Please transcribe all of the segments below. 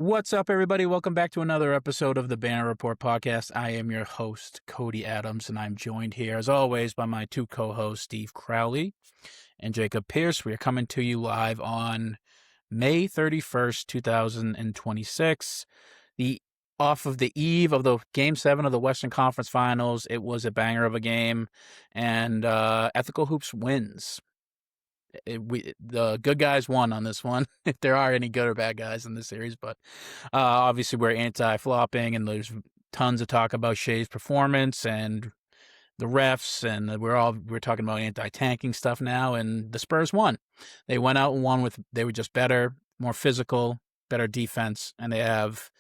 What's up, everybody? Welcome back to another episode of the Banner Report podcast. I am your host, Cody Adams, and I'm joined here, as always, by my two co-hosts, Steve Crowley and Jacob Pierce. We are coming to you live on May 31st, 2026, off of the eve of the Game 7 of the Western Conference Finals. It was a banger of a game, and Ethical Hoops wins. The good guys won on this one, if there are any good or bad guys in this series, but obviously we're anti-flopping, and there's tons of talk about Shea's performance and the refs, and we're talking about anti-tanking stuff now, and the Spurs won. They went out and won they were just better, more physical, better defense, and they have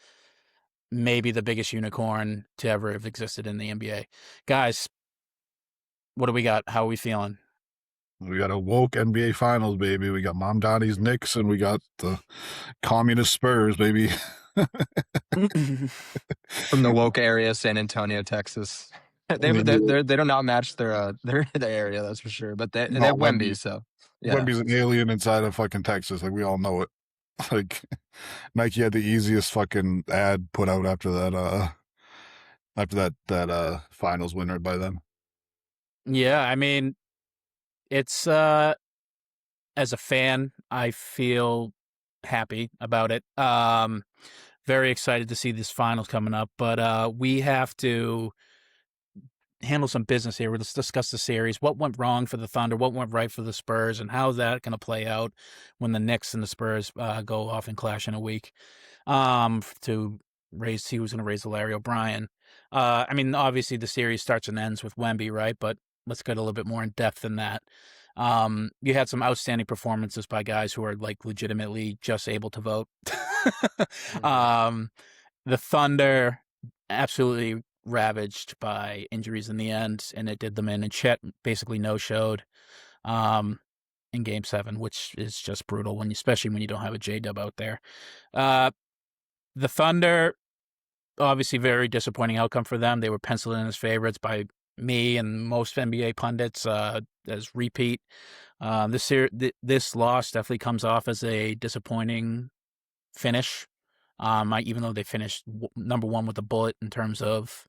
maybe the biggest unicorn to ever have existed in the NBA. Guys, what do we got? How are we feeling? We got a woke NBA Finals, baby. We got Mom Donnie's Knicks, and we got the communist Spurs, baby. From the woke area, San Antonio, Texas. They do not match their area, that's for sure. But they have Wemby, so yeah. Wemby's an alien inside of fucking Texas, like we all know it. Like Nike had the easiest fucking ad put out after that finals winner by them. Yeah, I mean, it's as a fan, I feel happy about it. Very excited to see this finals coming up, but we have to handle some business here. Let's discuss the series. What went wrong for the Thunder? What went right for the Spurs? And how's that going to play out when the Knicks and the Spurs go off and clash in a week? He was going to raise Larry O'Brien. I mean, obviously the series starts and ends with Wemby, right? But let's get a little bit more in depth than that. You had some outstanding performances by guys who are like legitimately just able to vote. The Thunder absolutely ravaged by injuries in the end, and it did them in. And Chet basically no-showed in Game 7, which is just brutal, especially when you don't have a J-dub out there. The Thunder, obviously very disappointing outcome for them. They were penciled in as favorites by me and most NBA pundits as repeat. This loss definitely comes off as a disappointing finish. Even though they finished number one with a bullet in terms of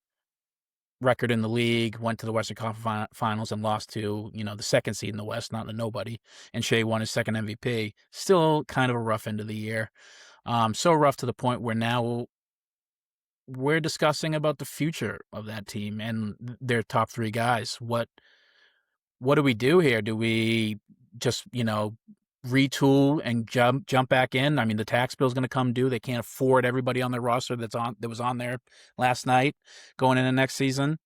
record in the league, went to the Western Conference Finals and lost to the second seed in the West, not a nobody. And Shea won his second MVP. Still kind of a rough end of the year. So rough to the point where now we're discussing about the future of that team and their top three guys. What do we do here? Do we just, retool and jump back in? I mean, the tax bill is going to come due. They can't afford everybody on their roster that was on there last night going into next season.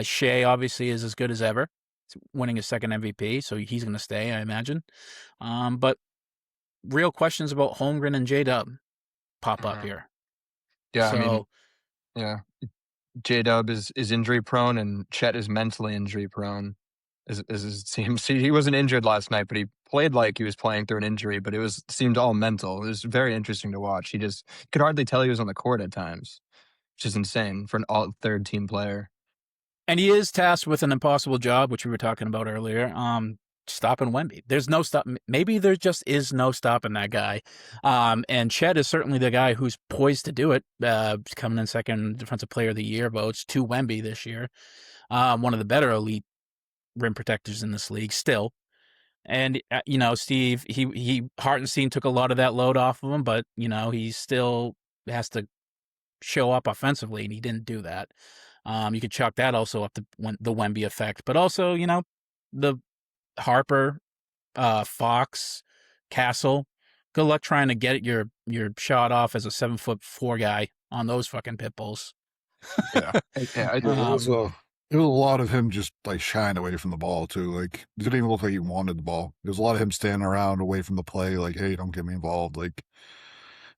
Shea obviously is as good as ever, winning his second MVP, so he's going to stay, I imagine. But real questions about Holmgren and J-dub pop up here. Yeah, so, J-dub is injury prone, and Chet is mentally injury prone. As it seems, he wasn't injured last night, but he played like he was playing through an injury. But seemed all mental. It was very interesting to watch. He just could hardly tell he was on the court at times, which is insane for an all third team player. And he is tasked with an impossible job, which we were talking about earlier. Stopping Wemby. There's no stop. Maybe there just is no stopping that guy. And Chet is certainly the guy who's poised to do it. Coming in second defensive player of the year votes to Wemby this year. One of the better elite rim protectors in this league still. And, Steve, Hartenstein took a lot of that load off of him, but, he still has to show up offensively, and he didn't do that. You could chalk that also up to the Wemby effect, but also, the Harper, Fox, Castle, good luck trying to get your shot off as a 7'4" guy on those fucking pit bulls. Yeah. It was a lot of him just like shying away from the ball too. Like it didn't even look like he wanted the ball. There was a lot of him standing around away from the play, like, hey, don't get me involved. Like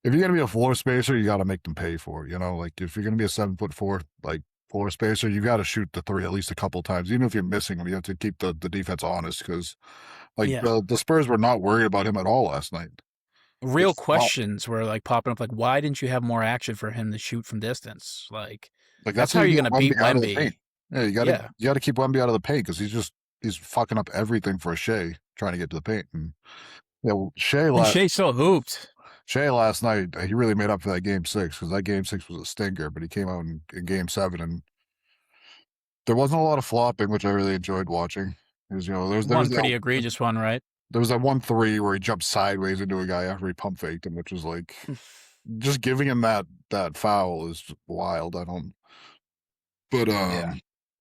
if you're gonna be a floor spacer, you gotta make them pay for it, Like if you're gonna be a 7'4" like floor spacer, you gotta shoot the three at least a couple times. Even if you're missing them, you have to keep the defense honest because the Spurs were not worried about him at all last night. Real questions were like popping up, like, why didn't you have more action for him to shoot from distance? Like that's how you're gonna beat Wemby. Yeah, you got to keep Wemby out of the paint because he's fucking up everything for Shea trying to get to the paint. And Shea so hooped. Shea last night, he really made up for that game 6 because that game 6 was a stinker, but he came out in game 7 and there wasn't a lot of flopping, which I really enjoyed watching. Because, there One was pretty that egregious one, right? there was that 1-3 where he jumped sideways into a guy after he pump faked him, which was like just giving him that foul is wild. I don't. But Yeah.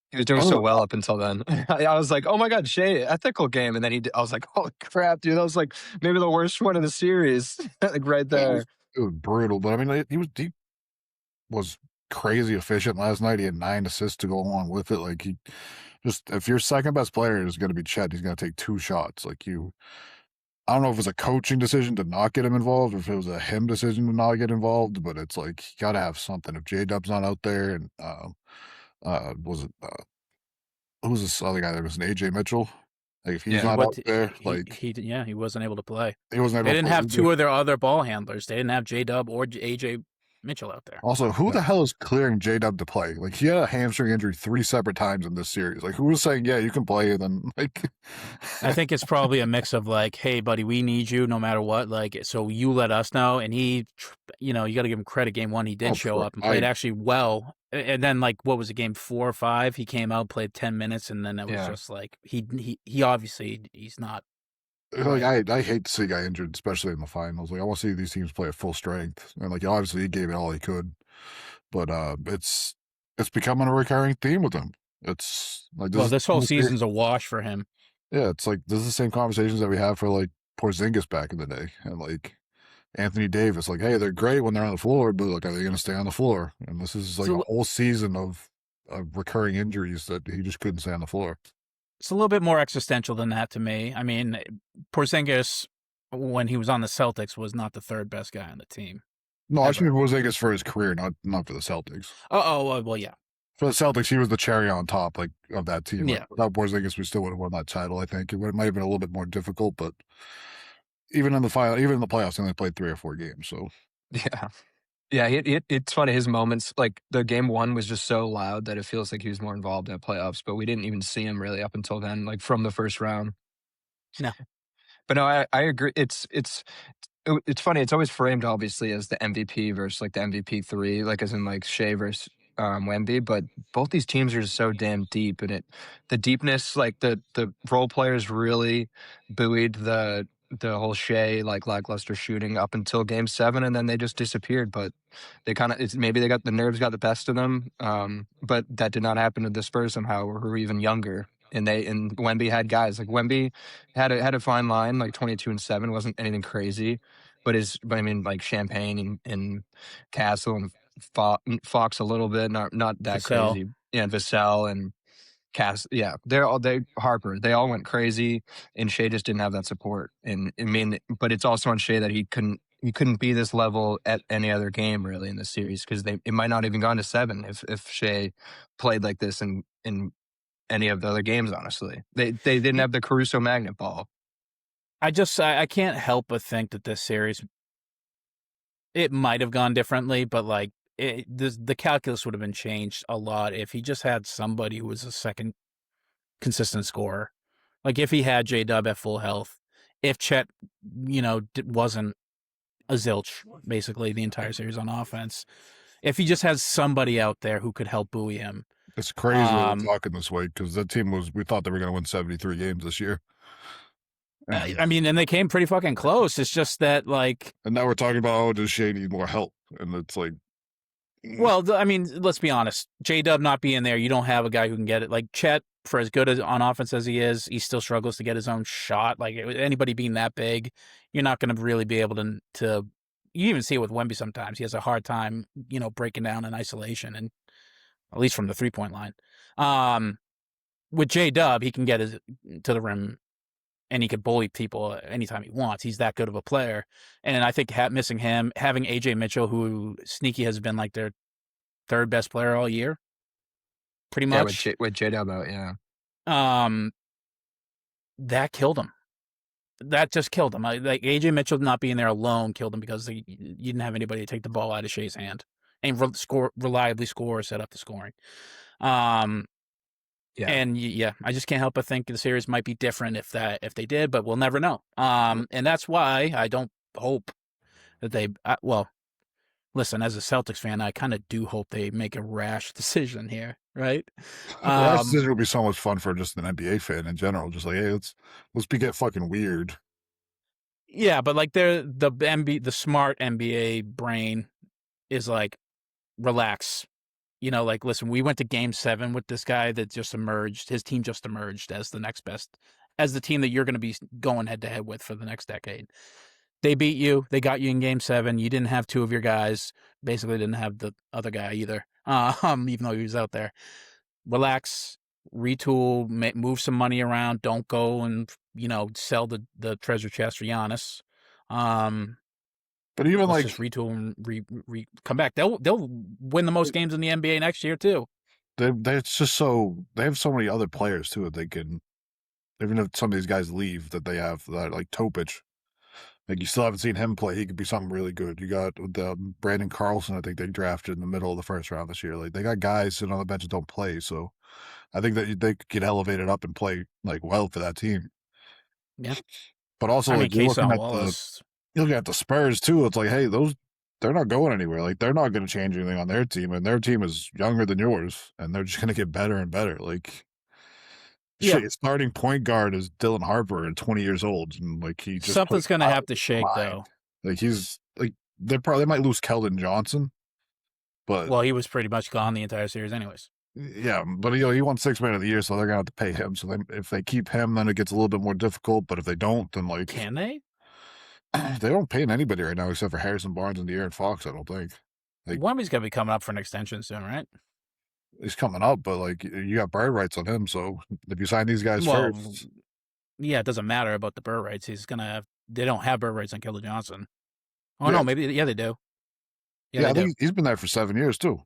He was doing so well up until then. I was like, oh my God, Shea, ethical game. And then I was like, holy crap, dude. That was like maybe the worst one in the series. Like right there. It was brutal. But I mean, he was crazy efficient last night. He had 9 assists to go along with it. Like if your second best player is going to be Chet, he's going to take 2 shots. I don't know if it was a coaching decision to not get him involved, or if it was a him decision to not get involved, but it's like, you got to have something. If J-Dub's not out there and, was it, who was this other guy that was an AJ Mitchell? Like, if he's not out there, he wasn't able to play. He wasn't able They didn't have 2 of their other ball handlers. They didn't have J-Dub or AJ Mitchell out there. Also, who the hell is clearing J-Dub to play? Like, he had a hamstring injury 3 separate times in this series. Like, who was saying, yeah, you can play? And then, like, I think it's probably a mix of like, hey, buddy, we need you no matter what. Like, so you let us know. And he, you got to give him credit. Game 1, he did show up and played actually well. And then, like, what was it, game 4 or 5? He came out, played 10 minutes, and then it was just like he obviously he's not. Like, I hate to see a guy injured, especially in the finals. Like, I want to see these teams play at full strength, and like, obviously he gave it all he could, but it's becoming a recurring theme with him. It's like this whole season's a wash for him. Yeah, it's like this is the same conversations that we have for like Porzingis back in the day, and like Anthony Davis. Like, hey, they're great when they're on the floor, but like, are they going to stay on the floor? And this is like a whole season of recurring injuries that he just couldn't stay on the floor. It's a little bit more existential than that to me. I mean, Porzingis, when he was on the Celtics, was not the 3rd best guy on the team. No, I should Porzingis for his career, not for the Celtics. Well, yeah. For the Celtics, he was the cherry on top, like, of that team. Yeah. Like, without Porzingis, we still would have won that title. I think it might have been a little bit more difficult, but even in the playoffs, he only played 3 or 4 games. So yeah, it's funny. His moments, like the game 1 was just so loud that it feels like he was more involved in the playoffs, but we didn't even see him really up until then, like from the first round. No, but no, I agree. It's funny. It's always framed obviously as the MVP versus like the MVP 3, like as in like Shea versus Wemby, but both these teams are just so damn deep, and the deepness, like the role players really buoyed the whole Shea like lackluster shooting up until game 7, and then they just disappeared. But they maybe they got the nerves got the best of them, but that did not happen to the Spurs somehow, who were even younger. And Wemby had guys like Wemby had a fine line, like 22 and 7, wasn't anything crazy, but I mean, like Champagne and Castle and Fox a little bit, not that Vassell. crazy. Yeah, Vassell and Cass. Yeah, Harper. They all went crazy, and Shea just didn't have that support. And I mean, but it's also on Shea that he couldn't be this level at any other game really in the series, because it might not even gone to 7 if Shea played like this in any of the other games. Honestly, they didn't have the Caruso magnet ball. I can't help but think that this series, it might have gone differently, but like the calculus would have been changed a lot if he just had somebody who was a second consistent scorer. Like if he had J-Dub at full health, if Chet, wasn't a zilch basically the entire series on offense, if he just has somebody out there who could help buoy him. It's crazy that we're talking this way, because that team we thought they were going to win 73 games this year. I mean, and they came pretty fucking close. It's just that, like... And now we're talking about, does Shea need more help? And it's like... Well, I mean, let's be honest. J-Dub not being there, you don't have a guy who can get it. Like, Chet, for as good on offense as he is, he still struggles to get his own shot. Like, anybody being that big, you're not going to really be able to... You even see it with Wemby sometimes. He has a hard time, breaking down in isolation, and at least from the three-point line. With J-Dub, he can get to the rim, and he could bully people anytime he wants. He's that good of a player. And I think missing him, having AJ Mitchell, who sneaky has been like their 3rd best player all year, pretty much. Yeah, with J-Dub out, yeah. That killed him. That just killed him. Like AJ Mitchell not being there alone killed him, because you didn't have anybody to take the ball out of Shea's hand and reliably score or set up the scoring. Yeah. And I just can't help but think the series might be different if they did, but we'll never know. And that's why I don't hope well, listen, as a Celtics fan, I kind of do hope they make a rash decision here, right? That decision would be so much fun for just an NBA fan in general. Just like, hey, let's get fucking weird. Yeah, but like the smart NBA brain is like, relax. Like, listen, we went to Game 7 with this guy that just emerged. His team just emerged as the next best, as the team that you're going to be going head to head with for the next decade. They beat you. They got you in Game 7. You didn't have two of your guys. Basically, didn't have the other guy either. Even though he was out there. Relax, retool, move some money around. Don't go and sell the treasure chest for Giannis. But even let's just retool and come back. They'll win the most games in the NBA next year too. It's just they have so many other players too that they can, even if some of these guys leave, that they have that, like Topic. Like, you still haven't seen him play. He could be something really good. You got Brandon Carlson, I think they drafted in the middle of the first round this year. Like, they got guys sitting on the bench that don't play. So I think that they could get elevated up and play like well for that team. Yeah. But also, like, you're looking at the Spurs too. It's like, hey, they're not going anywhere. Like, they're not going to change anything on their team, and their team is younger than yours, and they're just going to get better and better. Like, shit, starting point guard is Dylan Harper at 20 years old, and like, he just something's going to have to shake though. Like, he's like, they might lose Keldon Johnson, but he was pretty much gone the entire series, anyways. Yeah, but he won 6th Man of the Year, so they're gonna have to pay him. So if they keep him, then it gets a little bit more difficult. But if they don't, then like, can they? They don't pay anybody right now except for Harrison Barnes and De'Aaron Fox. I don't think. Like, Wemby's gonna be coming up for an extension soon, right? He's coming up, but like, you got bird rights on him. So if you sign these guys first, yeah, it doesn't matter about the bird rights. He's gonna have. They don't have bird rights on Keldon Johnson. Oh no, maybe they do. Yeah, I think he's been there for 7 years too.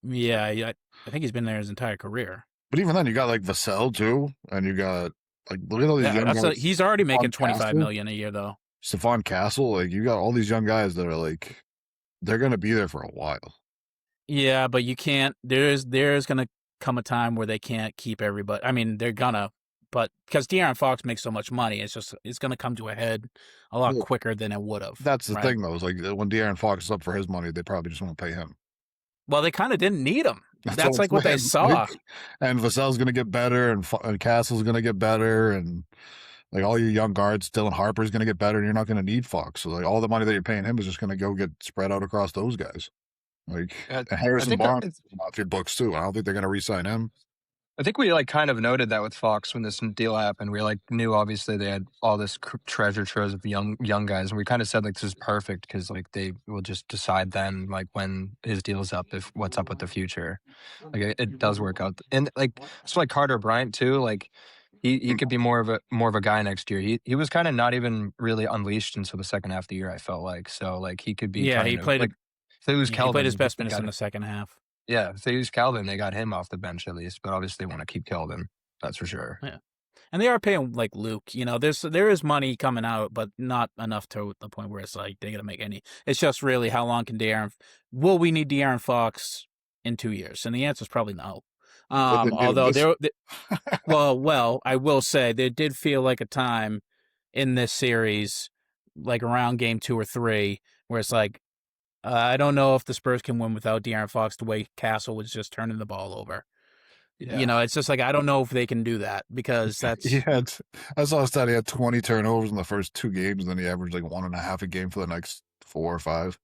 Yeah, I think he's been there his entire career. But even then, you got like Vassell too, and you got like, look at all these young guys. He's already making $25 million a year though. Stephon Castle, like, you got all these young guys that are like, they're gonna be there for a while. Yeah, but you can't. There's gonna come a time where they can't keep everybody. I mean, they're gonna, but because De'Aaron Fox makes so much money, it's gonna come to a head a lot quicker than it would have. That's the thing though. Is like, when De'Aaron Fox is up for his money, they probably just won't pay him. Well, they kind of didn't need him. That's like what they saw. And Vassell's going to get better, and Castle's going to get better, and like, all your young guards, Dylan Harper's going to get better, and you're not going to need Fox. So like, all the money that you're paying him is just going to go get spread out across those guys. Like, Harrison Barnes off your books too. I don't think they're going to re-sign him. I think we like kind of noted that with Fox when this deal happened. We like knew obviously they had all this treasure trove of young guys, and we kind of said like, this is perfect because like they will just decide then like when his deal's up if what's up with the future. Like, it does work out, and like it's like Carter Bryant too. Like, he could be more of a guy next year. He was kind of not even really unleashed until the second half of the year, I felt like. So like, he could be. Yeah, he played. Like, he played his best minutes in the second half. Yeah, if they use Calvin, they got him off the bench at least. But obviously, they want to keep Calvin. That's for sure. Yeah, and they are paying like Luke. There is money coming out, but not enough to the point where it's like they're gonna make any. It's just really how long can will we need De'Aaron Fox in 2 years? And the answer is probably no. Although well, I will say there did feel like a time in this series, like around game 2 or 3, where it's like, I don't know if the Spurs can win without De'Aaron Fox the way Castle was just turning the ball over. Yeah. It's just like, I don't know if they can do that because that's... I saw a stat, he had 20 turnovers in the first 2 games, and then he averaged like 1.5 a game for the next 4 or 5.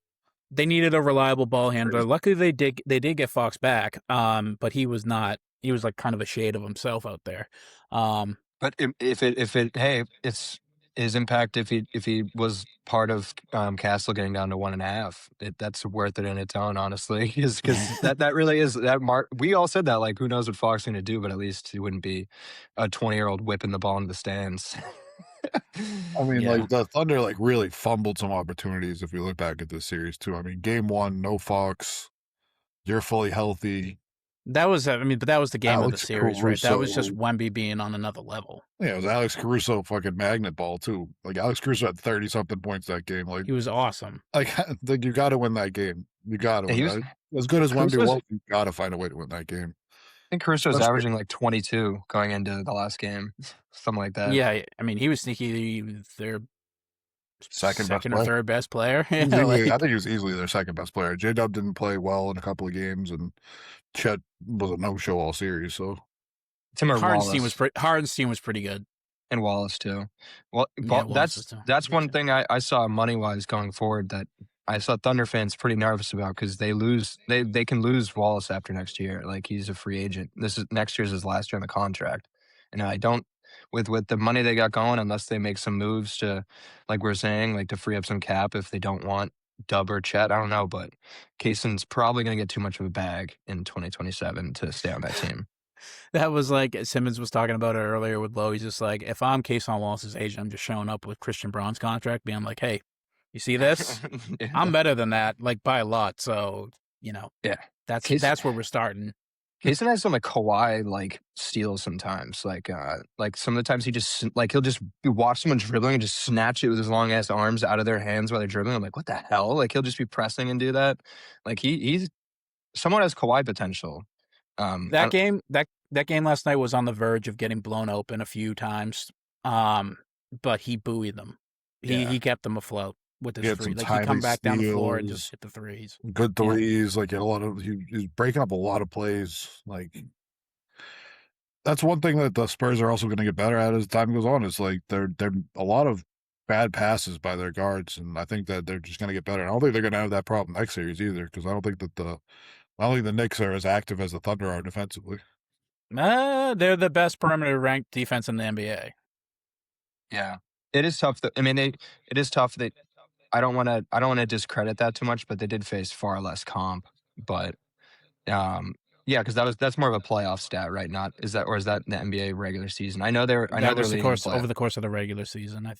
They needed a reliable ball handler. Luckily, they did get Fox back, but he was not... He was like kind of a shade of himself out there. But it's his impact if he was part of Castle getting down to 1.5. That's worth it in its own, honestly, because that really is that mark. We all said that, like, who knows what Fox is going to do, but at least he wouldn't be a 20-year-old whipping the ball into the stands. I mean, like, the Thunder like really fumbled some opportunities if we look back at this series too. I mean, game 1, no Fox, you're fully healthy. That was, but that was the game of the series, right? That was just Wemby being on another level. Yeah, it was Alex Caruso fucking magnet ball too. Like, Alex Caruso had 30-something points that game. Like, he was awesome. Like you got to win that game. You got to win. As good as Wemby was, you got to find a way to win that game. I think Caruso was averaging like 22 going into the last game, something like that. Yeah, I mean, he was sneaky. Their Second best or player. third best player. I Like, think he was easily their second best player. J-Dub didn't play well in a couple of games, and Chet was a no-show all series. So Tim or Hardenstein Wallace. Hardenstein was pretty good. And Wallace too. Well, Yeah, Wallace that's one thing I saw money wise going forward that I saw Thunder fans pretty nervous about because they can lose Wallace after next year. Like he's a free agent. Next year's his last year on the contract, and I don't with the money they got going unless they make some moves to, like we're saying, like to free up some cap if they don't want Dub or Chet. I don't know, but Kayson's probably going to get too much of a bag in 2027 to stay on that team. That was like Simmons was talking about it earlier with Lowe. He's just like, if I'm Kayson Wallace's agent, I'm just showing up with Christian Braun's contract, being like, hey, you see this? Yeah. I'm better than that, like by a lot. So, yeah, that's where we're starting. Kayson has some like Kawhi like steals sometimes. Like some of the times he'll just watch someone dribbling and just snatch it with his long ass arms out of their hands while they're dribbling. I'm like, what the hell? Like he'll just be pressing and do that. Like he's somewhat has Kawhi potential. That game last night was on the verge of getting blown open a few times, but he buoyed them. He kept them afloat with his three. Like he come back down the floor and just hit the threes. Good threes. Like he's breaking up a lot of plays. Like that's one thing that the Spurs are also going to get better at as time goes on. Is like they're a lot of bad passes by their guards, and I think that they're just going to get better. And I don't think they're going to have that problem next series either, because I don't think that the Knicks are as active as the Thunder are defensively. They're the best perimeter ranked defense in the NBA. Yeah, it is tough. It is tough that I don't want to discredit that too much, but they did face far less comp. But yeah, because that's more of a playoff stat, right? Is that in the NBA regular season? I know they're over the course of the regular season. I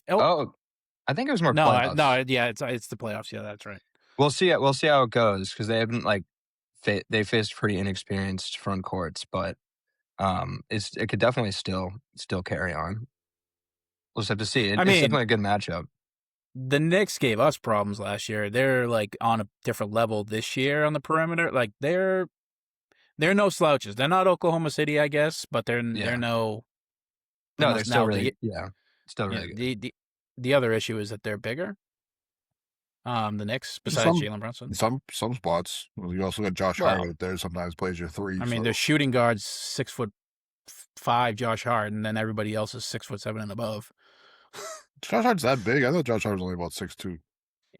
think it was more playoffs. It's the playoffs. Yeah, that's right. We'll see how it goes because they haven't they faced pretty inexperienced front courts, but it could definitely still carry on. We'll just have to see. It's definitely a good matchup. The Knicks gave us problems last year. They're like on a different level this year on the perimeter. Like they're no slouches. They're not Oklahoma City, I guess, but they're no. No, they're still really still really good. The other issue is that they're bigger. The Knicks, besides Jalen Brunson, some spots. You also got Josh Hart out there. Sometimes plays your three. I mean, their shooting guards 6'5", Josh Hart, and then everybody else is 6'7" and above. Josh Hart's that big? I thought Josh Hart was only about 6'2".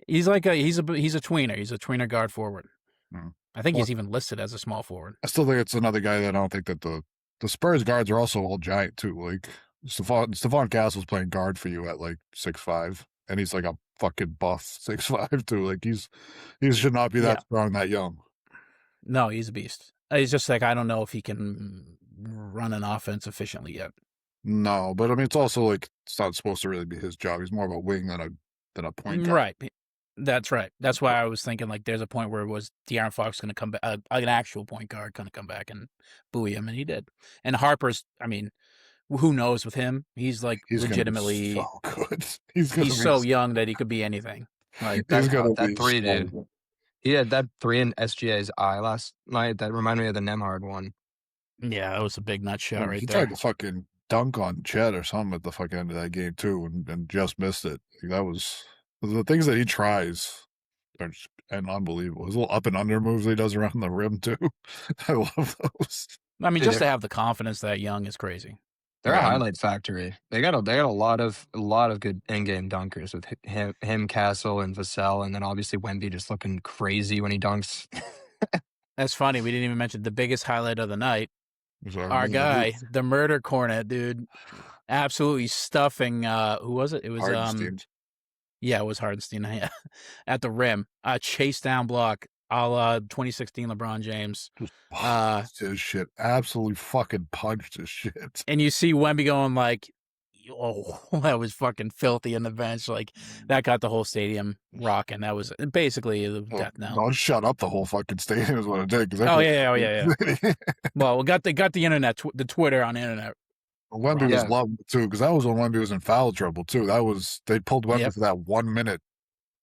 He's like he's a tweener. He's a tweener guard forward. Hmm. I think he's even listed as a small forward. I still think it's another guy that I don't think that the Spurs guards are also all giant too. Like Stephon Castle's playing guard for you at like 6'5", and he's like a fucking buff 6'5" too. Like he should not be that strong that young. No, he's a beast. He's just like, I don't know if he can run an offense efficiently yet. No, but I mean, it's also like it's not supposed to really be his job. He's more of a wing than a point guard. Right. That's right. That's why I was thinking like there's a point where it was De'Aaron Fox going to come back, an actual point guard going to come back and buoy him, and he did. And Harper's, I mean, who knows with him? He's legitimately so good. He's so young that he could be anything. Like that three, dude. He had that three in SGA's eye last night. That reminded me of the Nemhard one. Yeah, that was a big nut shot right there. He tried to fucking dunk on Chet or something at the fucking end of that game too, and just missed it. That was the things that he tries are just unbelievable. His little up and under moves he does around the rim too. I love those. I mean, just to have the confidence that young is crazy. They're a highlight factory. They got a lot of good in-game dunkers with him, Castle, and Vassell, and then obviously Wemby just looking crazy when he dunks. That's funny. We didn't even mention the biggest highlight of the night. Our guy, the murder cornet, dude, absolutely stuffing. Who was it? It was Hardenstein. Yeah, it was Hardenstein at the rim. Chase down block, a la 2016 LeBron James. His shit, absolutely fucking punched his shit. And you see Wemby going like, "Oh, that was fucking filthy" in the bench. Like that got the whole stadium rocking. That was basically the death knell. Don't shut up. The whole fucking stadium is what it did. Yeah. Well, we got the internet, the Twitter on the internet. Wemby was loved too, because that was when Wemby was in foul trouble too. They pulled Wemby for that 1 minute,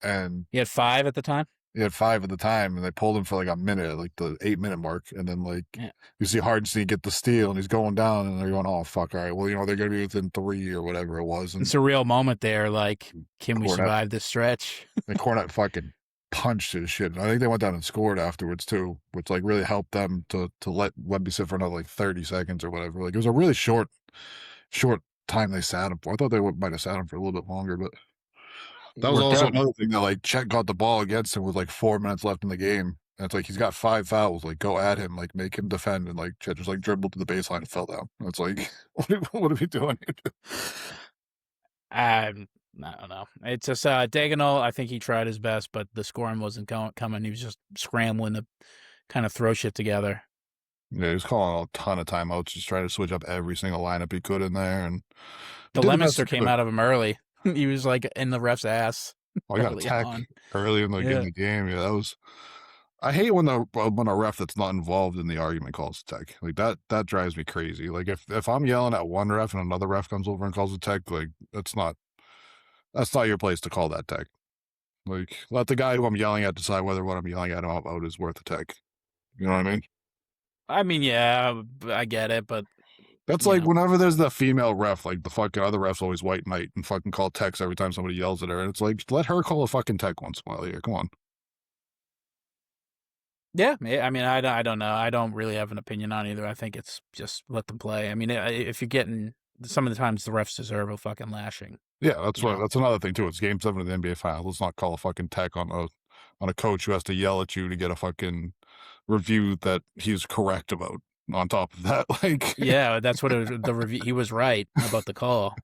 and he had 5 at the time. He had 5 at the time, and they pulled him for like a minute, like the 8-minute mark, and then you see Hardenstein get the steal, and he's going down, and they're going, "Oh fuck! All right, well, they're going to be within 3 or whatever it was." And it's a real moment there. Like, can we survive this stretch? And Cornette fucking punched his shit. I think they went down and scored afterwards too, which like really helped them to let Wemby sit for another like 30 seconds or whatever. Like it was a really short time they sat him for. I thought they might have sat him for a little bit longer, but that was also another thing that like Chet got the ball against him with like 4 minutes left in the game. And it's like he's got 5 fouls. Like go at him, like make him defend, and like Chet just like dribbled to the baseline and fell down. And it's like, what are we doing? I don't know. It's just Dagenhall. I think he tried his best, but the scoring wasn't coming. He was just scrambling to kind of throw shit together. Yeah, he was calling a ton of timeouts, just trying to switch up every single lineup he could in there. And the Lemonster came out of him early. He was like in the ref's ass. Oh, I got attacked early in the game. Yeah, that was. I hate when a ref that's not involved in the argument calls a tech. Like that drives me crazy. Like if I'm yelling at one ref and another ref comes over and calls a tech, like that's not your place to call that tech. Like let the guy who I'm yelling at decide whether what I'm yelling at him about is worth a tech. You know what I mean? I mean, yeah, I get it, but that's like whenever there's the female ref, like the fucking other ref's always white knight and fucking call techs every time somebody yells at her, and it's like let her call a fucking tech once in a while. Here, come on. Yeah, I mean, I don't know. I don't really have an opinion on either. I think it's just let them play. I mean, if you're getting some of the times the refs deserve a fucking lashing. Yeah, that's another thing too. It's Game 7 of the NBA Finals. Let's not call a fucking tech on a coach who has to yell at you to get a fucking review that he's correct about. On top of that, like yeah, that's what the review. He was right about the call.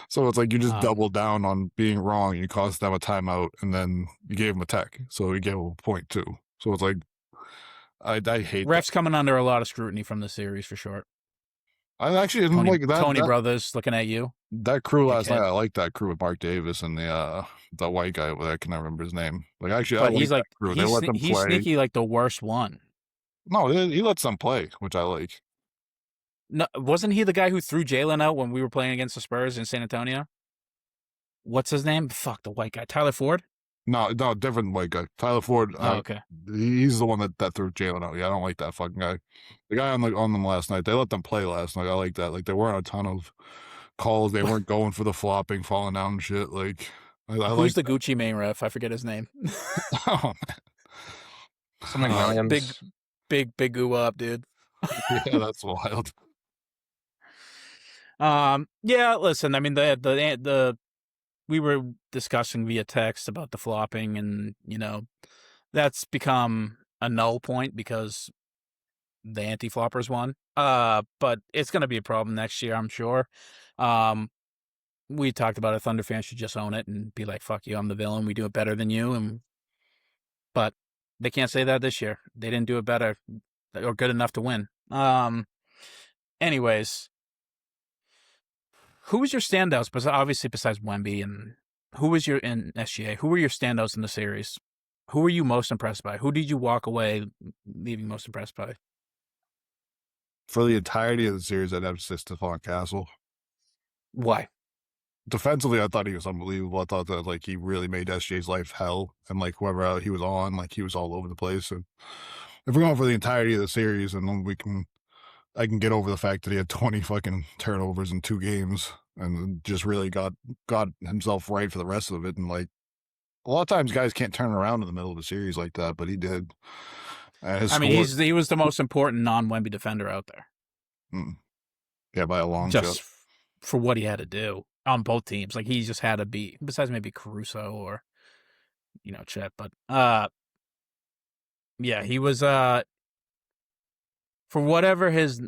So it's like you just doubled down on being wrong. You caused them a timeout, and then you gave him a tech, so you gave him a point too. So it's like I hate refs coming under a lot of scrutiny from the series for sure. I actually didn't like that. Tony Brothers looking at you. That crew last night, I like that crew with Mark Davis and the white guy over there. I can never remember his name. Like actually, but he's like crew. They let them he's play. Sneaky like the worst one. No, he lets them play, which I like. No, wasn't he the guy who threw Jalen out when we were playing against the Spurs in San Antonio? What's his name? Fuck, the white guy, Tyler Ford. No, different white guy. Tyler Ford. Okay. He's the one that threw Jalen out. Yeah, I don't like that fucking guy. The guy on them last night. They let them play last night. I like that. Like there weren't a ton of calls. They weren't going for the flopping, falling down and shit. Like who's the Gucci main ref? I forget his name. Oh man. Something Williams. Big goo up, dude. Yeah, that's wild. Yeah, listen, I mean the we were discussing via text about the flopping, and that's become a null point because the anti-floppers won. But it's going to be a problem next year, I'm sure. We talked about it. Thunder fans should just own it and be like, "Fuck you, I'm the villain. We do it better than you." But they can't say that this year. They didn't do it better or good enough to win. Anyways, who was your standouts? But obviously, besides Wemby, and who was your in SGA? Who were your standouts in the series? Who were you most impressed by? Who did you walk away leaving most impressed by? For the entirety of the series, I'd have to say Stephon Castle. Why? Defensively, I thought he was unbelievable. I thought that like he really made SGA's life hell, and like whoever he was on, like he was all over the place. And if we're going for the entirety of the series, and then I can get over the fact that he had 20 fucking turnovers in 2 games and just really got himself right for the rest of it. And like a lot of times guys can't turn around in the middle of a series like that, but he did. He was the most important non-Wemby defender out there. Yeah, by a long shot. Just for what he had to do on both teams. Like he just had to be, besides maybe Caruso or, Chet. But yeah, he was for whatever his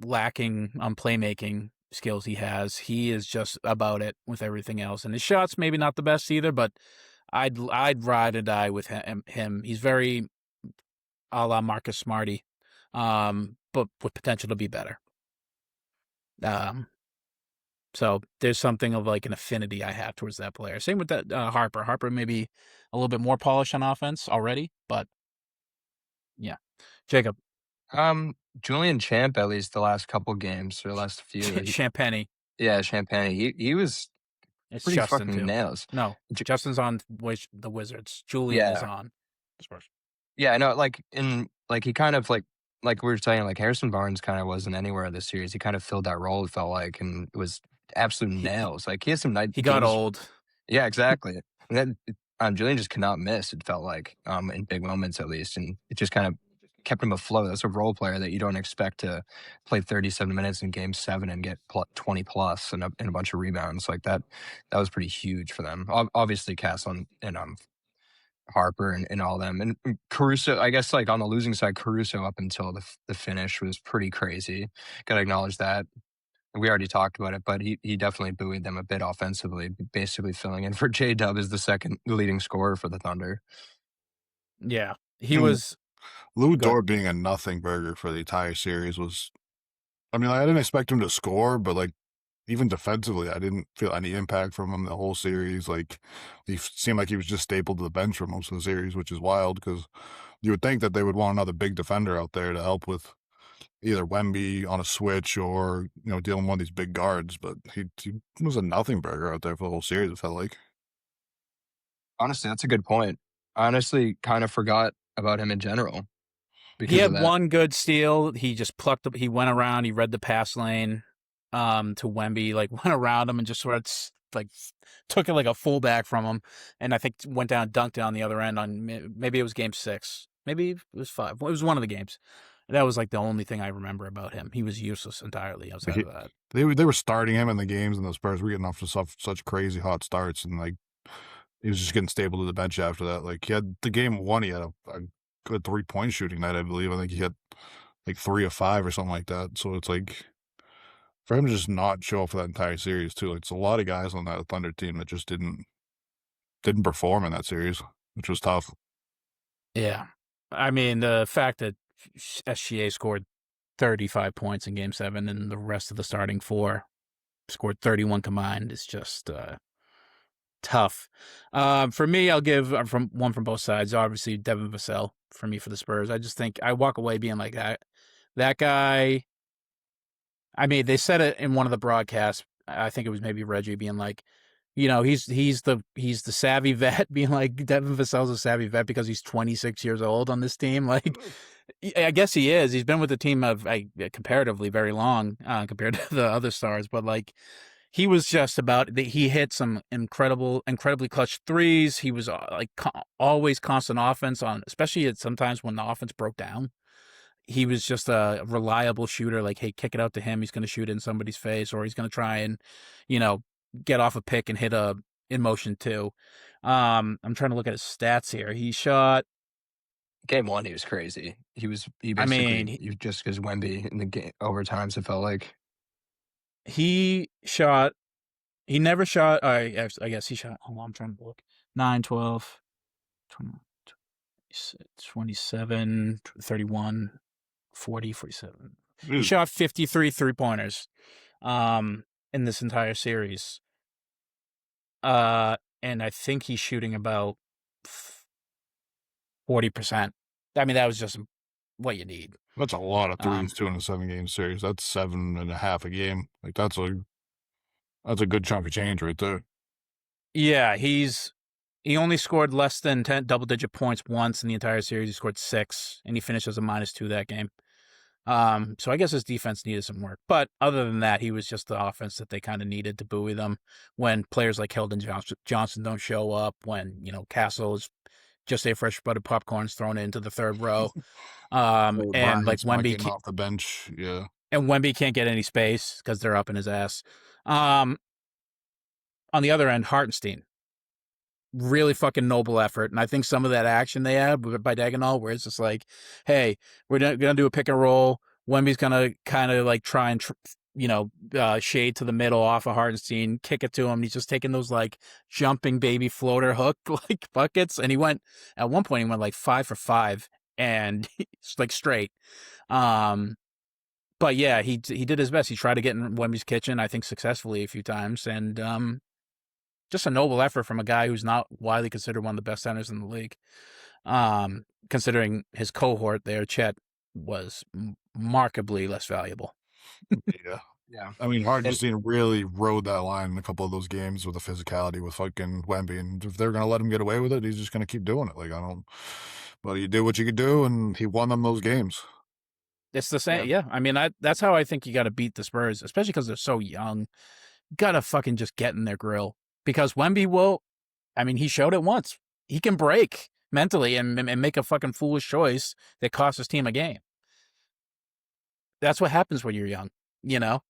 lacking on playmaking skills he is just about it with everything else. And his shots maybe not the best either, but I'd ride or die with him. He's very a la Marcus Smarty, but with potential to be better. So there's something of like an affinity I have towards that player. Same with that Harper. Harper maybe a little bit more polished on offense already, but yeah. Jacob. Julian Champ, at least the last couple games or the last few. Champagne. Yeah, Champagne. He was It's pretty Justin fucking too. nails. No, Justin's on the Wizards. Julian is on Spurs. Yeah, I know. He kind of like we were saying, like Harrison Barnes kind of wasn't anywhere this series. He kind of filled that role. It felt like, and it was absolute nails. Like he has some nice. He got old. Yeah, exactly. And then Julian just cannot miss. It felt like in big moments at least, and it just kind of kept him afloat. That's a role player that you don't expect to play 37 minutes in Game 7 and get 20 plus and a bunch of rebounds like that. That was pretty huge for them. Obviously, Castle and Harper and all them, and Caruso. I guess like on the losing side, Caruso up until the finish was pretty crazy. Got to acknowledge that. We already talked about it, but he definitely buoyed them a bit offensively, basically filling in for J-Dub as the second leading scorer for the Thunder. Yeah, he was. Lou Dort being a nothing burger for the entire series was. I mean, I didn't expect him to score, but like even defensively, I didn't feel any impact from him the whole series. Like he seemed like he was just stapled to the bench for most of the series, which is wild because you would think that they would want another big defender out there to help with either Wemby on a switch or, dealing with one of these big guards, but he was a nothing burger out there for the whole series, it felt like. Honestly, that's a good point. I honestly kind of forgot about him in general. He had one good steal. He just plucked up. He went around. He read the pass lane to Wemby, like went around him and just sort of like took it like a fullback from him. And I think went down, dunked down the other end on maybe it was Game 6. Maybe it was 5. It was one of the games. That was like the only thing I remember about him. He was useless entirely outside of that. They were starting him in the games, and the Spurs were getting off to such crazy hot starts, and like he was just getting stable to the bench after that. Like he had the Game 1, he had a good 3-point shooting night, I believe. I think he had like 3 of 5 or something like that. So it's like for him to just not show up for that entire series too. Like, it's a lot of guys on that Thunder team that just didn't perform in that series, which was tough. Yeah, I mean the fact that SGA scored 35 points in Game 7 and the rest of the starting 4 scored 31 combined is just tough. For me, I'll give one from both sides. Obviously, Devin Vassell for me for the Spurs. I just think I walk away being like that guy. I mean, they said it in one of the broadcasts. I think it was maybe Reggie being like, he's the savvy vet, being like Devin Vassell's a savvy vet because he's 26 years old on this team. Like, I guess he is. He's been with the team of comparatively very long compared to the other stars, but like he was just he hit some incredibly clutch threes. He was always constant offense especially sometimes when the offense broke down. He was just a reliable shooter. Like, hey, kick it out to him. He's going to shoot in somebody's face, or he's going to try and, get off a pick and hit a in motion too. I'm trying to look at his stats here. He shot Game 1. He was crazy. He just because Wemby in the game overtimes, it felt like he never shot. I guess he shot. Hold on, I'm trying to look. 9, 12, 20, 27, 31. 40, 47. He shot 53 3-pointers in this entire series. And I think he's shooting about 40%. I mean, that was just what you need. That's a lot of threes too in a 7-game series. That's 7.5 a game. Like that's a good chunk of change right there. Yeah, he only scored less than 10 double-digit points once in the entire series. He scored 6, and he finished as a -2 that game. So I guess his defense needed some work. But other than that, he was just the offense that they kind of needed to buoy them when players like Keldon Johnson don't show up, when, Castle is just a fresh buttered popcorn's thrown into the third row. And like Wemby off the bench, yeah. And Wemby can't get any space because they're up in his ass. On the other end, Hartenstein. Really fucking noble effort. And I think some of that action they had by Diagonal, where it's just like, hey, we're going to do a pick and roll. Wemby's going to kind of like try and, shade to the middle off of Hartenstein, kick it to him. He's just taking those like jumping baby floater hook like buckets. And at one point, he went like 5 for 5 and it's like straight. But yeah, he did his best. He tried to get in Wemby's kitchen, I think successfully a few times. And, just a noble effort from a guy who's not widely considered one of the best centers in the league. Considering his cohort there, Chet was markedly less valuable. Yeah. Yeah. I mean, Hartenstein really rode that line in a couple of those games with the physicality with fucking Wemby, and if they're gonna let him get away with it, he's just gonna keep doing it. Like I don't. But he did what you could do, and he won them those games. It's the same. Yeah. I mean, that's how I think you got to beat the Spurs, especially because they're so young. You got to fucking just get in their grill because Wemby will. I mean, he showed it once. He can break mentally and make a fucking foolish choice that costs his team a game. That's what happens when you're young, you know,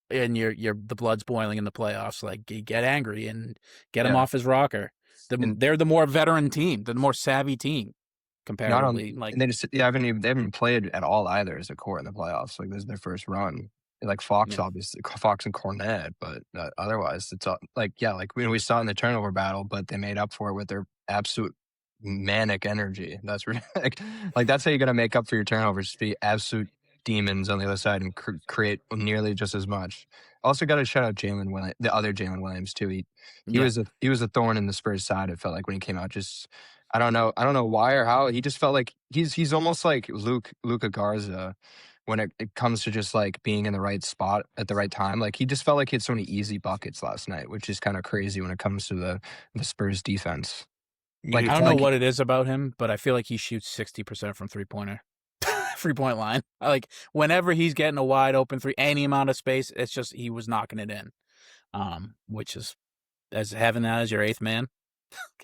and you're the blood's boiling in the playoffs. Like you get angry and get him off his rocker. They're the more veteran team, the more savvy team. Comparatively, and they haven't played at all either as a core in the playoffs. Like this is their first run. Like Fox, obviously Fox and Cornette, but otherwise it's all, like we saw in the turnover battle, but they made up for it with their absolute manic energy. That's like that's how you're gonna make up for your turnovers. Just be absolute demons on the other side and create nearly just as much. Also, got to shout out the other Jalen Williams too. He was a thorn in the Spurs side. It felt like when he came out, just I don't know why or how. He just felt like he's almost like Luka Garza when it comes to just like being in the right spot at the right time. Like he just felt like he had so many easy buckets last night, which is kind of crazy when it comes to the Spurs defense. Like I don't know what it is about him, but I feel like he shoots 60% from 3-point line. Like whenever he's getting a wide open three, any amount of space, it's just he was knocking it in. Which is as having that as your eighth man.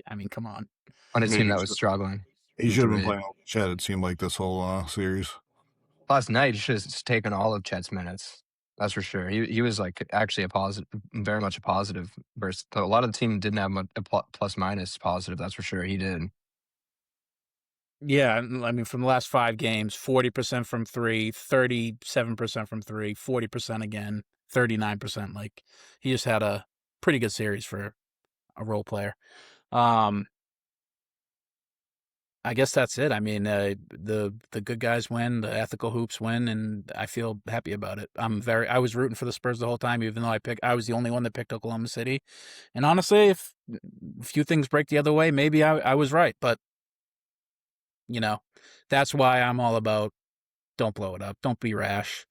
I mean, come on. On a team that was struggling. He should have been playing with Chet, it seemed like, this whole series. Last night, he should have taken all of Chet's minutes. That's for sure. He was like actually very much a positive. Versus a lot of the team didn't have a plus minus positive. That's for sure. He did. Yeah, I mean, from the last 5 games, 40% from 3, 37% from 3, 40% again, 39%. Like he just had a pretty good series for a role player. I guess that's it. I mean, the good guys win, the ethical hoops win, and I feel happy about it. I was rooting for the Spurs the whole time, even though I was the only one that picked Oklahoma City. And honestly, if a few things break the other way, maybe I was right. But you know, that's why I'm all about don't blow it up, don't be rash.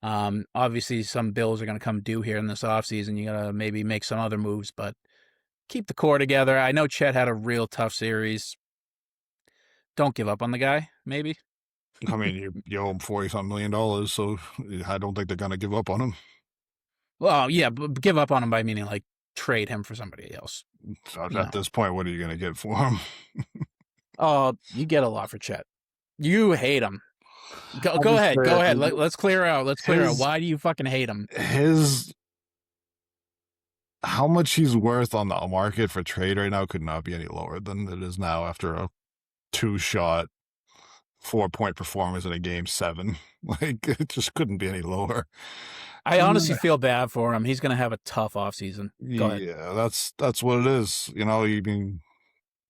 Obviously, some bills are going to come due here in this offseason. You got to maybe make some other moves, but keep the core together. I know Chet had a real tough series. Don't give up on the guy, maybe. I mean, you owe him $40-something million, so I don't think they're going to give up on him. Well, yeah, but give up on him by meaning like trade him for somebody else. So at this point, what are you going to get for him? Oh, you get a lot for Chet. You hate him. Go ahead. Go ahead. Let's clear out. Why do you fucking hate him? How much he's worth on the market for trade right now could not be any lower than it is now after a 2-shot, 4-point performance in a game 7. Like it just couldn't be any lower. I honestly feel bad for him. He's going to have a tough offseason. Go ahead. Yeah, that's what it is. You know, I mean,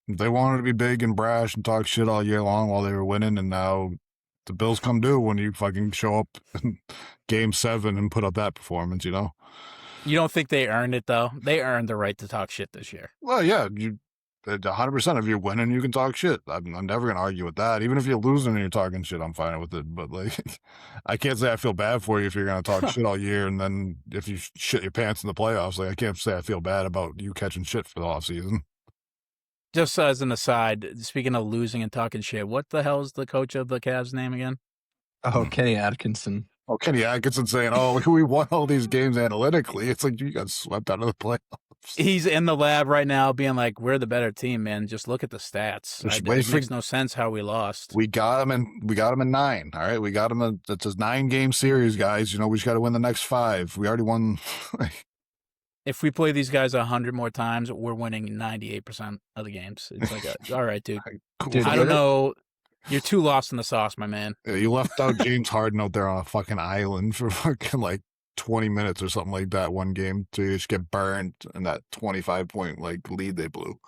they wanted to be big and brash and talk shit all year long while they were winning, and now the bills come due when you fucking show up in game 7 and put up that performance, you know? You don't think they earned it, though? They earned the right to talk shit this year. Well, yeah, 100%. If you're winning, you can talk shit. I'm never going to argue with that. Even if you're losing and you're talking shit, I'm fine with it. But, like, I can't say I feel bad for you if you're going to talk shit all year, and then if you shit your pants in the playoffs, like, I can't say I feel bad about you catching shit for the offseason. Just as an aside, speaking of losing and talking shit, what the hell is the coach of the Cavs name again? Oh, Kenny Atkinson. Oh, Kenny Atkinson saying, "Oh, we won all these games analytically." It's like you got swept out of the playoffs. He's in the lab right now, being like, "We're the better team, man. Just look at the stats. It makes no sense how we lost. We got him in 9. All right, we got him. It's a 9-game series, guys. You know, we just got to win the next 5. We already won." If we play these guys 100 more times, we're winning 98% of the games. It's like, all right, dude. Dude, I don't know. You're too lost in the sauce, my man. Yeah, you left out James Harden out there on a fucking island for fucking like 20 minutes or something like that one game to just get burned in that 25-point like lead they blew.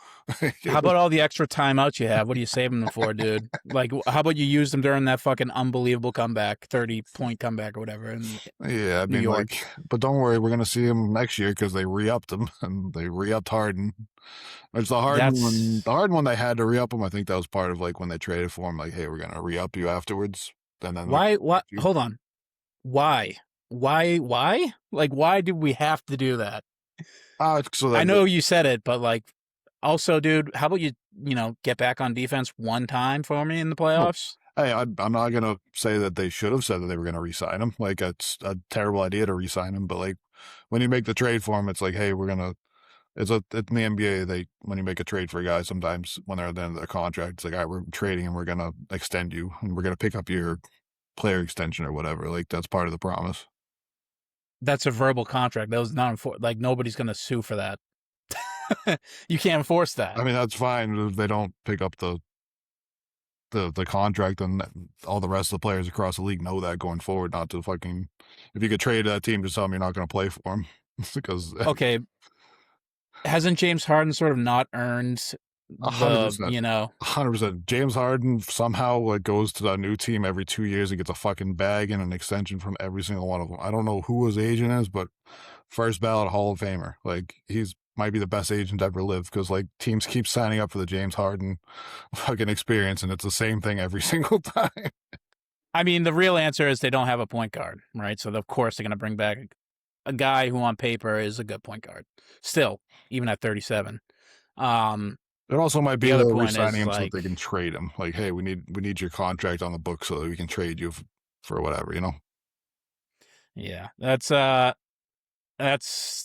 How about all the extra timeouts you have? What are you saving them for, dude? Like, how about you use them during that fucking unbelievable comeback, 30-point comeback or whatever? Yeah, I mean, like, but don't worry, we're gonna see him next year because they re-upped him and they re-upped Harden. It's the Harden one. The Harden one they had to re-up him. I think that was part of like when they traded for him. Like, hey, we're gonna re-up you afterwards. And then why? What? Hold on. Why Why? Like, why did we have to do that? So that I know you said it, but like, also, dude, how about you get back on defense one time for me in the playoffs? Hey, I'm not gonna say that they should have said that they were gonna re-sign him. Like, it's a terrible idea to re-sign him. But like, when you make the trade for him, it's like, hey, we're gonna. It's in the NBA. When you make a trade for a guy, sometimes when they're at the end of their contract, it's like, all right, we're trading and we're gonna extend you and we're gonna pick up your player extension or whatever. Like, that's part of the promise. That's a verbal contract. That was not like nobody's gonna sue for that. You can't enforce that. I mean, that's fine if they don't pick up the contract, and all the rest of the players across the league know that going forward. Not to fucking, if you could trade that team, just tell them you're not going to play for them. Because okay, hasn't James Harden sort of not earned 100%? 100%. James Harden somehow like goes to that new team every 2 years and gets a fucking bag and an extension from every single one of them. I don't know who his agent is, but first ballot Hall of Famer. Like, he's might be the best agent ever lived, because like teams keep signing up for the James Harden fucking experience, and it's the same thing every single time. I mean, the real answer is they don't have a point guard, right? So of course they're going to bring back a guy who on paper is a good point guard still, even at 37. It also might be the other point signing him like, so that they can trade him. Like, hey, we need your contract on the book so that we can trade you for whatever, Yeah, that's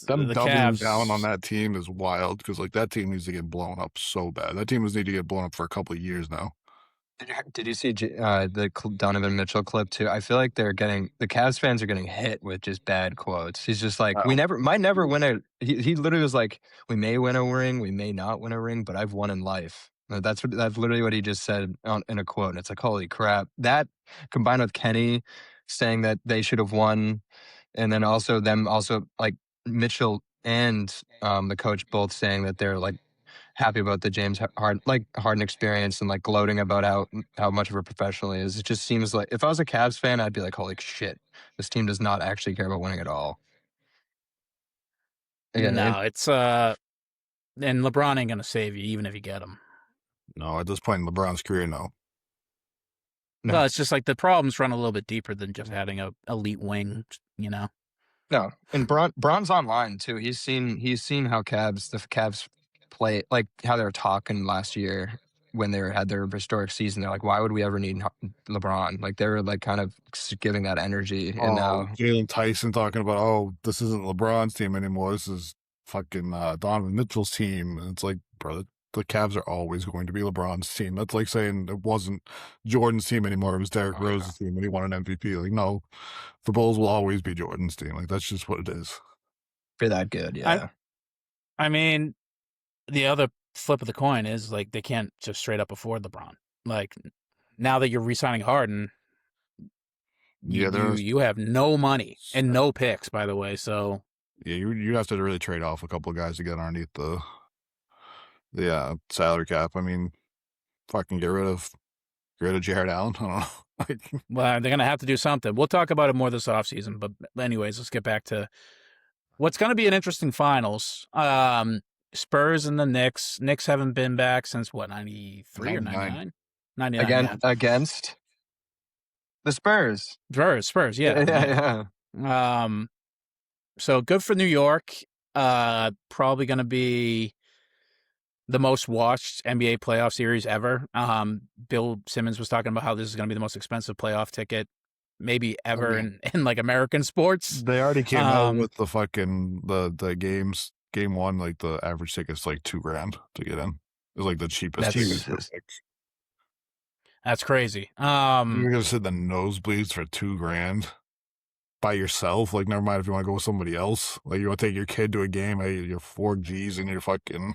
them the doubling Cavs down on that team is wild, because like that team needs to get blown up so bad. That team needs to get blown up for a couple of years now. Did you see the Donovan Mitchell clip too? I feel like the Cavs fans are getting hit with just bad quotes. He's just like, we might never win a. He literally was like, we may win a ring, we may not win a ring, but I've won in life. That's literally what he just said in a quote. And it's like, holy crap! That combined with Kenny saying that they should have won, and then also like Mitchell and the coach both saying that they're like happy about the James Harden experience and like gloating about how much of a professional he is. It just seems like if I was a Cavs fan, I'd be like, holy shit, this team does not actually care about winning at all. Again, no, it's and LeBron ain't gonna save you even if you get him. No, at this point in LeBron's career, no. Well, it's just like the problems run a little bit deeper than just having a elite wing, No, and Bron's online too. He's seen how the Cavs play, like how they were talking last year when they had their historic season. They're like, why would we ever need LeBron? Like, they were like kind of giving that energy. And now Jalen Tyson talking about, oh, this isn't LeBron's team anymore. This is fucking Donovan Mitchell's team. And it's like, bro, the Cavs are always going to be LeBron's team. That's like saying it wasn't Jordan's team anymore. It was Derrick Rose's team when he won an MVP. Like, no, the Bulls will always be Jordan's team. Like, that's just what it is. For that good, yeah. I mean, the other flip of the coin is like they can't just straight up afford LeBron. Like, now that you're re-signing Harden, you have no money and no picks, by the way. So yeah, you have to really trade off a couple of guys to get underneath the salary cap. I mean, fucking get rid of Jared Allen. I don't know. Well, they're gonna have to do something. We'll talk about it more this offseason. But anyways, let's get back to what's going to be an interesting finals. Spurs and the Knicks. Knicks haven't been back since what, 93 or 99? 99. Again, against the Spurs. Spurs, yeah. So good for New York. Probably going to be the most watched NBA playoff series ever. Bill Simmons was talking about how this is going to be the most expensive playoff ticket maybe ever in like American sports. They already came out with the fucking the games. Game one, like the average ticket's like $2,000 to get in. It was like the cheapest. That's crazy. You're gonna sit in the nosebleeds for $2,000 by yourself. Like, never mind if you want to go with somebody else. Like, you want to take your kid to a game, hey, you're 4 G's and you're fucking.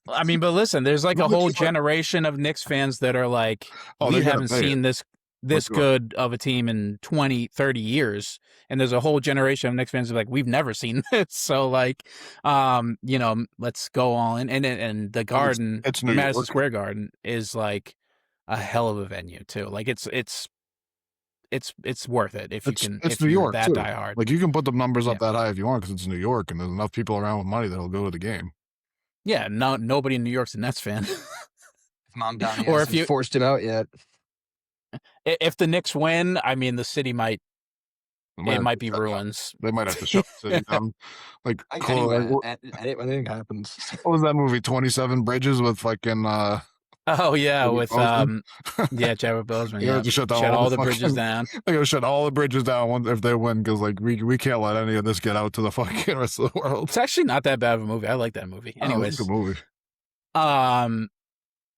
I mean, but listen, there's like a whole generation of Knicks fans that are like, we haven't seen this good of a team in 20, 30 years. And there's a whole generation of Knicks fans that are like, we've never seen this. So like, let's go all in. And the Garden, it's Madison Square Garden is like a hell of a venue too. Like it's worth it if you can. It's New York that too. diehard. Like, you can put the numbers up that high if you want, because it's New York and there's enough people around with money that'll go to the game. Yeah, nobody in New York's a Nets fan. If Mom Donnie hasn't forced him out yet. If the Knicks win, I mean, the city might it might be ruins. They might have to shut the city down. Like, anyway, anything happens. What was that movie? 27 Bridges with fucking. Oh yeah, with Chadwick Boseman. Yeah, shut all the bridges down. They're gonna shut all the bridges down if they win, because like we can't let any of this get out to the fucking rest of the world. It's actually not that bad of a movie. I like that movie. Anyways, it's a movie.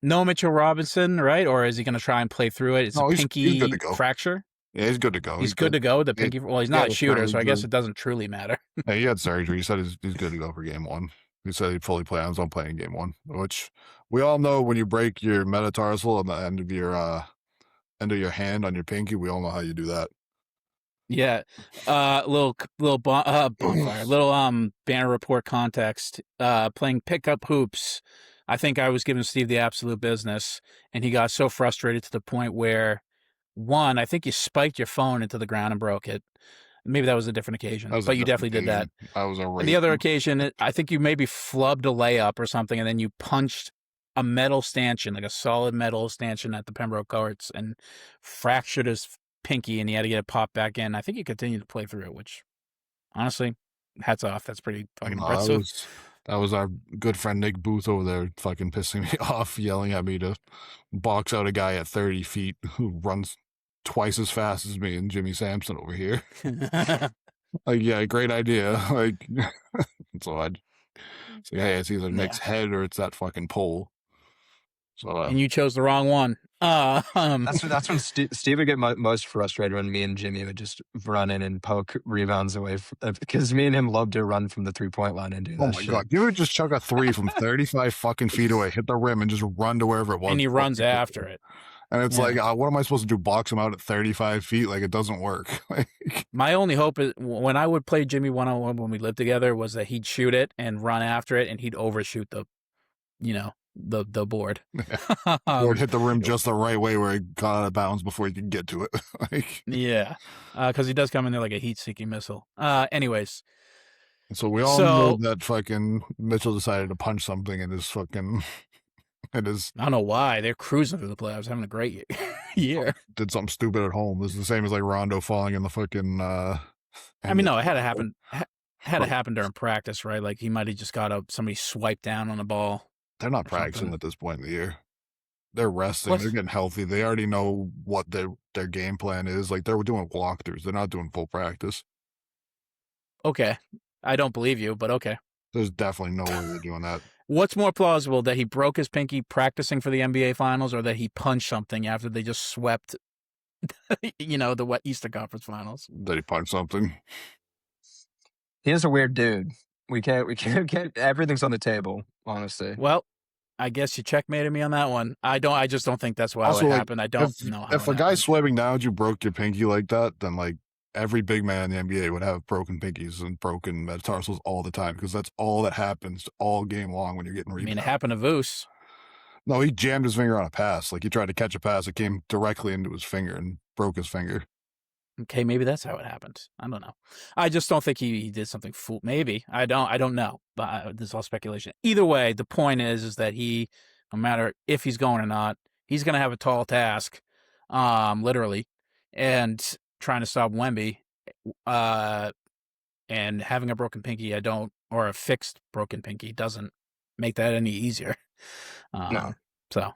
No Mitchell Robinson, right? Or is he going to try and play through it? It's a pinky fracture. Yeah, he's good to go. He's good to go. The pinky. Well, he's not a shooter, so I guess it doesn't truly matter. Yeah, he had surgery. He said he's good to go for game one. He said he'd fully plans on playing game one, which we all know when you break your metatarsal on the end of your hand on your pinky, we all know how you do that. Yeah, little bonfire, little banner report context. Playing pickup hoops. I think I was giving Steve the absolute business, and he got so frustrated to the point where, one, I think you spiked your phone into the ground and broke it. Maybe that was a different occasion, but you definitely did that. I was And the other occasion, I think you maybe flubbed a layup or something, and then you punched a metal stanchion, like a solid metal stanchion at the Pembroke courts, and fractured his pinky, and he had to get it popped back in. I think he continued to play through it, which, honestly, hats off. That's pretty fucking impressive. That was our good friend Nick Booth over there fucking pissing me off, yelling at me to box out a guy at 30 feet who runs twice as fast as me and Jimmy Sampson over here. Like, yeah, great idea. Like, so I'd say, hey, it's either Nick's head or it's that fucking pole. So, and you chose the wrong one. That's when Steve would get most frustrated, when me and Jimmy would just run in and poke rebounds away because me and him love to run from the 3-point line and do that. Oh my god, you would just chuck a three from 35 fucking feet away, hit the rim, and just run to wherever it was. And he runs after it. And it's like, what am I supposed to do? Box him out at 35 feet? Like, it doesn't work. My only hope is when I would play Jimmy one-on-one when we lived together was that he'd shoot it and run after it, and he'd overshoot the board. Or hit the rim just the right way where he got out of bounds before he could get to it. Yeah, because he does come in there like a heat-seeking missile. Anyways. So we all know that fucking Mitchell decided to punch something in his fucking... I don't know why. They're cruising through the playoffs, having a great year. Did something stupid at home. This is the same as like Rondo falling in the fucking... I mean, no, it had to happen. Had to happen during practice, right? Like he might have just got somebody swiped down on the ball. They're not practicing at this point in the year. They're resting. They're getting healthy. They already know what their game plan is. Like, they're doing walkthroughs. They're not doing full practice. Okay. I don't believe you, but okay. There's definitely no way they're doing that. What's more plausible, that he broke his pinky practicing for the NBA Finals, or that he punched something after they just swept, the Eastern Conference Finals? That he punched something. He is a weird dude. We can't everything's on the table, honestly. Well, I guess you checkmated me on that one. I just don't think that's what would happen. I don't know how. If a guy's sweating down, you broke your pinky like that, then like every big man in the NBA would have broken pinkies and broken metatarsals all the time, because that's all that happens all game long when you're getting rebounded. I mean, it happened to Voos. No, he jammed his finger on a pass. Like, he tried to catch a pass, it came directly into his finger and broke his finger. Okay, maybe that's how it happened. I don't know. I just don't think he did something fool. Maybe. I don't know. But this is all speculation. Either way, the point is that he, no matter if he's going or not, he's going to have a tall task, literally, and trying to stop Wemby, and having a broken pinky, or a fixed broken pinky doesn't make that any easier. No. So.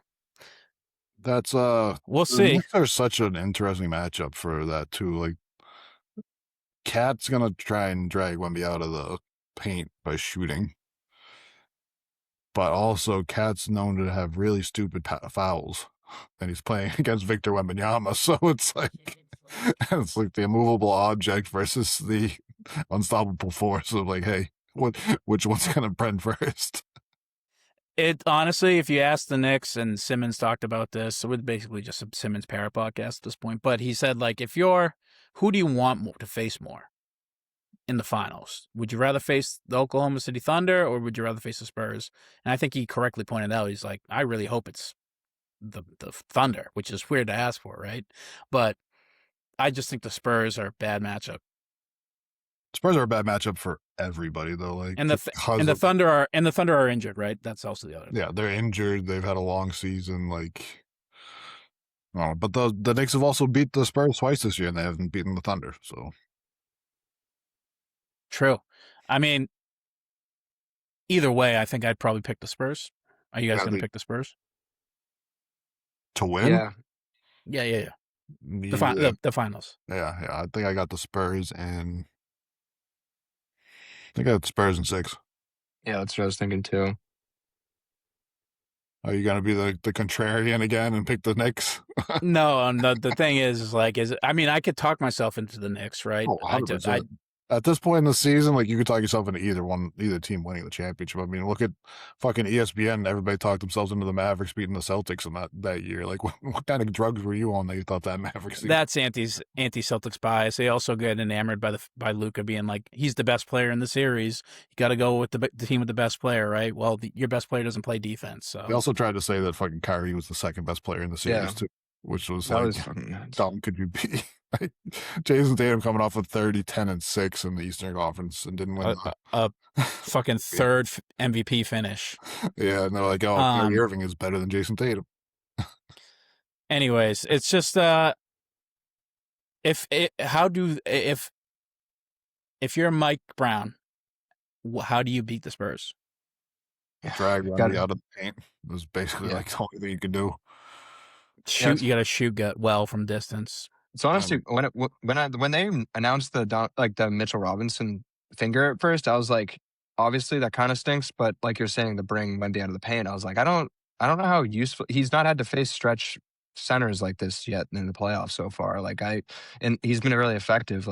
That's we'll see. There's such an interesting matchup for that too. Like, Cat's gonna try and drag Wemby out of the paint by shooting, but also Cat's known to have really stupid fouls, and he's playing against Victor Wembanyama, so it's like the immovable object versus the unstoppable force of like, hey, which one's gonna print first? It honestly, if you ask the Knicks, and Simmons talked about this, it was basically just a Simmons Parrot podcast at this point, but he said, like, who do you want to face more in the finals? Would you rather face the Oklahoma City Thunder, or would you rather face the Spurs? And I think he correctly pointed out, he's like, I really hope it's the Thunder, which is weird to ask for, right? But I just think the Spurs are a bad matchup. Spurs are a bad matchup for everybody, though. Like, and the Thunder are injured, right? That's also the other. Yeah, they're injured. They've had a long season. Like, but the Knicks have also beat the Spurs twice this year, and they haven't beaten the Thunder. So True. I mean, either way, I think I'd probably pick the Spurs. Are you guys going to pick the Spurs? To win? Yeah. Yeah. The finals. Yeah. I think I got the Spurs and I think I got the Spurs in 6. Yeah, that's what I was thinking too. Are you gonna be the contrarian again and pick the Knicks? No, the thing is I mean, I could talk myself into the Knicks, right? Oh, 100%. At this point in the season, like you could talk yourself into either team winning the championship. I mean, look at fucking ESPN. Everybody talked themselves into the Mavericks beating the Celtics in that year. Like, what kind of drugs were you on that you thought that Mavericks? That's anti-Celtics bias. They also get enamored by Luka being like he's the best player in the series. You got to go with the team with the best player, right? Well, your best player doesn't play defense. So they also tried to say that fucking Kyrie was the second best player in the series too, which was that like, how dumb could you be? Jason Tatum coming off of 30, 10, and 6 in the Eastern Conference and didn't win a fucking third MVP finish. Yeah, and they're like, oh, Kyrie Irving is better than Jason Tatum. Anyways, it's just if you're Mike Brown, how do you beat the Spurs? Drag Wemby out of the paint. It was basically like the only thing you could do. Shoot, you got to shoot well from distance. So honestly, when they announced the Mitchell Robinson finger at first, I was like, obviously that kind of stinks. But like you're saying, to bring Wemby out of the paint, I was like, I don't know how useful. He's not had to face stretch centers like this yet in the playoffs so far. And he's been really effective.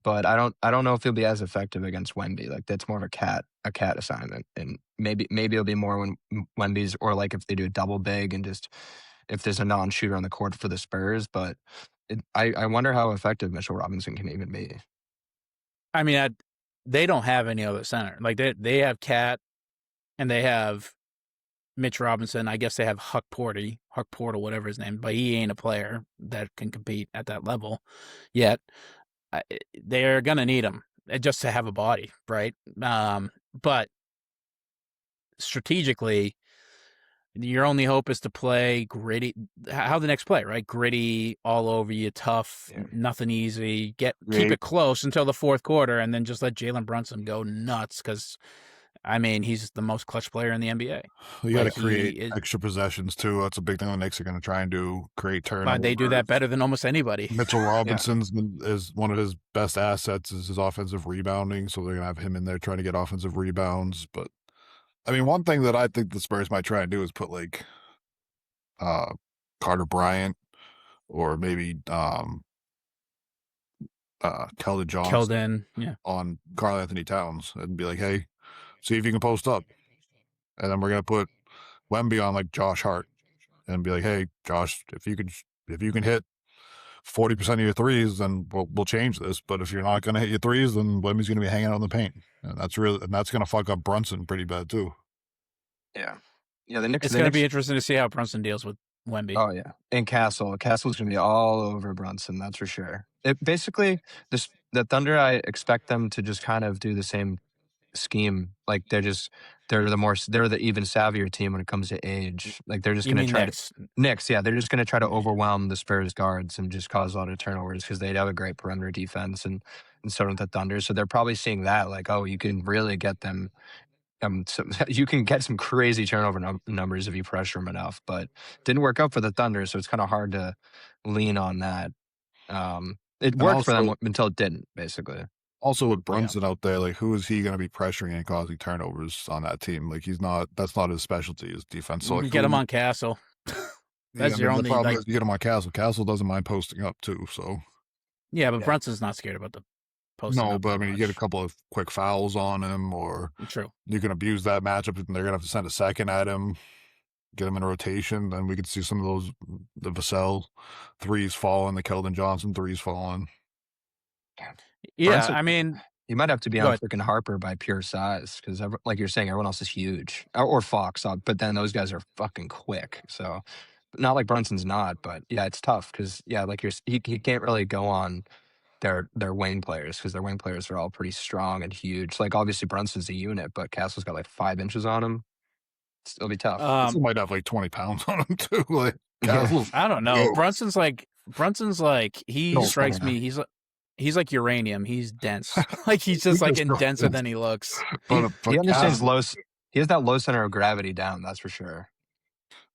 But I don't know if he'll be as effective against Wemby. Like that's more of a cat assignment, and maybe it'll be more when Wemby's, or like if they do a double big and just if there's a non-shooter on the court for the Spurs. But I wonder how effective Mitchell Robinson can even be. I mean, they don't have any other center. Like they have Cat, and they have Mitch Robinson. I guess they have Huck Porter, whatever his name, but he ain't a player that can compete at that level yet. They're gonna need him just to have a body, right? But strategically, your only hope is to play gritty. How the Knicks play, right? Gritty, all over you, tough, nothing easy. Keep it close until the fourth quarter, and then just let Jalen Brunson go nuts. Because, I mean, he's the most clutch player in the NBA. You got to create extra possessions too. That's a big thing the Knicks are going to try and do. Create turnovers. They do that better than almost anybody. Mitchell Robinson is one of his best assets is his offensive rebounding. So they're going to have him in there trying to get offensive rebounds, but. I mean, one thing that I think the Spurs might try and do is put like Carter Bryant or maybe Keldon Johnson on Karl Anthony Towns and be like, hey, see if you can post up. And then we're going to put Wemby on like Josh Hart and be like, hey, Josh, if you can hit 40% of your threes, then we'll change this. But if you're not going to hit your threes, then Wemby's going to be hanging out in the paint. And that's going to fuck up Brunson pretty bad too. Yeah. The Knicks. It's going to be interesting to see how Brunson deals with Wemby. Oh yeah, and Castle's going to be all over Brunson. That's for sure. Basically, the Thunder, I expect them to just kind of do the same scheme. Like they're the even savvier team when it comes to age. Like they're just going to try Knicks. Yeah, they're just going to try to overwhelm the Spurs guards and just cause a lot of turnovers because they'd have a great perimeter defense and so don't the Thunder. So they're probably seeing that like, oh, you can really get them. So you can get some crazy turnover numbers if you pressure them enough, but didn't work out for the Thunder, so it's kind of hard to lean on that. It worked for them until it didn't, basically. Also with Brunson out there, like who is he going to be pressuring and causing turnovers on that team? Like that's not his specialty, his defense. So you get him on Castle. That's your only. The problem is you get him on Castle. Castle doesn't mind posting up too, so. Yeah, but Brunson's not scared about the posting up. No, but I mean, you get a couple of quick fouls on him, or you can abuse that matchup, and they're gonna have to send a second at him, get him in a rotation. Then we could see some of those the Vassell threes falling, the Keldon Johnson threes falling. Yeah, Brunson, I mean, you might have to be on freaking Harper by pure size because, like you're saying, everyone else is huge, or Fox, but then those guys are fucking quick. So, not like Brunson's not, but yeah, it's tough because like he can't really go on their wing players because their wing players are all pretty strong and huge. Like obviously Brunson's a unit, but Castle's got like 5 inches on him. It'll be tough. Castle might have like 20 pounds on him too. Like I don't know. Brunson's like he strikes me. He's like uranium. He's dense. Like he's just like denser than he looks. But he understands he has that low center of gravity down. That's for sure.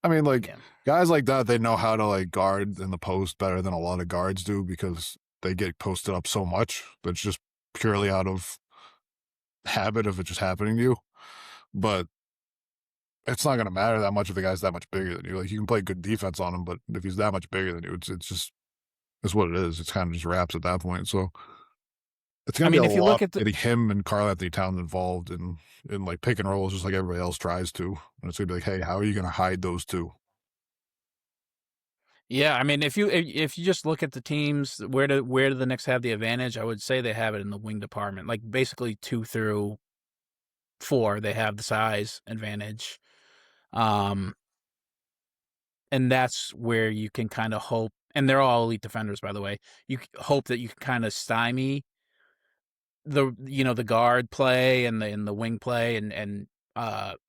I mean, like guys like that, they know how to like guard in the post better than a lot of guards do because they get posted up so much. That's just purely out of habit of it just happening to you. But it's not going to matter that much if the guy's that much bigger than you. Like you can play good defense on him, but if he's that much bigger than you, it's what it is. It's kind of just wraps at that point. So it's going to be a lot getting him and Karl Anthony Towns involved in like pick and rolls, just like everybody else tries to. And it's going to be like, hey, how are you going to hide those two? Yeah, I mean, if you just look at the teams, where do the Knicks have the advantage? I would say they have it in the wing department. Like basically 2 through 4, they have the size advantage. And that's where you can kind of hope, and they're all elite defenders, by the way. You hope that you can kind of stymie the guard play and the wing play, and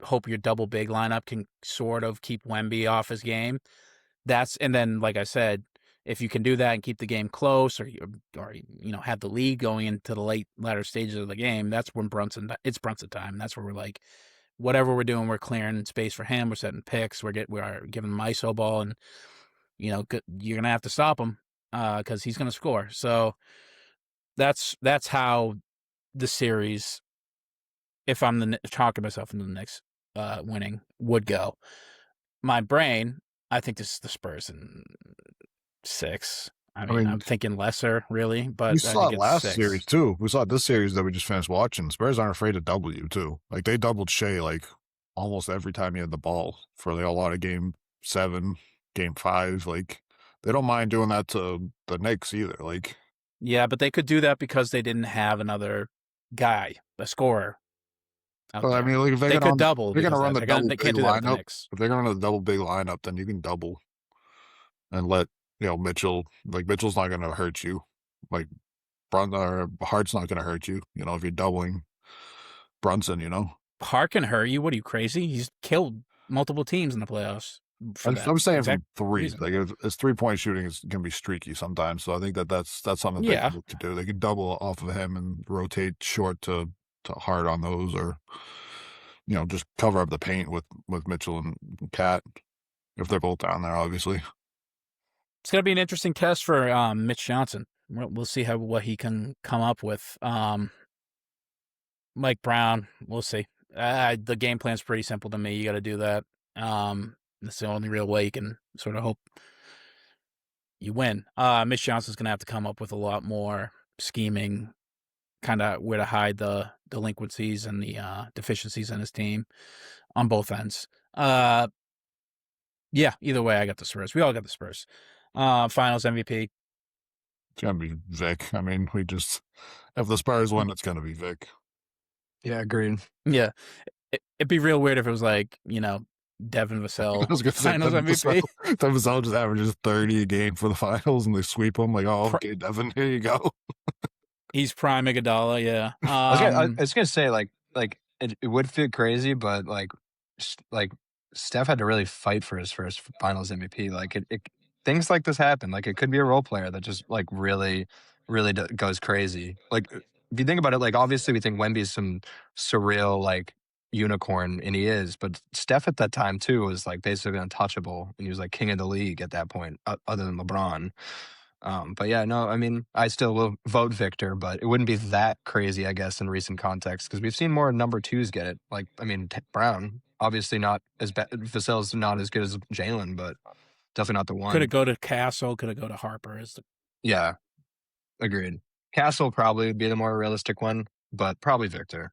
hope your double big lineup can sort of keep Wemby off his game. And then, like I said, if you can do that and keep the game close, or have the lead going into the latter stages of the game, that's when it's Brunson time. That's where we're like, whatever we're doing, we're clearing space for him. We're setting picks. We are giving him ISO ball, and you're gonna have to stop him because he's gonna score. So that's how the series, if I'm talking myself into the Knicks winning, would go. My brain, I think this is the Spurs in 6. I mean, I'm thinking lesser, really, but we saw it last 6. series too. We saw this series that we just finished watching. Spurs aren't afraid to double you too. Like they doubled Shea like almost every time he had the ball for like a lot of game 7, game 5. Like they don't mind doing that to the Knicks either. Like yeah, but they could do that because they didn't have another guy, a scorer. Well, I mean, like if they could double. They're going to run the double they big can't do that with the lineup. Knicks. If they're going to run the double big lineup, then you can double and let Mitchell. Like Mitchell's not going to hurt you. Like Hart's not going to hurt you. If you're doubling Brunson, Hart can hurt you. What are you, crazy? He's killed multiple teams in the playoffs. I'm saying from 3. Reason. Like it's 3-point shooting can be streaky sometimes. So I think that's something they can look to do. They can double off of him and rotate short to Hart on those, or just cover up the paint with Mitchell and Cat if they're both down there. Obviously, it's gonna be an interesting test for Mitch Johnson. We'll see what he can come up with. Mike Brown, we'll see. The game plan's pretty simple to me. You got to do that. That's the only real way you can sort of hope you win. Mitch Johnson's gonna have to come up with a lot more scheming, kind of where to hide the delinquencies and the deficiencies in his team on both ends. Yeah, either way, I got the Spurs. We all got the Spurs. Finals MVP. It's going to be Vic. I mean, if the Spurs win, it's going to be Vic. Yeah, agreed. Yeah. It'd be real weird if it was like, Devin Vassell finals MVP. Devin Vassell just averages 30 a game for the finals and they sweep him. Like, oh, okay, Devin, here you go. He's prime Iguodala, yeah. I was gonna say like it would feel crazy, but like Steph had to really fight for his first Finals MVP. Like it things like this happen. Like it could be a role player that just like really goes crazy. Like if you think about it, like obviously we think Wemby's some surreal like unicorn, and he is, but Steph at that time too was like basically untouchable, and he was like king of the league at that point, other than LeBron. But yeah, no, I mean, I still will vote Victor, but it wouldn't be that crazy, I guess, in recent context, because we've seen more number 2s get it. Like, I mean, Brown, obviously not as bad. Vassell's not as good as Jalen, but definitely not the one. Could it go to Castle? Could it go to Harper? Yeah, agreed. Castle probably would be the more realistic one, but probably Victor.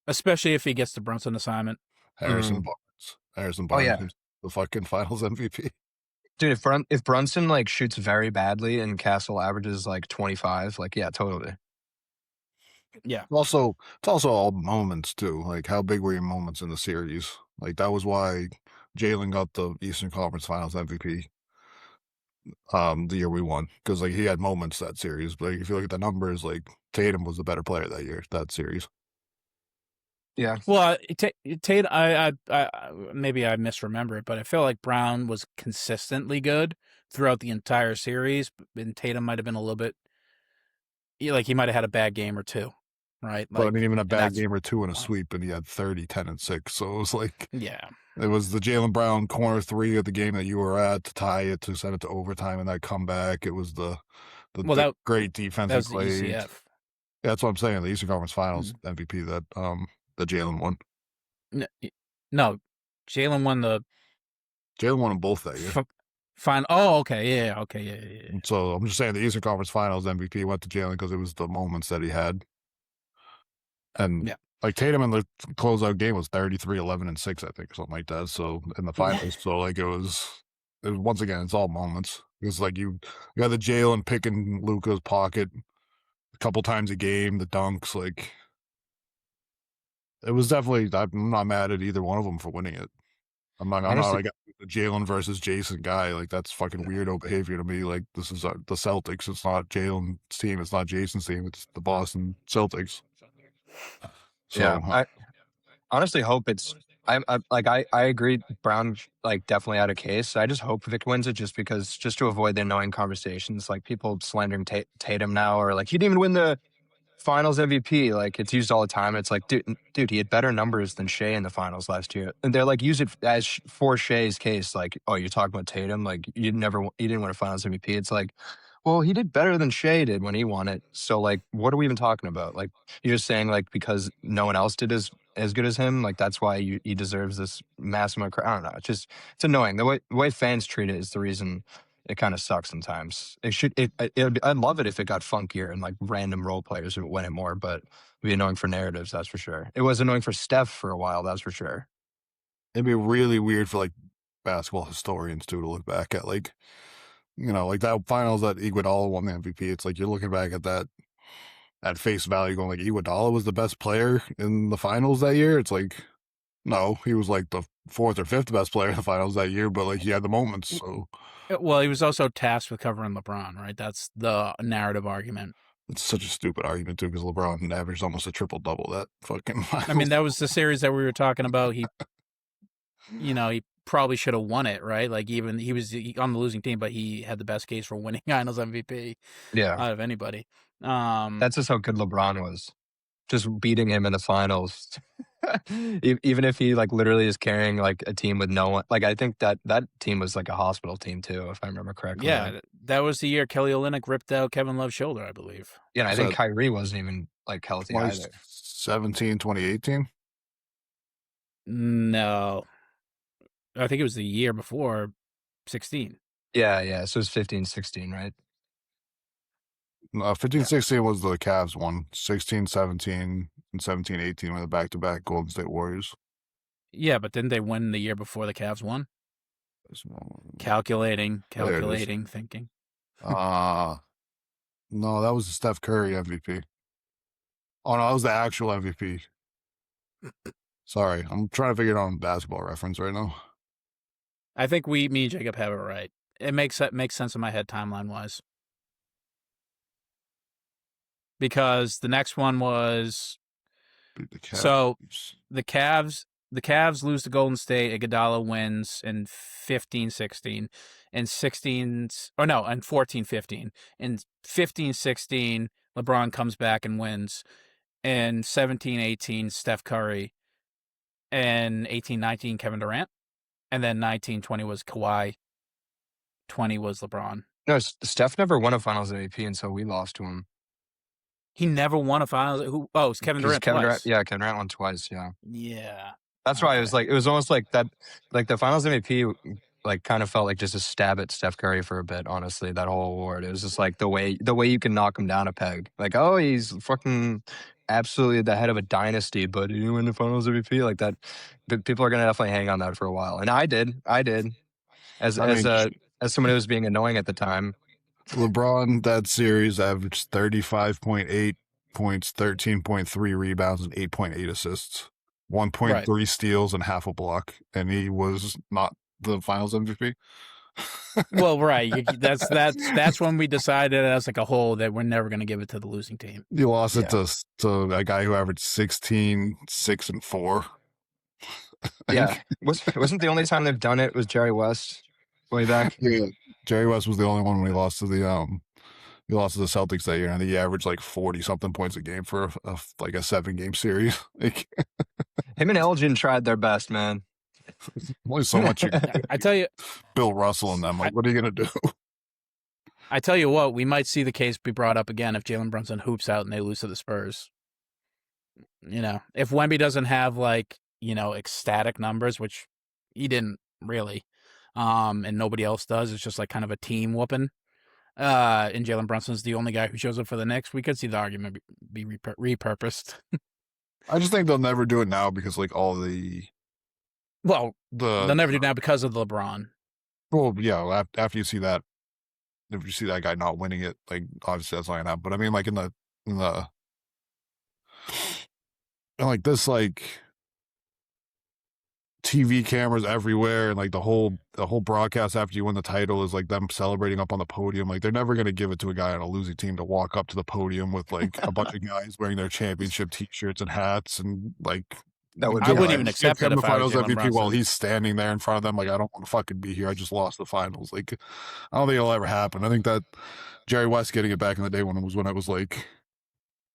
Especially if he gets the Brunson assignment. Harrison Barnes. Oh, yeah. The fucking Finals MVP. Dude, if Brunson like shoots very badly and Castle averages like 25, like yeah, totally. Yeah. It's also all moments too. Like how big were your moments in the series? Like that was why Jalen got the Eastern Conference Finals MVP. The year we won, because like he had moments that series. But if you look at the numbers, like Tatum was the better player that series. Yeah. Well, Tatum, I maybe I misremember it, but I feel like Brown was consistently good throughout the entire series, and Tatum might have been a little bit he might have had a bad game or two, right? But I mean, even a bad game or two in a sweep, and he had 30, 10, and 6. So it was like, yeah, it was the Jaylen Brown corner three of the game that you were at to tie it, to send it to overtime, and that comeback. It was the great defense that was he played. the ECF. Yeah, that's what I'm saying. The Eastern Conference Finals MVP that Jaylen won. No, Jaylen won them both that year. Fine. Oh, okay. Yeah. Okay. Yeah. So I'm just saying the Eastern Conference Finals MVP went to Jaylen because it was the moments that he had. And like Tatum in the closeout game was 33, 11, and 6, I think, or something like that. So in the finals, so like it was once again, it's all moments. It's like you got the Jaylen picking Luka's pocket a couple times a game, the dunks, like it was definitely. I'm not mad at either one of them for winning it. I'm not like a Jaylen versus Jason guy. Like that's fucking weirdo behavior to me. Like this is the Celtics. It's not Jaylen's team. It's not Jason's team. It's the Boston Celtics. So, yeah, I honestly hope it's. I agree. Brown like definitely had a case. I just hope Vic wins it just to avoid the annoying conversations like people slandering Tatum now, or like he didn't even win the Finals MVP. Like it's used all the time. It's like, dude, he had better numbers than Shea in the finals last year, and they're like use it as for Shea's case. Like, oh, you're talking about Tatum. Like you didn't win a Finals MVP. It's like, well, he did better than Shea did when he won it. So like, what are we even talking about? Like you're just saying like because no one else did as good as him. Like that's why he deserves this massive amount. I don't know. It's annoying. The way fans treat it is the reason. It kind of sucks sometimes. I'd love it if it got funkier and like random role players would win it more, but it'd be annoying for narratives, that's for sure. It was annoying for Steph for a while, that's for sure. It'd be really weird for like basketball historians too to look back at, like, you know, like that finals that Iguodala won the MVP. It's like you're looking back at that at face value, going like Iguodala was the best player in the finals that year. It's like, no, he was like the 4th or 5th best player in the finals that year, but like he had the moments. So. Well, he was also tasked with covering LeBron, right? That's the narrative argument. It's such a stupid argument, too, because LeBron averaged almost a triple-double that fucking finals. I mean, that was the series that we were talking about. He probably should have won it, right? Like, even he was on the losing team, but he had the best case for winning Finals MVP out of anybody. That's just how good LeBron was. Just beating him in the finals. Even if he like literally is carrying like a team with no one, like I think that team was like a hospital team too, if I remember correctly. Yeah, that was the year Kelly Olynyk ripped out Kevin Love's shoulder, I believe. Yeah, and I think Kyrie wasn't even like healthy either. 2017, 2018? No, I think it was the year before 16. Yeah. So it was 15, 16, right? 15, 16 was the Cavs one. 16, 17, and 17, 18 were the back-to-back Golden State Warriors. Yeah, but didn't they win the year before the Cavs won? Calculating, thinking. No, that was the Steph Curry MVP. Oh, no, that was the actual MVP. Sorry, I'm trying to figure it out on Basketball Reference right now. I think me and Jacob have it right. It makes sense in my head timeline-wise. Because the next one was so the Cavs lose to Golden State. Iguodala wins in 15-16, and 14-15. In 15-16, LeBron comes back and wins. And 17-18, Steph Curry. And 18-19, Kevin Durant. And then 19-20 was Kawhi. 20 was LeBron. No, Steph never won a Finals MVP until we lost to him. He never won a Finals. It's Kevin Durant twice. Kevin Durant won twice. Yeah. Yeah. That's why it was almost like that. Like the Finals MVP, like kind of felt like just a stab at Steph Curry for a bit. Honestly, that whole award. It was just like the way you can knock him down a peg. Like, oh, he's fucking absolutely the head of a dynasty, but he didn't win the Finals MVP like that. People are gonna definitely hang on that for a while, and I did. As someone who was being annoying at the time. LeBron, that series, averaged 35.8 points, 13.3 rebounds, and 8.8 assists, 1.3 steals, and half a block. And he was not the Finals MVP. Well, right. That's when we decided as like a whole that we're never going to give it to the losing team. You lost it to a guy who averaged 16, 6, and 4. Yeah. Wasn't the only time they've done it was Jerry West way back? Yeah. Jerry West was the only one we lost to the He lost to the Celtics that year, and he averaged like 40-something points a game for a 7-game series. Like, him and Elgin tried their best, man. only so much. I tell you, Bill Russell and them. Like, what are you gonna do? I tell you what, we might see the case be brought up again if Jalen Brunson hoops out and they lose to the Spurs. If Wemby doesn't have like ecstatic numbers, which he didn't really, and nobody else does, it's just like kind of a team whooping. And Jalen Brunson's the only guy who shows up for the Knicks. We could see the argument be repurposed. I just think they'll never do it now because like all the. Well, they'll never do it now because of LeBron. Well, yeah. After you see that, if you see that guy not winning it, like obviously that's not gonna happen. But I mean, like in like this, like TV cameras everywhere, and like the whole broadcast after you win the title is like them celebrating up on the podium. Like they're never gonna give it to a guy on a losing team to walk up to the podium with like a bunch of guys wearing their championship T-shirts and hats and like. I wouldn't even accept it if I was MVP Brunson. while he's standing there in front of them. Like, I don't want to fucking be here. I just lost the finals. Like, I don't think it'll ever happen. I think that Jerry West getting it back in the day when it was like,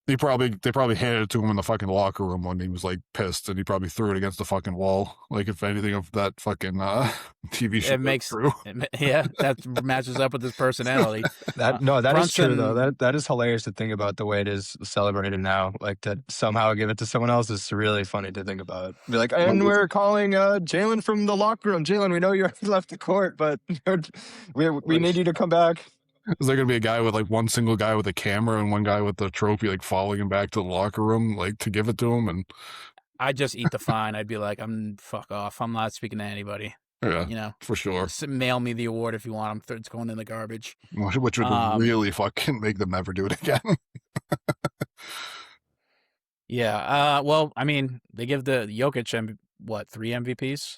they probably handed it to him in the fucking locker room when he was like pissed, and he probably threw it against the fucking wall. Like, if anything of that fucking TV show that matches up with his personality. That Brunson, is true though. That is hilarious to think about the way it is celebrated now. Like to somehow give it to someone else is really funny to think about. Be like, and we're calling Jalen from the locker room. Jalen, we know you left the court, but we need you to come back. Is there going to be a guy with like one single guy with a camera and one guy with the trophy like following him back to the locker room like to give it to him? And I'd just eat the fine. I'd be like, fuck off. I'm not speaking to anybody. Yeah, for sure. Mail me the award if you want. It's going in the garbage. Which would really fucking make them never do it again. Yeah. Well, I mean, they give the Jokic 3 MVPs?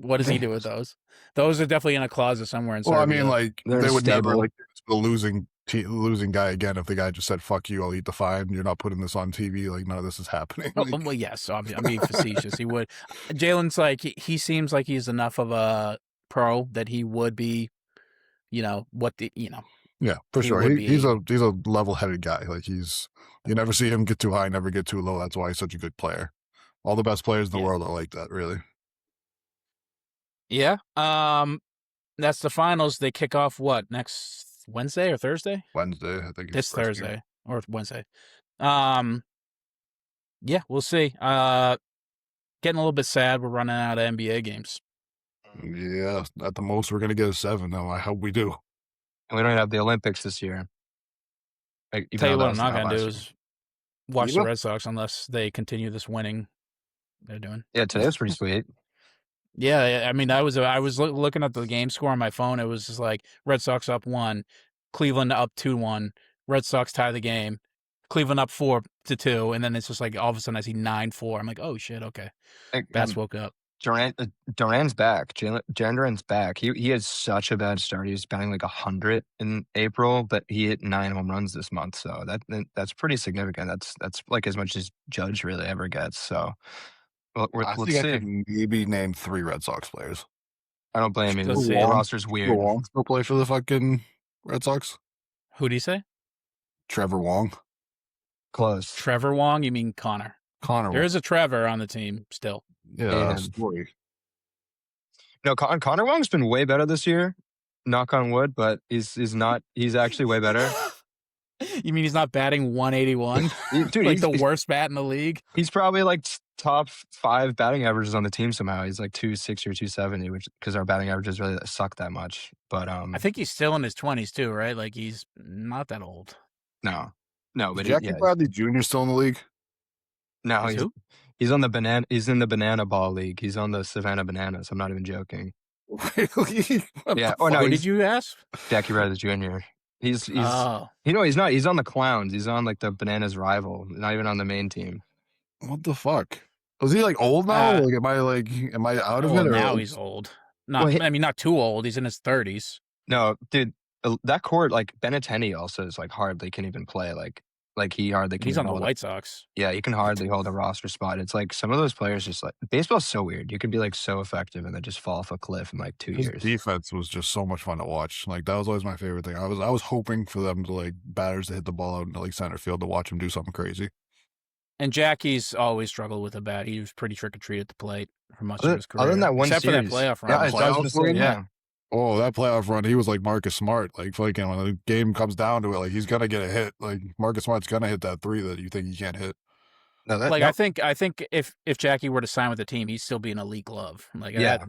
What does he do with those? Those are definitely in a closet somewhere in Serbia. Well, I mean, like they would stable. never like the losing guy again if the guy just said "fuck you," I'll eat the fine. You're not putting this on TV. Like none of this is happening. Like, well, yes, I'm being facetious. He would. Jalen's like he seems like he's enough of a pro that he would be. Yeah, for sure. He's a level-headed guy. Like you never see him get too high, never get too low. That's why he's such a good player. All the best players in the world are like that, really. Yeah. That's the finals. They kick off next Wednesday or Thursday? Wednesday, I think. This Thursday or Wednesday. Yeah, we'll see. Getting a little bit sad. We're running out of NBA games. Yeah, at the most we're gonna get a 7. Though I hope we do. And we don't have the Olympics this year. Tell you what, I'm not gonna do is watch the Red Sox unless they continue this winning they're doing. Yeah, today was pretty sweet. Yeah, I mean, I was looking at the game score on my phone. It was just like Red Sox up 1, Cleveland up 2-1, Red Sox tie the game, Cleveland up 4-2, and then it's just like all of a sudden I see 9-4. I'm like, oh shit, okay. Bats woke up. Duran's back. Jalen Duran's back. He had such a bad start. He was batting like 100 in April, but he hit 9 home runs this month. So that's pretty significant. That's like as much as Judge really ever gets. So. I think I could maybe name 3 Red Sox players. I don't blame you. The roster's weird. Wong still play for the fucking Red Sox? Who do you say? Trevor Wong. Close. Trevor Wong? You mean Connor? There is a Trevor on the team still. Yeah. No, Connor Wong's been way better this year. Knock on wood, but he's not. He's actually way better. You mean he's not batting 181? Dude, like the worst bat in the league? He's probably like top 5 batting averages on the team somehow. He's like 260 or 270, which because our batting averages really suck that much. But I think he's still in his 20s too, right? Like he's not that old. No, but Jackie Bradley Jr. still in the league? No, he's on the banana. He's in the banana ball league. He's on the Savannah Bananas. I'm not even joking. Really? Yeah. Oh no, what did you ask? Jackie Bradley Jr. He's he's not. He's on the Clowns. He's on like the Bananas rival. Not even on the main team. What the fuck? Was he like old now? Am I out of it? Or now he's old. Not too old. He's in his 30s. No, dude, that court like Benintendi also is like hardly can even play. Like Like he hardly can. He's on the hold White Sox. Yeah, he can hardly hold a roster spot. It's like some of those players just like baseball's so weird. You can be like so effective and then just fall off a cliff in like 2 His years. defense was just so much fun to watch. Like that was always my favorite thing. I was hoping for them to like batters to hit the ball out into like center field to watch him do something crazy. And Jackie's always struggled with a bat. He was pretty trick or treat at the plate for much of his career. Other than that one except series. for that playoff run. Yeah. Oh, that playoff run, he was like Marcus Smart. Like fucking when the game comes down to it, like he's gonna get a hit. Like Marcus Smart's gonna hit that 3 that you think he can't hit. No, I think if Jackie were to sign with the team, he'd still be an elite glove. Like I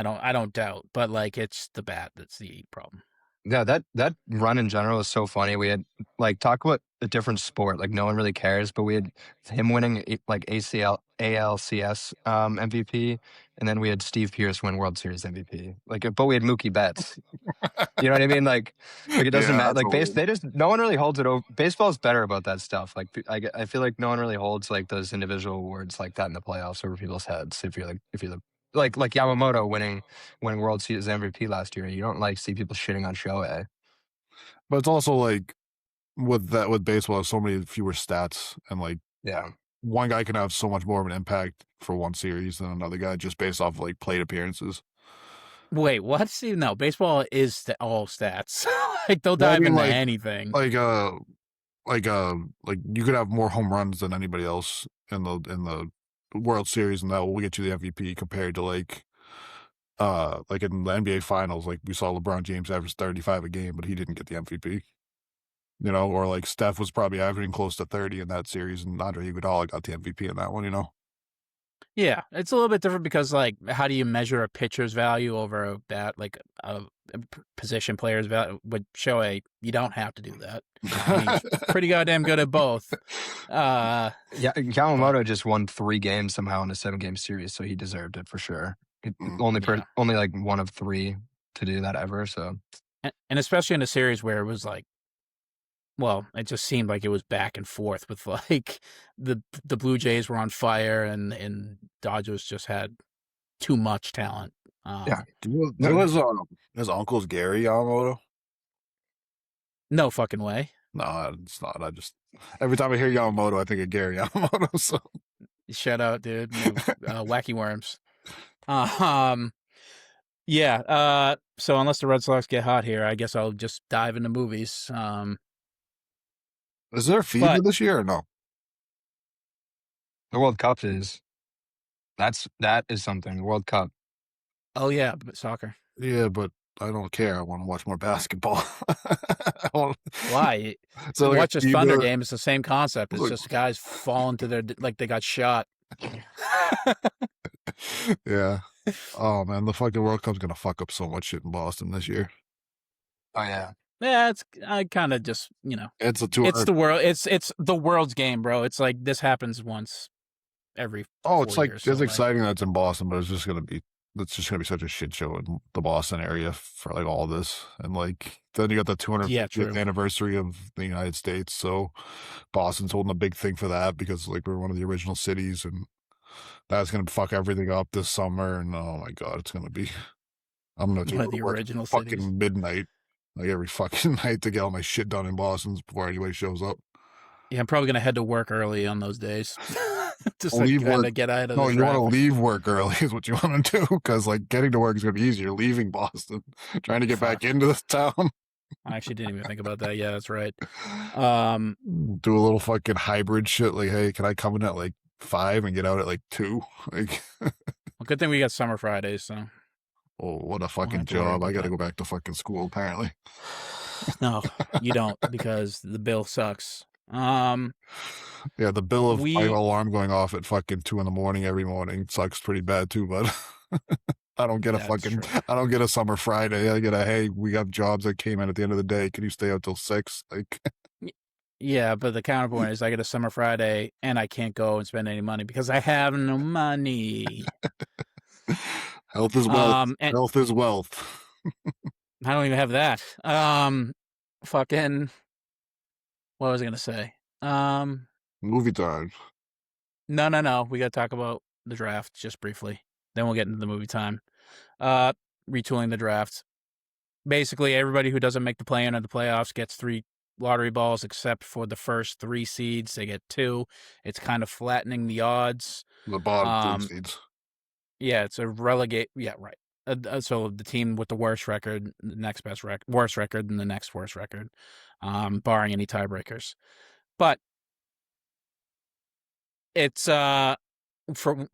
don't doubt. But like it's the bat that's the problem. Yeah, that run in general is so funny. We had like talk about a different sport, like no one really cares, but we had him winning like ALCS MVP, and then we had Steve Pearce win World Series MVP. Like, but we had Mookie Betts. You know what I mean? Like it doesn't matter. Like no one really holds it over. Baseball's better about that stuff. Like I feel like no one really holds like those individual awards like that in the playoffs over people's heads. If you're like Yamamoto winning World Series MVP last year, you don't like see people shitting on Shohei. But it's also like with baseball, there's so many fewer stats, and like one guy can have so much more of an impact for one series than another guy just based off of, like plate appearances. Wait, what? See, no, baseball is all stats. Like they'll dive into anything. Like you could have more home runs than anybody else in the World Series, and that will get you the MVP compared to like in the NBA Finals, like we saw LeBron James average 35 a game, but he didn't get the MVP. You know, or like Steph was probably averaging close to 30 in that series, and Andre Iguodala got the MVP in that one. You know. Yeah, it's a little bit different because like, how do you measure a pitcher's value over a bat, like a position player's value? With Shohei, you don't have to do that. He's pretty goddamn good at both. Yamamoto just won 3 games somehow in a 7-game series, so he deserved it for sure. Only like one of 3 to do that ever. So, and especially in a series where it was like, well, it just seemed like it was back and forth with like the Blue Jays were on fire and Dodgers just had too much talent. His uncle's Gary Yamamoto. No fucking way. No, it's not. I just every time I hear Yamamoto, I think of Gary Yamamoto. So shut out, dude. Wacky worms. So unless the Red Sox get hot here, I guess I'll just dive into movies. Is there a fever this year or no? The World Cup is. That is something. The World Cup. Oh yeah, but soccer. Yeah, but I don't care. I want to watch more basketball. Why? So like watch a Thunder game. It's the same concept. It's just guys falling to their like they got shot. Yeah. Oh man, the fucking World Cup's gonna fuck up so much shit in Boston this year. Oh yeah. Yeah, it's I kind of just it's the world. It's the world's game, bro. It's like this happens once every. It's like years, it's exciting that it's in Boston, but it's just gonna be such a shit show in the Boston area for like all this, and like then you got the 250th anniversary of the United States, so Boston's holding a big thing for that because like we're one of the original cities, and that's gonna fuck everything up this summer. And oh my god, it's gonna be. I'm gonna do the original fucking midnight. Like every fucking night to get all my shit done in Boston before anybody shows up. Yeah, I'm probably gonna head to work early on those days. Just like kind of get out of. No, you want to leave work early is what you want to do because like getting to work is gonna be easier. Leaving Boston, trying to get back into this town. I actually didn't even think about that. Yeah, that's right. Do a little fucking hybrid shit. Like, hey, can I come in at like 5 and get out at like 2? Like, well, good thing we got summer Fridays. So. Oh, what a fucking job. I got to go back to fucking school, apparently. No, you don't, because the bill sucks. Yeah, the bill of my alarm going off at fucking 2 a.m. every morning sucks pretty bad too, but I don't get I don't get a summer Friday. I get hey, we have jobs that came in at the end of the day. Can you stay out till 6? Like, yeah, but the counterpoint is I get a summer Friday and I can't go and spend any money because I have no money. Health is wealth. Health is wealth. I don't even have that. Fucking. What was I gonna say? Movie time. No. We gotta talk about the draft just briefly. Then we'll get into the movie time. Retooling the draft. Basically, everybody who doesn't make the play-in or the playoffs gets 3 lottery balls except for the first 3 seeds. They get 2. It's kind of flattening the odds. The bottom 3 seeds. Yeah, it's a relegate. Yeah, right. So the team with the worst record, the next best worst record, and the next worst record, barring any tiebreakers. But it's for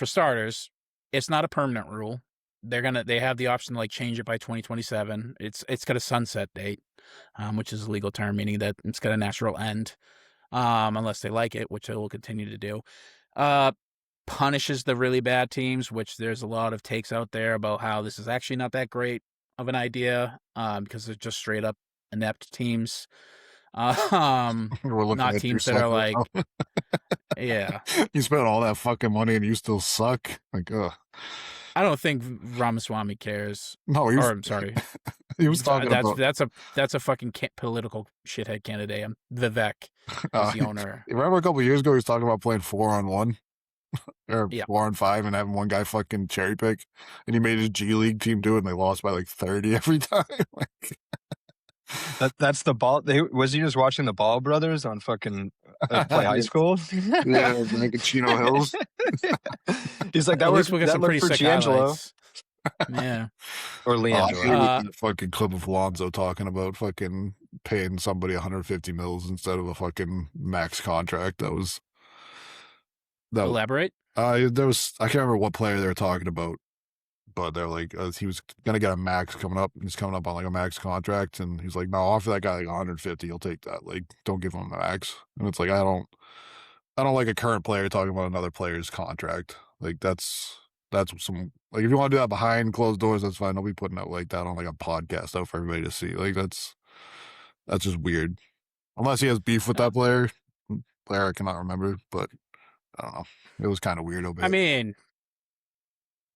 starters, it's not a permanent rule. They have the option to like change it by 2027. It's got a sunset date, which is a legal term, meaning that it's got a natural end, unless they like it, which they will continue to do. Punishes the really bad teams, which there's a lot of takes out there about how this is actually not that great of an idea, because they're just straight up inept teams. Not teams that are like, yeah. You spent all that fucking money and you still suck. Like, I don't think Ramaswamy cares. No, I'm sorry. He was talking about that's a fucking political shithead candidate. Vivek is the owner. Remember a couple of years ago he was talking about playing 4-on-1 or 4-on-5 and having one guy fucking cherry pick, and he made his G League team do it, and they lost by like 30 every time. Like, that's the ball. Was he just watching the Ball brothers on fucking play high school? Yeah, like Chino Hills. He's like, that worked for Giangelo. Yeah. Or Leandro. Fucking clip of Lonzo talking about fucking paying somebody 150 mils instead of a fucking max contract. That was elaborate. There was, I can't remember what player they were talking about, but they're like, he was gonna get a max coming up. He's coming up on like a max contract, and he's like, no, offer that guy like 150. He'll take that. Like, don't give him the max. And it's like, I don't like a current player talking about another player's contract. Like, that's some, like, if you want to do that behind closed doors, that's fine. Don't be putting out like that on like a podcast out for everybody to see. Like, that's just weird. Unless he has beef with that player I cannot remember, but I don't know. It was kind of weird. I mean,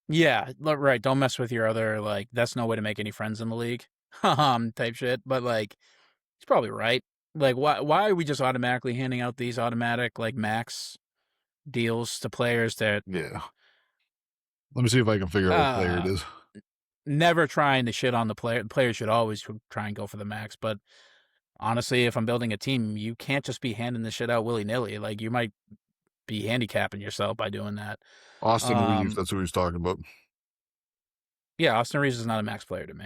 yeah, right. Don't mess with your other, like, that's no way to make any friends in the league, type shit. But like, he's probably right. Like, why are we just automatically handing out these automatic like max deals to players that? Yeah. Let me see if I can figure out what player it is. Never trying to shit on the player. The player should always try and go for the max. But honestly, if I'm building a team, you can't just be handing the shit out willy-nilly. Like, you might be handicapping yourself by doing that. Austin Reeves, that's who he's talking about. Yeah, Austin Reeves is not a max player to me.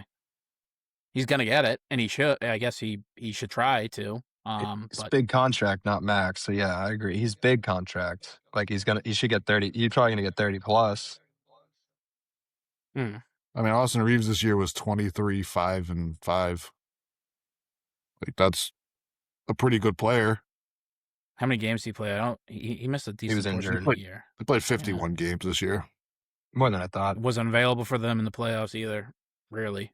He's gonna get it, and he should. I guess he should try to. It's big contract, not max. So yeah, I agree. He's big contract. Like, he should get 30. He's probably gonna get 30 plus. I mean, Austin Reeves this year was 23, 5, and 5. Like, that's a pretty good player. How many games did he play? He missed a decent. He was injured. Year. He played 51 games this year. More than I thought. Wasn't available for them in the playoffs either. Rarely.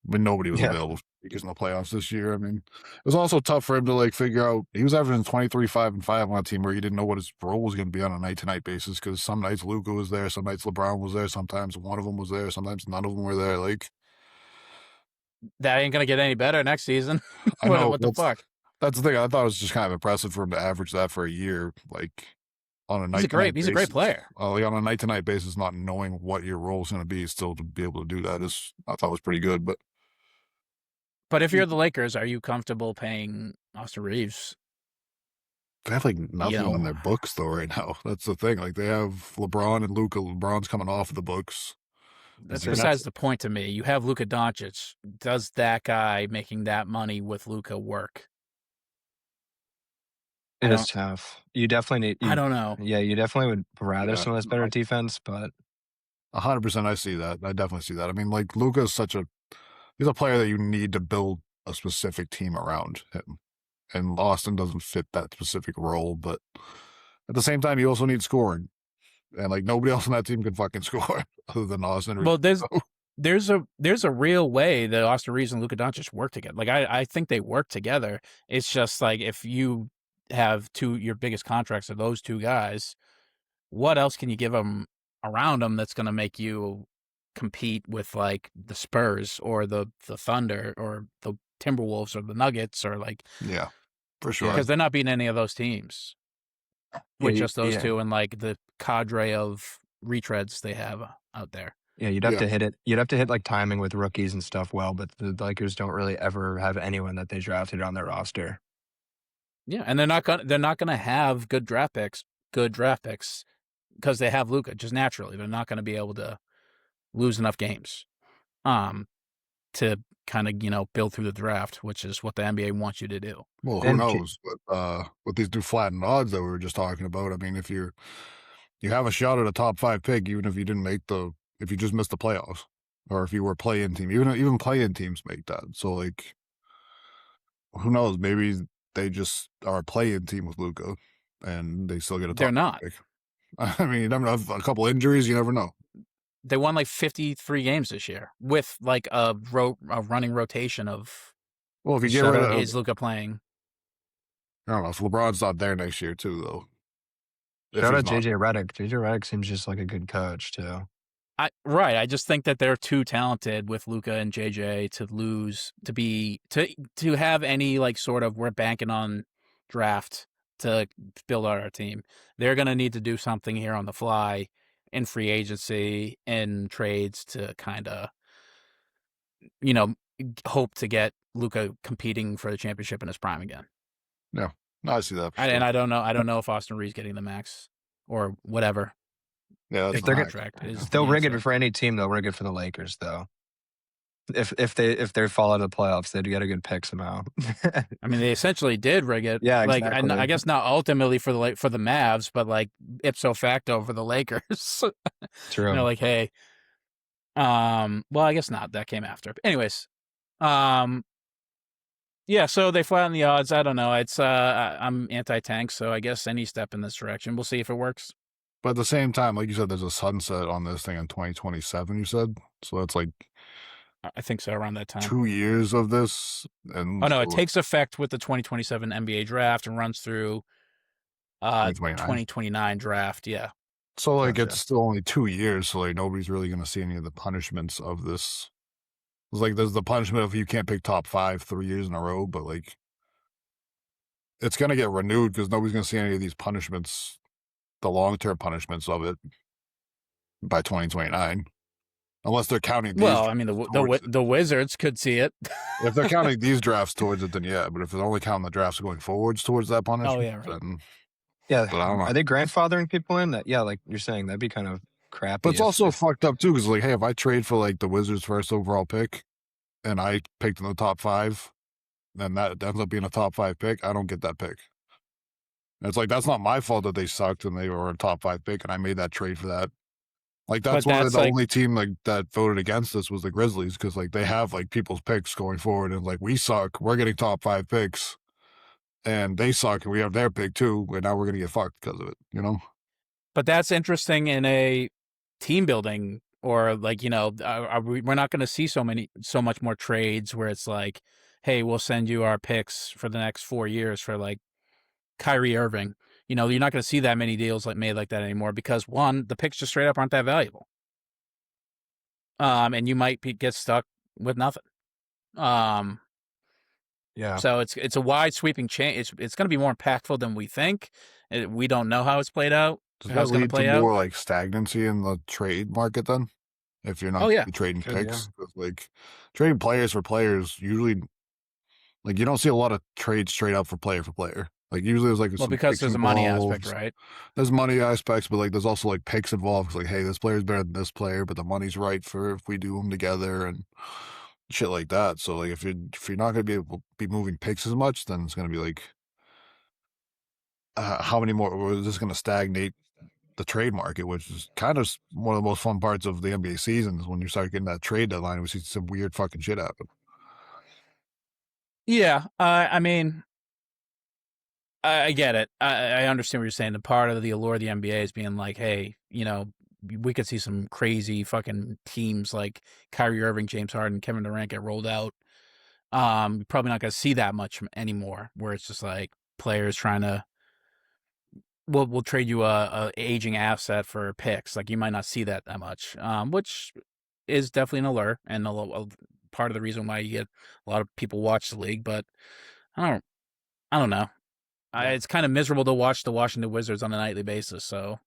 But nobody was available because in the playoffs this year. I mean, it was also tough for him to like figure out. He was averaging 23, 5, and 5 on a team where he didn't know what his role was going to be on a night-to-night basis, because some nights Luka was there, some nights LeBron was there, sometimes one of them was there, sometimes none of them were there. Like, that ain't going to get any better next season. I know, what the fuck? That's the thing. I thought it was just kind of impressive for him to average that for a year, like on a night. He's a great player. Like on a night-to-night basis, not knowing what your role is going to be, still to be able to do that I thought was pretty good. But if you're the Lakers, are you comfortable paying Austin Reeves? They have like nothing on their books though right now. That's the thing. Like, they have LeBron and Luka. LeBron's coming off of the books. That's besides the point to me. You have Luka Doncic. Does that guy making that money with Luka work? It is tough. You definitely need. I don't know. Yeah, you definitely would rather someone that's better defense, but 100%, I see that. I definitely see that. I mean, like, Luka is he's a player that you need to build a specific team around him, and Austin doesn't fit that specific role. But at the same time, you also need scoring, and like, nobody else on that team can fucking score other than Austin. Well, there's a real way that Austin Reeves and Luka Doncic work together. Like, I think they work together. It's just like, if you have your biggest contracts are those two guys, what else can you give them around them that's going to make you compete with like the Spurs or the Thunder or the Timberwolves or the Nuggets, or like, yeah, for sure, because they're not beating any of those teams with just those two and like the cadre of retreads they have out there. Yeah, you'd have to hit it. You'd have to hit like timing with rookies and stuff well, but the Lakers don't really ever have anyone that they drafted on their roster. Yeah, and they're not gonna have good draft picks because they have Luka. Just naturally, they're not gonna be able to lose enough games, to kind of build through the draft, which is what the NBA wants you to do. Well, who knows? But with these new flattened odds that we were just talking about, I mean, if you have a shot at a top 5 pick, even if you didn't make if you just missed the playoffs, or if you were play-in team, even play-in teams make that. So like, who knows? Maybe they just are a play-in team with Luka, and they still get a top. They're not. Pick. I mean, you never know. A couple injuries, you never know. They won like 53 games this year with like a running rotation of. Well, if you get rid of, is Luka playing? I don't know if LeBron's not there next year too, though. Shout out JJ Redick. JJ Redick seems just like a good coach too. Right. I just think that they're too talented with Luka and JJ to have any like sort of we're banking on draft to build out our team. They're going to need to do something here on the fly in free agency and trades to kind of, hope to get Luka competing for the championship in his prime again. Yeah, no, I see that. And I don't know if Austin Reed's getting the max or whatever. Yeah, if they'll rig it for any team, they'll rig it for the Lakers though. If they fall out of the playoffs, they'd get a good pick somehow. I mean, they essentially did rig it. Yeah, like exactly. I guess not ultimately for the Mavs, but like ipso facto for the Lakers. True. Like, hey, well, I guess not. That came after. But anyways, yeah. So they flatten the odds. I don't know. It's I'm anti-tank, so I guess any step in this direction, we'll see if it works. But at the same time, like you said, there's a sunset on this thing in 2027. You said so. That's like. I think so, around that time. 2 years of this. And no, it takes effect with the 2027 NBA draft and runs through 2029 draft, yeah. So, like, It's still only 2 years, so, like, nobody's really going to see any of the punishments of this. It's like, there's the punishment of you can't pick top 5 3 years in a row, but, like, it's going to get renewed because nobody's going to see any of these punishments, the long-term punishments of it, by 2029. Unless they're counting these. Well, I mean, the Wizards could see it. If they're counting these drafts towards it, then yeah. But if they're only counting the drafts going forwards towards that punishment, then... Yeah, are they grandfathering people in that? Yeah, like you're saying, that'd be kind of crappy. But it's also fucked up, too, because, like, hey, if I trade for, like, the Wizards' first overall pick, and I picked in the top 5, then that ends up being a top 5 pick, I don't get that pick. And it's like, that's not my fault that they sucked and they were a top 5 pick, and I made that trade for that. Like, that's one of the only team like that voted against this was the Grizzlies because, like, they have, like, people's picks going forward. And, like, we suck. We're getting top 5 picks. And they suck, and we have their pick, too. And now we're going to get fucked because of it, But that's interesting in a team building or, like, we're not going to see so much more trades where it's like, hey, we'll send you our picks for the next 4 years for, like, Kyrie Irving. You're not going to see that many deals made like that anymore because, one, the picks just straight up aren't that valuable. And you might get stuck with nothing. Yeah. So it's a wide sweeping change. It's going to be more impactful than we think. We don't know how it's played out. Does that lead to more like stagnancy in the trade market then? If you're not trading picks, like trading players for players, usually, like you don't see a lot of trades straight up for player. Like usually there's like because there's a money aspect, right? There's money aspects, but like there's also like picks involved. Like, hey, this player's better than this player, but the money's right for if we do them together and shit like that. So like if you're not gonna be able to be moving picks as much, then it's gonna be like how many more? Is this gonna stagnate the trade market, which is kind of one of the most fun parts of the NBA season is when you start getting that trade deadline. We see some weird fucking shit happen. Yeah, I mean. I get it. I understand what you're saying. The part of the allure of the NBA is being like, hey, we could see some crazy fucking teams like Kyrie Irving, James Harden, Kevin Durant get rolled out. Probably not going to see that much anymore where it's just like players trying to, we'll trade you a aging asset for picks. Like you might not see that much, which is definitely an allure and a part of the reason why you get a lot of people watch the league. But I don't know. It's kind of miserable to watch the Washington Wizards on a nightly basis. So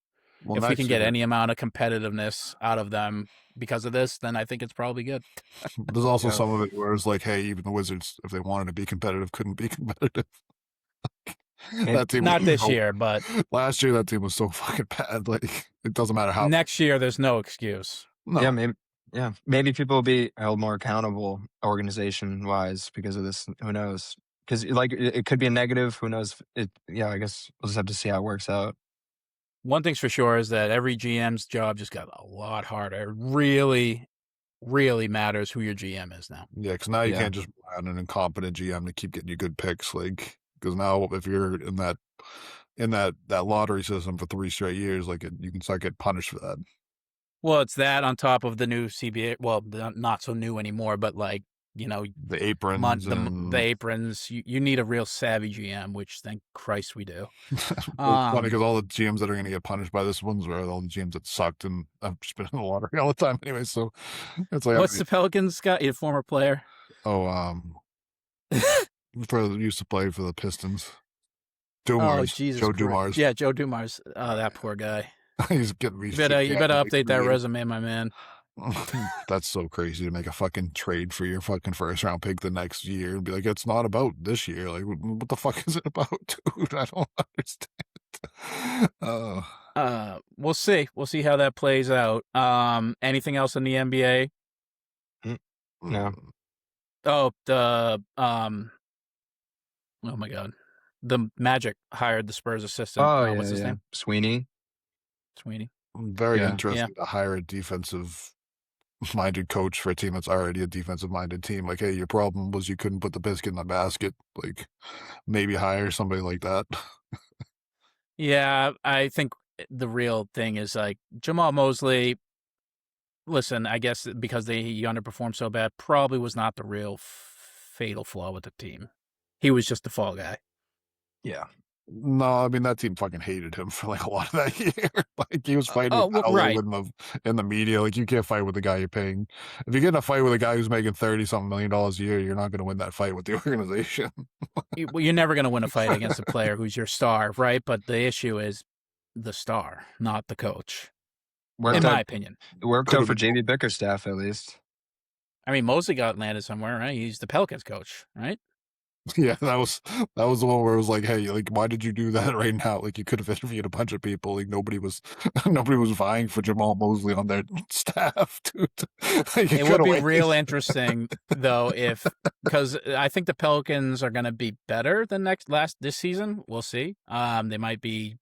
if we can get any amount of competitiveness out of them, because of this, then I think it's probably good. There's also some of it where it's like, hey, even the Wizards, if they wanted to be competitive, couldn't be competitive. That team not this year, but last year that team was so fucking bad. Like, it doesn't matter how. Next year, there's no excuse. No. Maybe people will be held more accountable organization wise because of this. Who knows? Because like it could be a negative. Who knows? I guess we'll just have to see how it works out. One thing's for sure is that every GM's job just got a lot harder. It really, really matters who your GM is now. Yeah, because now you can't just rely on an incompetent GM to keep getting you good picks. Like, because now if you're in that lottery system for 3 straight years, like you can start getting punished for that. Well, it's that on top of the new CBA. Well, not so new anymore, but like, the aprons. The aprons. You need a real savvy GM, which thank Christ we do. It's funny because all the GMs that are going to get punished by this ones were all the GMs that sucked, and I've just been in the lottery all the time anyway. So it's like, what's the Pelicans got? A former player? Used to play for the Pistons. Dumars. Oh, Jesus Joe Christ. Dumars. Yeah, Joe Dumars. Oh, that poor guy. He's getting you better update that resume, my man. That's so crazy to make a fucking trade for your fucking first round pick the next year and be like, it's not about this year. Like, what the fuck is it about, dude? I don't understand. We'll see. We'll see how that plays out. Anything else in the NBA? No. Oh, oh my God. The Magic hired the Spurs assistant. What's his name? Sweeney. Very interesting to hire a defensive-minded coach for a team that's already a defensive-minded team. Like, hey, your problem was you couldn't put the biscuit in the basket. Like, maybe hire somebody like that. Yeah, I think the real thing is, like, Jamal Mosley, listen, I guess because he underperformed so bad, probably was not the real fatal flaw with the team. He was just the fall guy. Yeah. No, I mean, that team fucking hated him for like a lot of that year. Like, he was fighting right. in the media. Like, you can't fight with the guy you're paying. If you get in a fight with a guy who's making $30-something million a year, you're not going to win that fight with the organization. Well, you're never going to win a fight against a player who's your star, right? But the issue is the star, not the coach. In my opinion. It worked out for JB Bickerstaff, at least. I mean, Mosley got landed somewhere, right? He's the Pelicans coach, right? Yeah, that was the one where it was like, hey, like, why did you do that right now? Like, you could have interviewed a bunch of people. Like, nobody was vying for Jamal Mosley on their staff, dude. Like, it would be real interesting though, because I think the Pelicans are going to be better than this season. We'll see. They might be.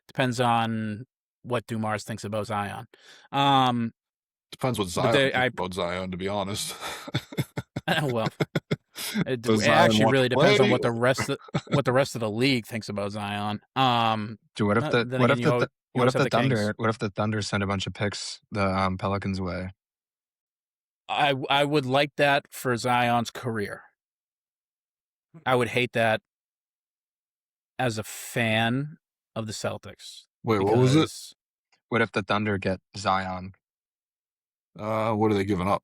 Depends on what Dumars thinks about Zion. Depends what Zion thinks about Zion, to be honest. Well. It actually really depends on what the rest of the league thinks about Zion. Dude, what if the Thunder send a bunch of picks the Pelicans' way? I would like that for Zion's career. I would hate that as a fan of the Celtics. Wait, what was it? What if the Thunder get Zion? What are they giving up?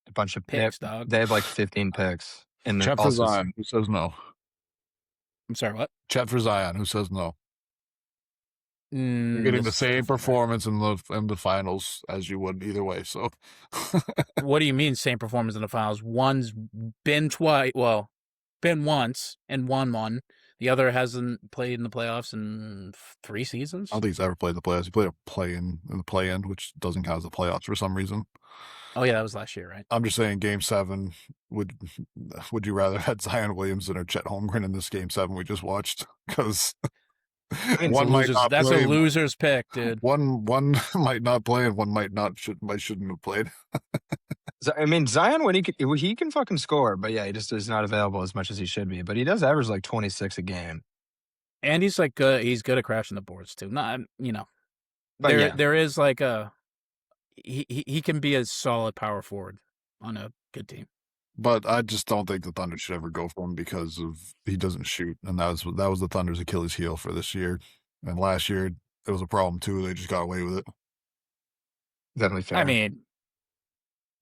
A bunch of picks, dog. They have like 15 picks. And Chet for Zion, who says no? I'm sorry, what? Chet for Zion, who says no? You're getting the same performance in the finals as you would either way. So, what do you mean same performance in the finals? One's been twice. Well, been once and won one. The other hasn't played in the playoffs in 3 seasons. I don't think he's ever played the playoffs. He played a play-in the play-in, which doesn't count as the playoffs for some reason. Oh yeah, that was last year, right? I'm just saying, Game 7. Would you rather had Zion Williamson or Chet Holmgren in this Game 7 we just watched? Because that's a loser's pick, dude. One might not play, and one shouldn't have played. I mean, Zion, when he can fucking score, but yeah, he just is not available as much as he should be. But he does average like 26 a game, and he's like he's good at crashing the boards too. Not but there is like a he can be a solid power forward on a good team. But I just don't think the Thunder should ever go for him because he doesn't shoot, and that was the Thunder's Achilles heel for this year. And last year it was a problem too. They just got away with it. Definitely fair. I mean,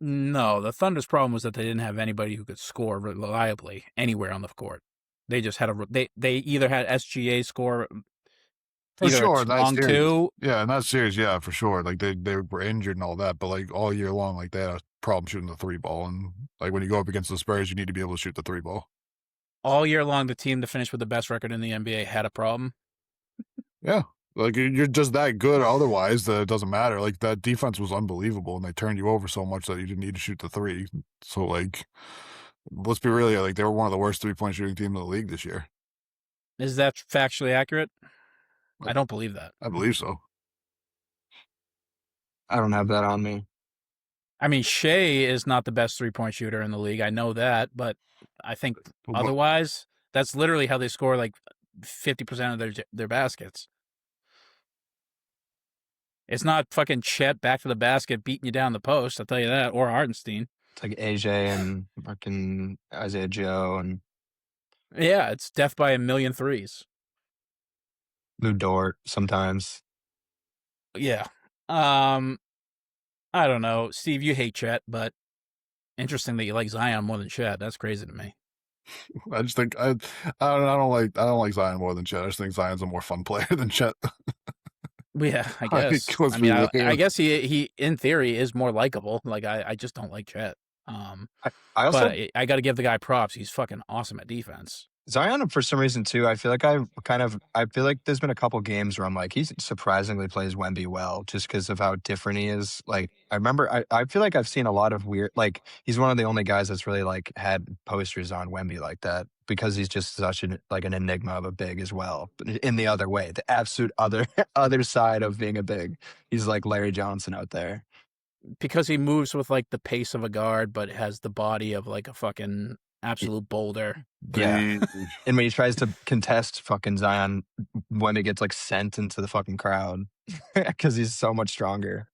no, the Thunder's problem was that they didn't have anybody who could score reliably anywhere on the court. They just had they either had SGA score For Either sure, it's that long series. two. Yeah, in that series, yeah, for sure. Like they were injured and all that, but like all year long, like they had a problem shooting the 3-ball, and like when you go up against the Spurs, you need to be able to shoot the 3-ball. All year long, the team to finish with the best record in the NBA had a problem. Yeah, like you're just that good. Otherwise, that it doesn't matter. Like that defense was unbelievable, and they turned you over so much that you didn't need to shoot the 3. So like, let's be real, like they were one of the worst 3-point shooting teams in the league this year. Is that factually accurate? I don't believe that. I believe so. I don't have that on me. I mean, Shea is not the best 3-point shooter in the league. I know that, but I think otherwise, that's literally how they score like 50% of their baskets. It's not fucking Chet back to the basket beating you down the post, I'll tell you that, or Hartenstein. It's like AJ and fucking Isaiah Joe and Yeah, it's death by a million threes. Lou Dort sometimes. Yeah. I don't know. Steve, you hate Chet, but interesting that you like Zion more than Chet. That's crazy to me. I just think I don't like Zion more than Chet. I just think Zion's a more fun player than Chet. Yeah, I guess. I mean, I guess he in theory is more likable. Like I just don't like Chet. I also, but I got to give the guy props. He's fucking awesome at defense. Zion, for some reason too, I feel like there's been a couple games where I'm like, he surprisingly plays Wemby well, just because of how different he is. Like I remember, I feel like I've seen a lot of weird, like he's one of the only guys that's really like had posters on Wemby like that, because he's just such an enigma of a big as well. But in the other way, the absolute other side of being a big, he's like Larry Johnson out there. Because he moves with like the pace of a guard, but has the body of like a fucking absolute boulder. Yeah. And when he tries to contest fucking Zion, Wemby gets like sent into the fucking crowd because he's so much stronger.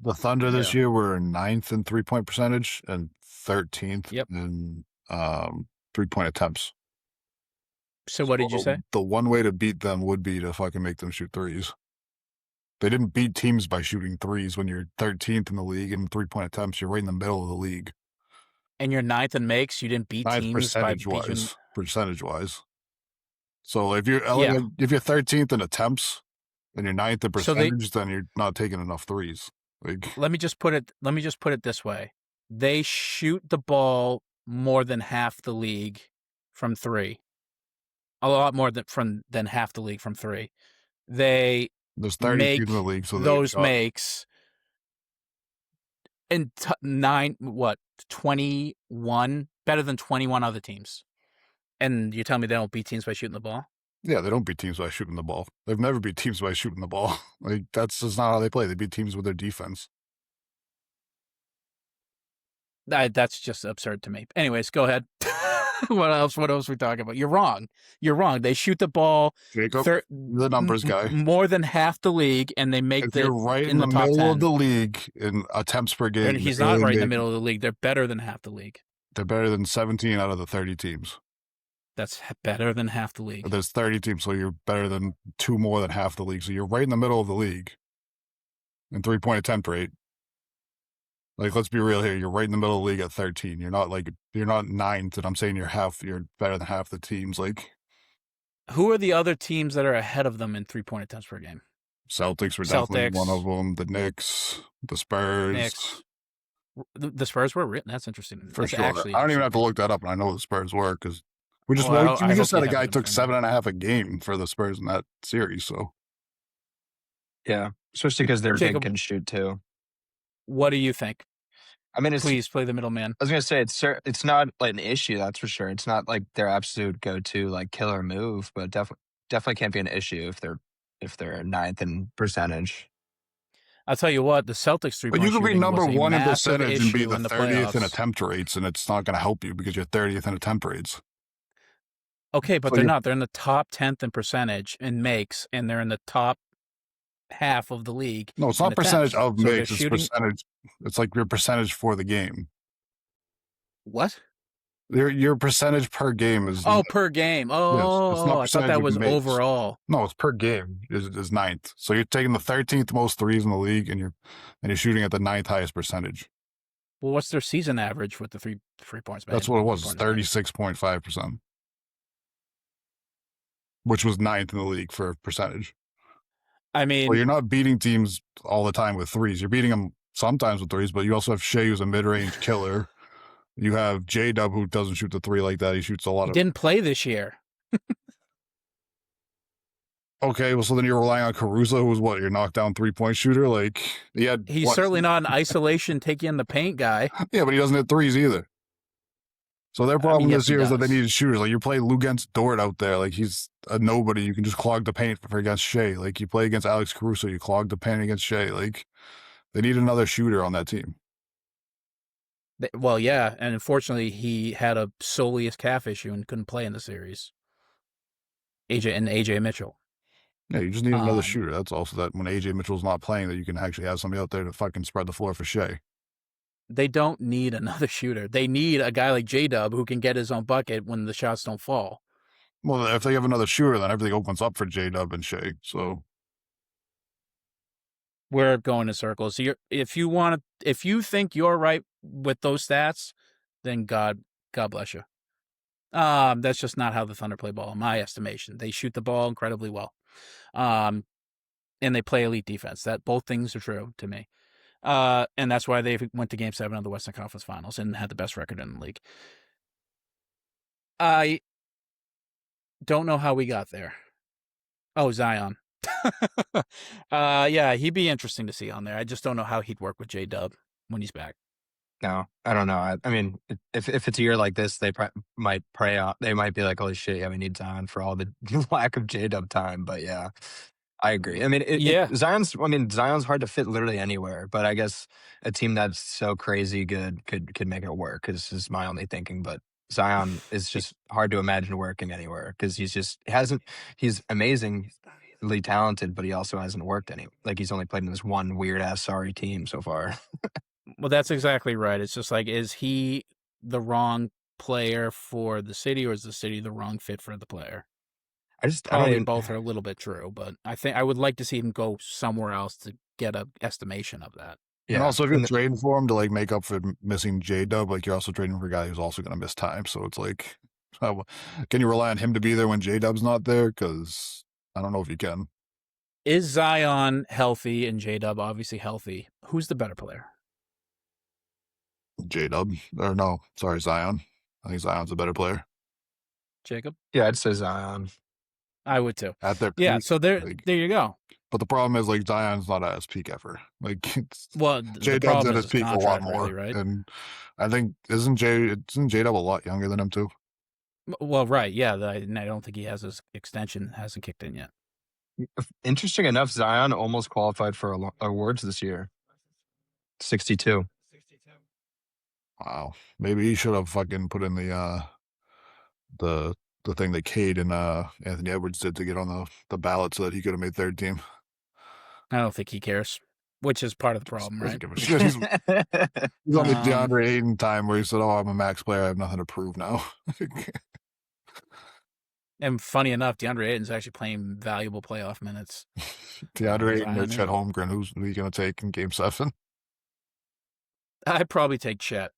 The Thunder this year were 9th in 3-point percentage and 13th in 3-point attempts. So what did you say? The one way to beat them would be to fucking make them shoot threes. They didn't beat teams by shooting threes. When you're 13th in the league in 3-point attempts, you're right in the middle of the league. And you're 9th in makes. You didn't beat teams by percentage-wise. So if you're 13th in attempts and you're 9th in percentage, then you're not taking enough threes. Like, let me just put it this way: they shoot the ball more than half the league from 3. A lot more than half the league from 3. There's 30 make teams in the league, so those makes and 21 better than 21 other teams. And you tell me they don't beat teams by shooting the ball? Yeah, they don't beat teams by shooting the ball. They've never beat teams by shooting the ball. Like that's just not how they play. They beat teams with their defense. That's just absurd to me. Anyways, go ahead. What else are we talking about? You're wrong. They shoot the ball. Jacob, the numbers guy. More than half the league, and they make you're right in the top middle 10. of the league in attempts per game. And he's not right in the middle of the league. They're better than half the league. They're better than 17 out of the 30 teams. That's better than half the league. There's 30 teams, so you're better than 2 more than half the league. So you're right in the middle of the league in 3-point attempt rate. Like, let's be real here. You're right in the middle of the league at 13. You're not 9th, and I'm saying you're better than half the teams. Like, who are the other teams that are ahead of them in 3-point attempts per game? Celtics were definitely one of them. The Knicks, the Spurs. The Spurs were. That's interesting. For sure. I don't even have to look that up, and I know the Spurs were because we just said a guy took 7.5 a game for the Spurs in that series. So, yeah, especially because they're big and shoot too. What do you think? I mean, please play the middleman. I was gonna say it's not like an issue, that's for sure. It's not like their absolute go-to like killer move, but definitely can't be an issue if they're 9th in percentage. I'll tell you what, the Celtics 3-point. But you could be number 1 in percentage and be the 30th in attempt rates, and it's not going to help you because you're 30th in attempt rates. Okay, but they're not. They're in the top 10th in percentage in makes, and they're in the top half of the league. No, it's not percentage of makes. It's percentage. It's like your percentage for the game. What? Your percentage per game is. Oh, per game. Oh, yes, it's not I thought that was overall. No, it's per game. Is 9th. So you're taking the 13th most threes in the league, and you're shooting at the 9th highest percentage. Well, what's their season average with the three points? That's what it was. 36.5%, which was 9th in the league for percentage. I mean, well, you're not beating teams all the time with threes. You're beating them sometimes with threes, but you also have Shea, who's a mid-range killer. You have J-Dub, who doesn't shoot the three like that. He shoots a lot he didn't play this year. Okay, well, so then you're relying on Caruso, who's what, your knockdown 3-point shooter? Like, he's certainly not an isolation, take you in the paint guy. Yeah, but he doesn't hit threes either. So their problem this year is that they needed shooters. Like, you play Lou against Dort out there. Like, he's a nobody. You can just clog the paint for against Shea. Like, you play against Alex Caruso, you clog the paint against Shea. Like, they need another shooter on that team. Well, yeah, and unfortunately, he had a soleus calf issue and couldn't play in the series. AJ Mitchell. Yeah, you just need another shooter. That's also that when AJ Mitchell's not playing, that you can actually have somebody out there to fucking spread the floor for Shea. They don't need another shooter. They need a guy like J-Dub who can get his own bucket when the shots don't fall. Well, if they have another shooter, then everything opens up for J-Dub and Shea. So we're going in circles. So if you think you're right with those stats, then God bless you. That's just not how the Thunder play ball, in my estimation. They shoot the ball incredibly well. And they play elite defense. That both things are true to me. And that's why they went to Game 7 of the Western Conference Finals and had the best record in the league. I don't know how we got there. Oh, Zion. Yeah, he'd be interesting to see on there. I just don't know how he'd work with J-Dub when he's back. No, I don't know. I mean, if it's a year like this, they might pray out. They might be like, "Holy shit, yeah, we need Zion for all the lack of J-Dub time." But yeah, I agree. I mean, Zion's hard to fit literally anywhere. But I guess a team that's so crazy good could make it work. This is my only thinking. But Zion is just hard to imagine working anywhere because he's amazingly talented, but he also hasn't worked any. Like he's only played in this one weird ass sorry team so far. Well, that's exactly right. It's just like, is he the wrong player for the city, or is the city the wrong fit for the player? Both are a little bit true, but I think I would like to see him go somewhere else to get an estimation of that. Yeah. And also, if you're trading for him to like make up for missing J-Dub, like you're also trading for a guy who's also going to miss time. So it's like, can you rely on him to be there when J-Dub's not there? Because I don't know if you can. Is Zion healthy and J-Dub obviously healthy? Who's the better player? J-Dub. Or no, sorry, Zion. I think Zion's a better player. Jacob? Yeah, I'd say Zion. I would too. At their peak, yeah, so there you go. But the problem is, like, Zion's not at his peak ever. Like, J-Dub's at his peak a lot more. Really, right? And I think, isn't J-Dub a lot younger than him too? Well, right, yeah. I don't think he has his extension, hasn't kicked in yet. Interesting enough, Zion almost qualified for awards this year. 62. Wow. Maybe he should have fucking put in the thing that Cade and Anthony Edwards did to get on the ballot so that he could have made third team. I don't think he cares, which is part of the problem, right? Give a shit. He's on the DeAndre Ayton time where he said, "Oh, I'm a max player. I have nothing to prove now." And funny enough, DeAndre Ayton's actually playing valuable playoff minutes. DeAndre Ayton or Chet Holmgren, who are you going to take in Game 7? I'd probably take Chet.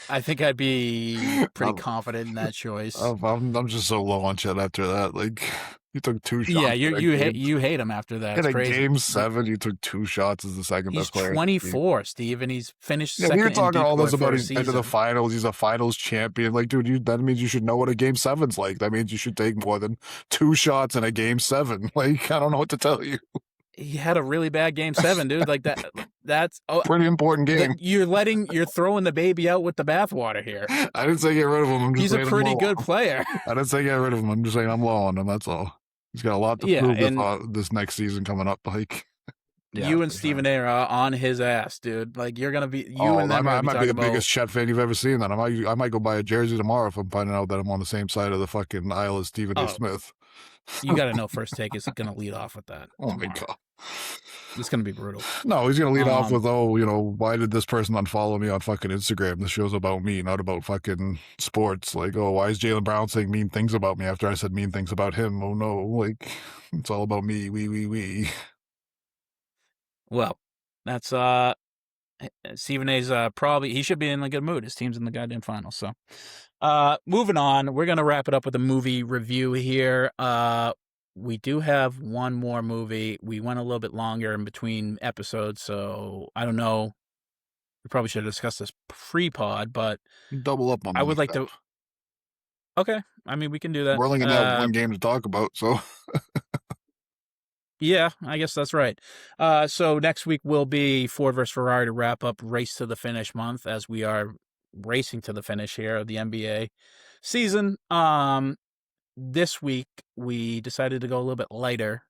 I think I'd be pretty confident in that choice. I'm just so low on Chet after that. Like, you took 2 shots. Yeah, you hate him after that. In Game 7, you took 2 shots as the second best player. He's 24, Steve, and he's finished second. We were talking all this about he's been to the season. finals. He's a finals champion. Like, dude, that means you should know what a Game 7's like. That means you should take more than 2 shots in a Game 7. Like, I don't know what to tell you. He had a really bad Game 7, dude. Like that's pretty important game. You're throwing the baby out with the bathwater here. I didn't say get rid of him. He's a pretty good player. I didn't say get rid of him. I'm just saying I'm low on him. That's all. He's got a lot to prove this next season coming up. Like, you and Stephen A. are on his ass, dude. Like, you're gonna be and them. I might be the biggest Chet fan you've ever seen. Then I might go buy a jersey tomorrow if I'm finding out that I'm on the same side of the fucking aisle as Stephen A. Smith. You got to know First Take is going to lead off with that. Oh my God. It's going to be brutal. No, he's going to lead off with, why did this person unfollow me on fucking Instagram? This show's about me, not about fucking sports. Like, why is Jaylen Brown saying mean things about me after I said mean things about him? Oh no, like, it's all about me. We. Well, that's, Stephen A's he should be in a good mood. His team's in the goddamn finals. So, moving on, we're going to wrap it up with a movie review here. we do have one more movie. We went a little bit longer in between episodes, so I don't know. We probably should have discussed this pre-pod, but Double up on I the would like to. recap. Okay, I mean we can do that. We're only gonna have one game to talk about, so yeah, I guess that's right. So next week will be Ford versus Ferrari to wrap up Race to the Finish month, as we are racing to the finish here of the NBA season. This week we decided to go a little bit lighter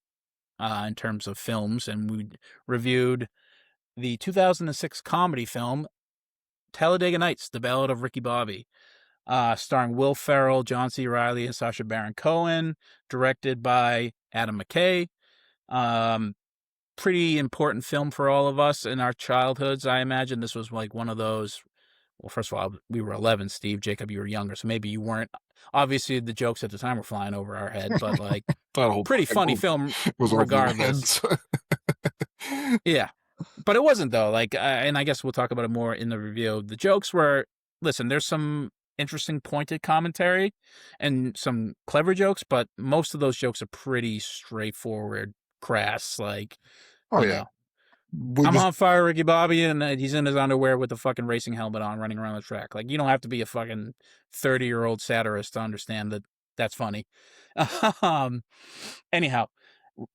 in terms of films, and we reviewed the 2006 comedy film Talladega Nights, The Ballad of Ricky Bobby, starring Will Ferrell, John C. Reilly, and Sacha Baron Cohen, directed by Adam McKay. Pretty important film for all of us in our childhoods. I imagine this was like one of those. Well, first of all, we were 11, Steve. Jacob, you were younger, so maybe you weren't. Obviously, the jokes at the time were flying over our head, but like, pretty funny film was regardless. Yeah, but it wasn't though. Like, and I guess we'll talk about it more in the review. The jokes were, listen, there's some interesting pointed commentary and some clever jokes, but most of those jokes are pretty straightforward, crass. Like, oh yeah, I'm on fire, Ricky Bobby, and he's in his underwear with a fucking racing helmet on, running around the track. Like, you don't have to be a fucking 30-year-old satirist to understand that that's funny. Anyhow,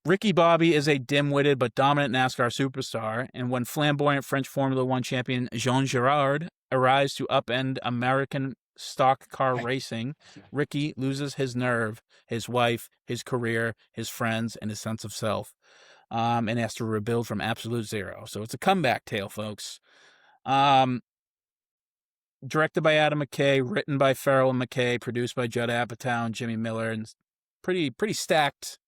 Ricky Bobby is a dim-witted but dominant NASCAR superstar, and when flamboyant French Formula One champion Jean Girard arrives to upend American stock car racing, Ricky loses his nerve, his wife, his career, his friends, and his sense of self. And has to rebuild from absolute zero. So it's a comeback tale, folks. Directed by Adam McKay, written by Ferrell and McKay, produced by Judd Apatow and Jimmy Miller, and pretty stacked.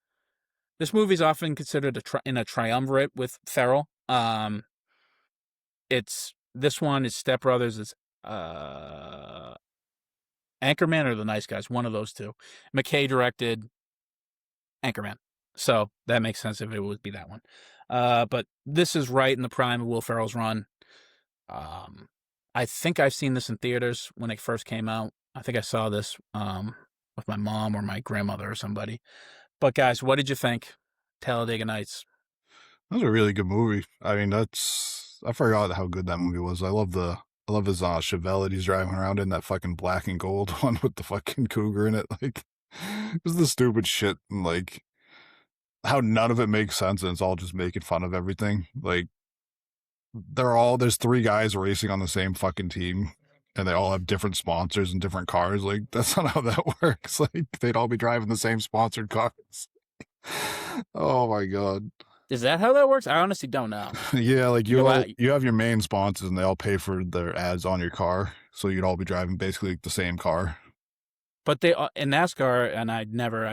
This movie is often considered in a triumvirate with Ferrell. This one is Step Brothers. It's Anchorman or The Nice Guys, one of those two. McKay directed Anchorman. So that makes sense if it would be that one. But this is right in the prime of Will Ferrell's run. I think I've seen this in theaters when it first came out. I think I saw this with my mom or my grandmother or somebody. But guys, what did you think? Talladega Nights. That was a really good movie. I mean, I forgot how good that movie was. I love his Chevelle that he's driving around in, that fucking black and gold one with the fucking cougar in it. Like, it was the stupid shit, and like how none of it makes sense, and it's all just making fun of everything. Like, there's three guys racing on the same fucking team, and they all have different sponsors and different cars. Like, that's not how that works. Like, they'd all be driving the same sponsored cars. Oh my god. Is that how that works? I honestly don't know. Yeah, like you have your main sponsors, and they all pay for their ads on your car, so you'd all be driving basically the same car. But they in NASCAR, and I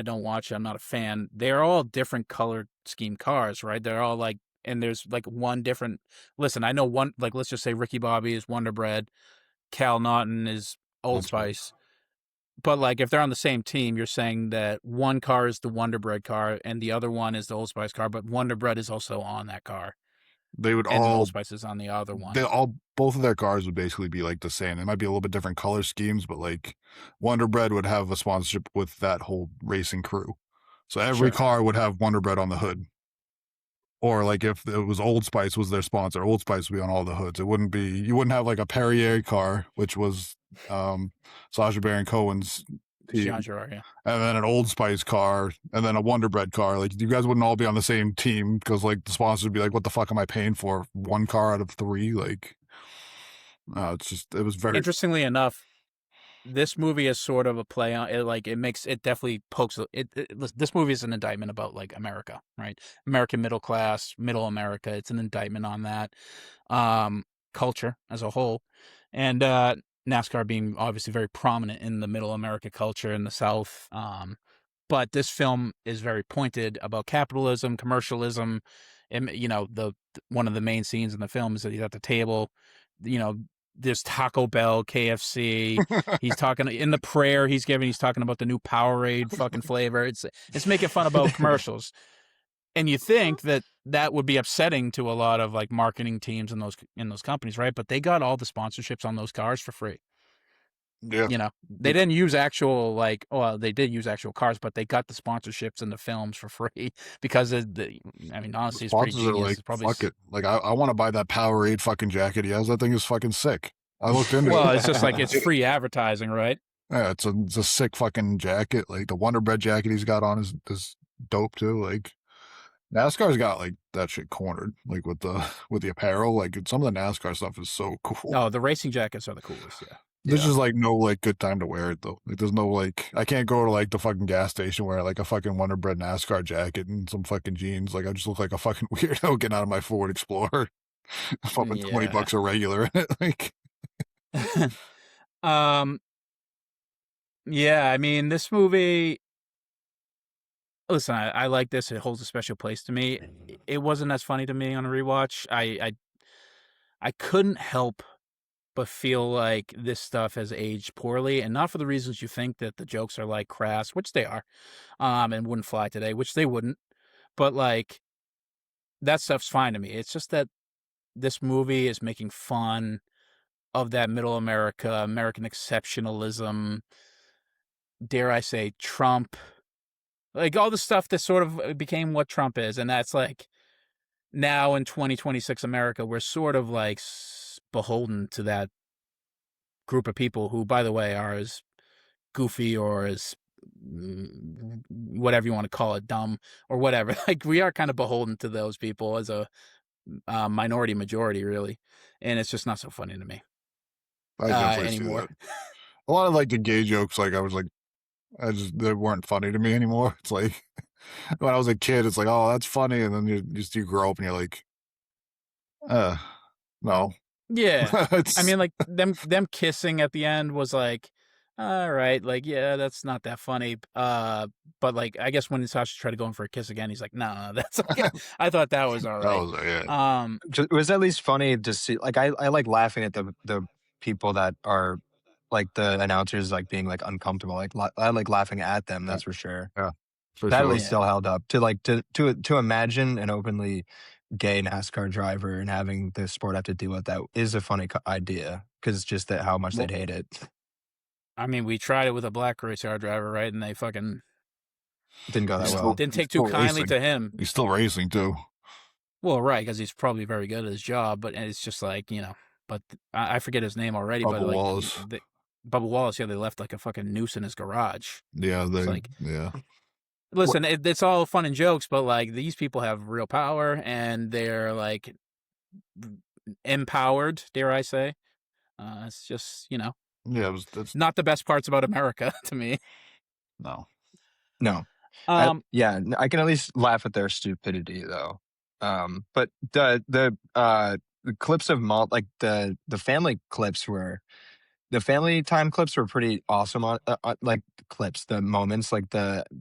don't watch it, I'm not a fan. They're all different color scheme cars, right? They're all like, and there's like one different. Listen, I know one, like, let's just say Ricky Bobby is Wonder Bread, Cal Naughton is Old Spice. But like, if they're on the same team, you're saying that one car is the Wonder Bread car and the other one is the Old Spice car, but Wonder Bread is also on that car. They would and Old Spice is on the other one. Both of their cars would basically be like the same. They might be a little bit different color schemes, but like Wonder Bread would have a sponsorship with that whole racing crew. So every car would have Wonder Bread on the hood. Or like if it was Old Spice was their sponsor, Old Spice would be on all the hoods. You wouldn't have like a Perrier car, which was Sacha Baron Cohen's team. Yeah. And then an Old Spice car, and then a Wonder Bread car. Like, you guys wouldn't all be on the same team, because like the sponsors would be like, what the fuck am I paying for? One car out of three? Like, it was very... Interestingly enough, this movie is sort of a play on it. Like, it definitely pokes it. This movie is an indictment about like America, right? American middle class, middle America. It's an indictment on that culture as a whole, and NASCAR being obviously very prominent in the middle America culture in the South. But this film is very pointed about capitalism, commercialism, and one of the main scenes in the film is that he's at the table, there's Taco Bell, KFC. He's talking in the prayer he's giving. He's talking about the new Powerade fucking flavor. It's making fun about commercials, and you think that would be upsetting to a lot of like marketing teams in those companies, right? But they got all the sponsorships on those cars for free. Yeah. You know, they didn't use actual they did use actual cars, but they got the sponsorships in the films for free because honestly, it's pretty Sponsors are genius. like, It's probably fuck it. Like, I want to buy that Powerade fucking jacket he has. That thing is fucking sick. I looked into well, it. it's just like it's free advertising, right? Yeah, it's a sick fucking jacket. Like the Wonder Bread jacket he's got on is dope too. Like NASCAR's got like that shit cornered. Like with the apparel, like some of the NASCAR stuff is so cool. No, the racing jackets are the coolest. Yeah. There's just like no like good time to wear it though. Like there's no like I can't go to like the fucking gas station wearing like a fucking Wonder Bread NASCAR jacket and some fucking jeans. Like I just look like a fucking weirdo getting out of my Ford Explorer. Fucking $20 a regular. Like yeah, I mean this movie. Listen, I like this. It holds a special place to me. It wasn't as funny to me on a rewatch. I couldn't help but feel like this stuff has aged poorly, and not for the reasons you think, that the jokes are like crass, which they are, and wouldn't fly today, which they wouldn't. But like that stuff's fine to me. It's just that this movie is making fun of that middle American exceptionalism. Dare I say Trump? Like all the stuff that sort of became what Trump is, and that's like now in 2026 America, we're sort of like beholden to that group of people who, by the way, are as goofy or as whatever you want to call it, dumb or whatever. Like we are kind of beholden to those people as a minority majority, really, and it's just not so funny to me I definitely anymore. see that. A lot of like the gay jokes, like they weren't funny to me anymore. It's like when I was a kid, it's like, oh, that's funny, and then you grow up and you're like, no. Yeah. I mean, like them kissing at the end was like, all right, like yeah, that's not that funny. But like I guess when Sacha tried to go in for a kiss again, he's like, no, that's okay. I thought that was all right. It was at least funny to see. Like I like laughing at the people that are like the announcers like being like uncomfortable. Like I like laughing at them. That's for sure. Yeah, that at least still held up. To imagine an openly gay NASCAR driver and having the sport have to deal with that is a funny idea because just that how much they'd hate it. I mean, we tried it with a black race car driver, right? And they fucking didn't go that well. Didn't take too kindly to him. He's still racing too. Well, right, because he's probably very good at his job, but it's just like, you know, but I forget his name already. Bubba but like, Wallace. Bubba Wallace, yeah, they left like a fucking noose in his garage. Yeah, yeah. Listen, it's all fun and jokes, but like these people have real power and they're like empowered, dare I say. It's just, you know. Yeah, that's not the best parts about America to me. No. Yeah, I can at least laugh at their stupidity though. But the clips of like the family clips the family time clips were pretty awesome on like clips, the moments, like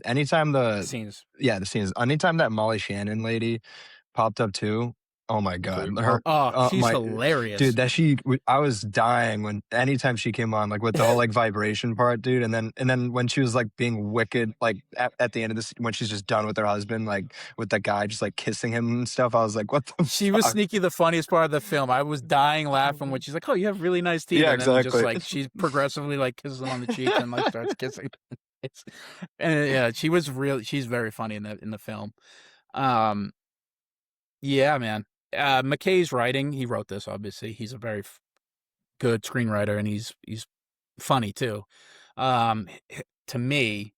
anytime the scenes. Yeah, the scenes. Anytime that Molly Shannon lady popped up too. Oh my god! She's hilarious, dude. I was dying anytime she came on, like with the whole like vibration part, dude. And then when she was like being wicked, like at the end of this, when she's just done with her husband, like with that guy just like kissing him and stuff, I was like, what the? She was sneaky the funniest part of the film. I was dying laughing when she's like, "Oh, you have really nice teeth." Yeah, and then exactly. Just like she's progressively like kisses him on the cheek and like starts kissing. She's very funny in the film. Yeah, man. McKay's writing, he wrote this, obviously. He's a very good screenwriter, and he's funny, too. To me,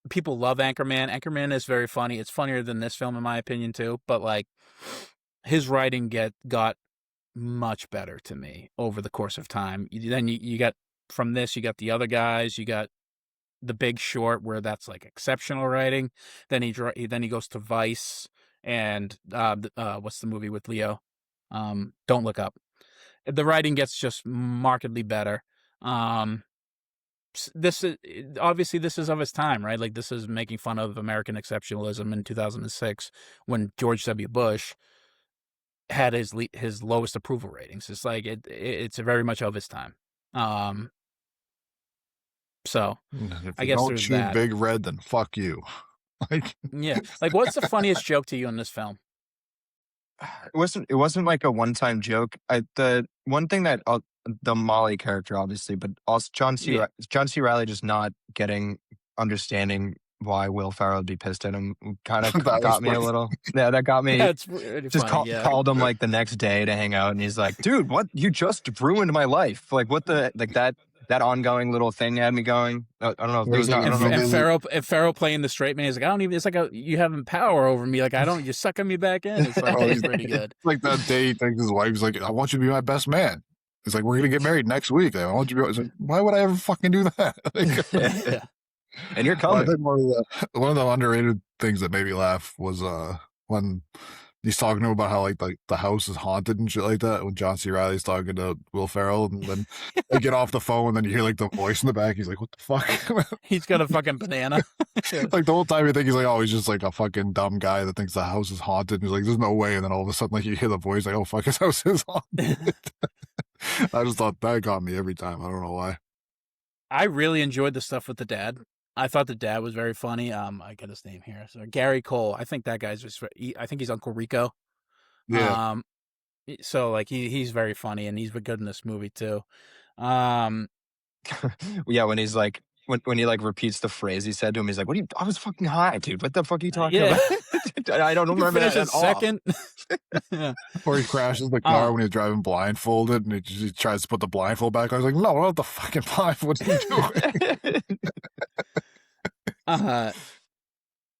people love Anchorman. Anchorman is very funny. It's funnier than this film, in my opinion, too. But, like, his writing got much better to me over the course of time. Then you got, from this, you got The Other Guys, you got The Big Short, where that's, like, exceptional writing. Then he goes to Vice. And what's the movie with Leo? Don't Look Up. The writing gets just markedly better. This is of its time, right? Like this is making fun of American exceptionalism in 2006 when George W. Bush had his lowest approval ratings. It's like it's very much of its time. So if I guess don't there's shoot that. Big Red, then fuck you. Yeah, like what's the funniest joke to you in this film? It wasn't like a one-time joke. one thing that the Molly character, obviously, but also John C. Reilly just not understanding why Will Ferrell would be pissed at him kind of got me a little. Yeah, that got me. That's really just funny, called him like the next day to hang out, and he's like, "Dude, what? You just ruined my life. Like, what the like that." That ongoing little thing had me going. I don't know. And Ferrell playing the straight man, he's like, I don't even. It's like you having power over me. Like you're sucking me back in. It's like it's pretty good. Like that day, he thinks his wife's like, I want you to be my best man. He's like, we're gonna get married next week. I want you to be. He's like, why would I ever fucking do that? Yeah. And you're coming. Well, I think one of the underrated things that made me laugh was when he's talking to him about how like the house is haunted and shit like that. When John C. Reilly's talking to Will Ferrell, and then they get off the phone, and then you hear like the voice in the back. He's like, "What the fuck?" He's got a fucking banana. Like the whole time you think he's like, "Oh, he's just like a fucking dumb guy that thinks the house is haunted." And he's like, "There's no way." And then all of a sudden, like you hear the voice, like, "Oh fuck, his house is haunted." I just thought that got me every time. I don't know why. I really enjoyed the stuff with the dad. I thought the dad was very funny. I got his name here. So Gary Cole. I think that guy's just. I think he's Uncle Rico. Yeah. So like he's very funny, and he's good in this movie too. Yeah, when he's like when he like repeats the phrase he said to him, he's like, "What are you? I was fucking high, dude. What the fuck are you talking about?" I don't remember that at all. Second. Yeah. Or he crashes the car when he's driving blindfolded, and he tries to put the blindfold back on. I was like, "No, not the fucking blindfold. What are you doing?"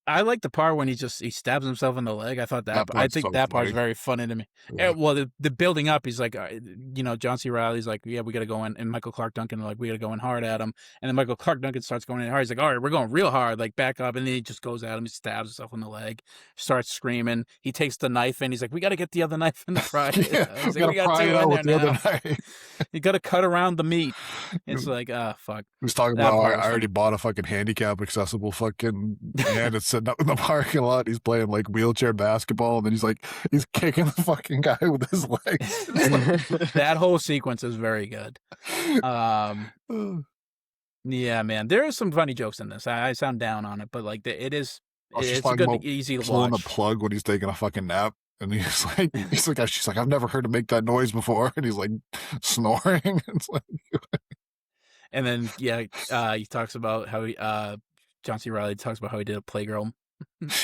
I like the part when he stabs himself in the leg. I thought I think so that part's very funny to me. Yeah. Well, the building up, he's like, John C. Reilly's like, yeah, we got to go in, and Michael Clark Duncan like, we got to go in hard at him, and then Michael Clark Duncan starts going in hard. He's like, all right, we're going real hard, like back up, and then he just goes at him, he stabs himself in the leg, starts screaming. He takes the knife in. He's like, we got to get the other knife in the fry. Yeah, we got two in there now. You got to cut around the meat. It's like, fuck. He was talking about, I already bought a fucking handicap accessible fucking man that's sitting up in the parking lot. He's playing like wheelchair basketball, and then he's kicking the fucking guy with his legs. That whole sequence is very good. Yeah, man, there are some funny jokes in this. I sound down on it, but like it's good, easy to pulling watch. The plug when he's taking a fucking nap. And she's like, I've never heard him make that noise before. And he's like snoring. It's like, and then he talks about how John C. Reilly talks about how he did a Playgirl.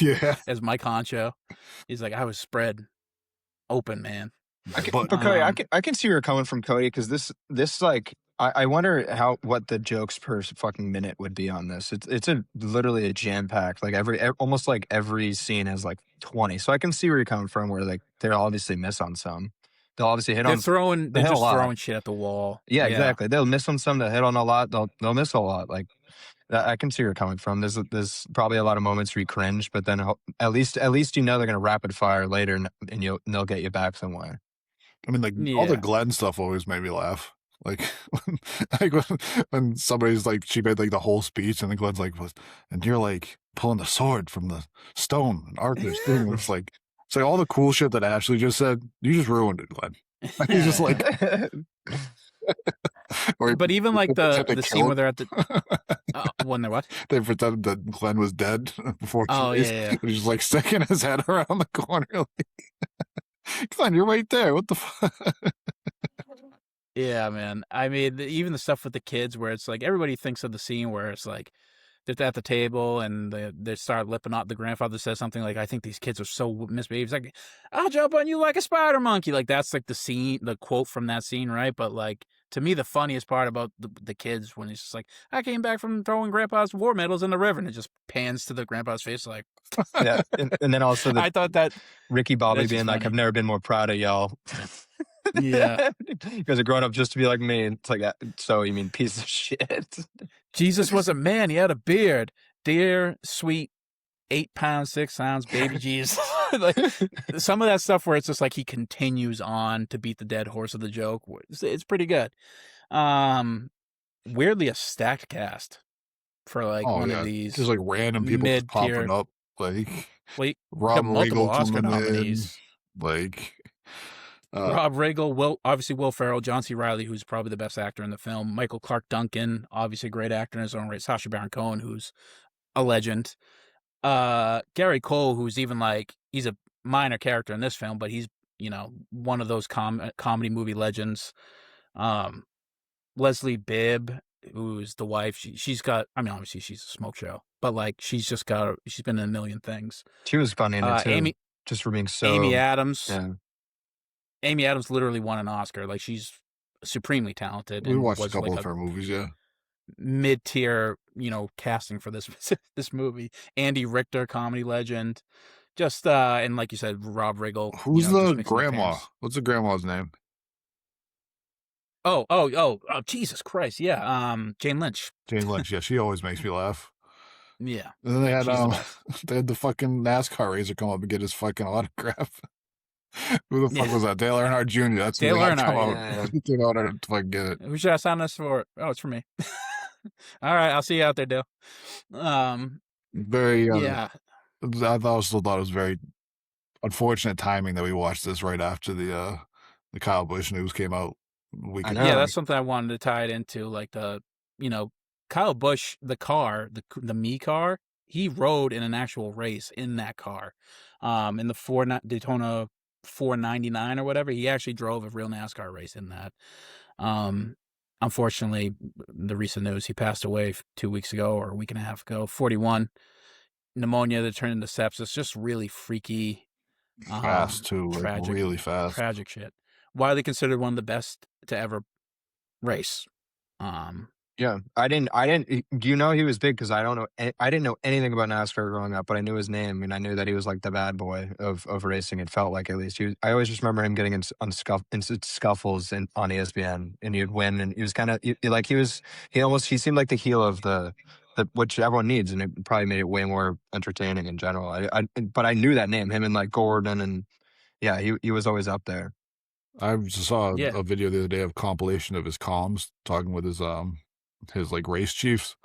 Yeah, as Mike Honcho. He's like, I was spread open, man. But Cody, I can see where you're coming from, Cody, because this like I wonder what the jokes per fucking minute would be on this. It's literally a jam packed, like almost like every scene has like 20. So I can see where you're coming from, where like they'll obviously miss on some. They'll obviously hit on. They're just throwing shit at the wall. Yeah, exactly. They'll miss on some. They'll hit on a lot. They'll miss a lot. Like I can see where you're coming from. There's probably a lot of moments where you cringe, but then at least you know they're gonna rapid fire later, and they'll get you back somewhere. I mean, like all the Glenn stuff always made me laugh. Like when somebody's like, she made like the whole speech, and then Glenn's like, and you're like pulling the sword from the stone, and Arthur's doing it's like all the cool shit that Ashley just said. You just ruined it, Glenn. He's just like. But even like the scene where they're at the when they're what? They pretended that Glenn was dead before. Yeah. He's just like sticking his head around the corner. Like, Glenn, you're right there. What the fuck? Yeah, man. I mean, even the stuff with the kids where it's like everybody thinks of the scene where it's like they're at the table and they start lipping out. The grandfather says something like, I think these kids are so misbehaved. He's like, I'll jump on you like a spider monkey. Like that's like the scene, the quote from that scene, right? But like to me, the funniest part about the kids when he's just like, I came back from throwing grandpa's war medals in the river, and it just pans to the grandpa's face like. Yeah, and then also I thought that Ricky Bobby being like, I've never been more proud of y'all. Yeah. You guys are growing up just to be like me. It's like, so you mean piece of shit. Jesus was a man. He had a beard. Dear, sweet, 8 pounds, 6 ounce baby Jesus. Like some of that stuff where it's just like he continues on to beat the dead horse of the joke. It's pretty good. Weirdly, a stacked cast for like one of these. Just like random people just popping up. Like Rob multiple Riggle Oscar nominees. Like Rob Riggle, obviously Will Ferrell, John C. Reilly, who's probably the best actor in the film, Michael Clark Duncan, obviously a great actor in his own right, Sacha Baron Cohen, who's a legend, Gary Cole, who's even like he's a minor character in this film, but he's one of those comedy movie legends. Leslie Bibb, who's the wife, she's got, I mean, obviously she's a smoke show, but like she's been in a million things. She was funny in it too, just for being so. Amy Adams. Yeah. Amy Adams literally won an Oscar. Like, she's supremely talented. We watched a couple of her movies, yeah. Mid-tier, casting for this this movie. Andy Richter, comedy legend. Just and like you said, Rob Riggle. Who's the grandma? What's the grandma's name? Oh, Jesus Christ. Yeah. Jane Lynch. Jane Lynch, yeah, she always makes me laugh. Yeah. And then they had the fucking NASCAR racer come up and get his fucking autograph. Who the fuck was that? Dale Earnhart Jr. That's Dale Earnhardt. Yeah. Dale Earnhart to fucking get it. Who should I sign this for? Oh, it's for me. All right, I'll see you out there, Dale. Very yeah. I still thought it was very unfortunate timing that we watched this right after the Kyle Busch news came out. Yeah, that's something I wanted to tie it into. Like Kyle Busch, the car, the Me car, he rode in an actual race in that car, in the Daytona 499 or whatever. He actually drove a real NASCAR race in that. Unfortunately, the recent news, he passed away 2 weeks ago or a week and a half ago. 41, pneumonia that turned into sepsis. Just really freaky, fast too, tragic, like really fast, tragic shit. Widely considered one of the best to ever race. Yeah, I didn't. Do you know he was big? Because I don't know. I didn't know anything about NASCAR growing up, but I knew his name, and I knew that he was like the bad boy of racing. It felt like, at least. I always just remember him getting into scuffles on ESPN, and he'd win, and he was kind of he seemed like the heel of the which everyone needs, and it probably made it way more entertaining in general. But I knew that name, him and like Gordon, and yeah, he was always up there. I just saw a video the other day of compilation of his comms talking with his like race chiefs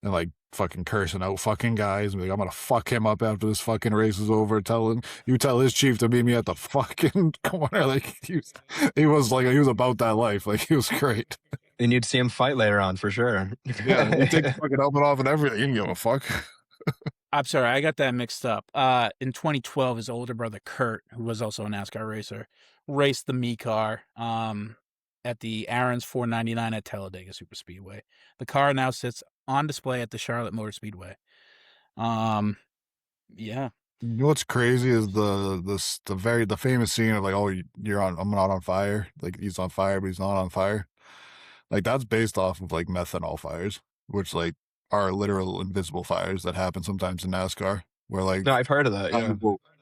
and like fucking cursing out fucking guys and like, I'm gonna fuck him up after this fucking race is over. Tell his chief to meet me at the fucking corner. Like he was about that life. Like he was great. And you'd see him fight later on for sure. Yeah, he'd take the fucking helmet off and everything. He didn't give a fuck. I'm sorry, I got that mixed up. In 2012, his older brother Kurt, who was also a NASCAR racer, raced the Me car at the Aaron's 499 at Talladega Superspeedway. The car now sits on display at the Charlotte Motor Speedway. Yeah. You know what's crazy is the famous scene of like, oh, I'm not on fire. Like he's on fire, but he's not on fire. Like that's based off of like methanol fires, which like are literal invisible fires that happen sometimes in NASCAR. Where like, no, I've heard of that. Yeah,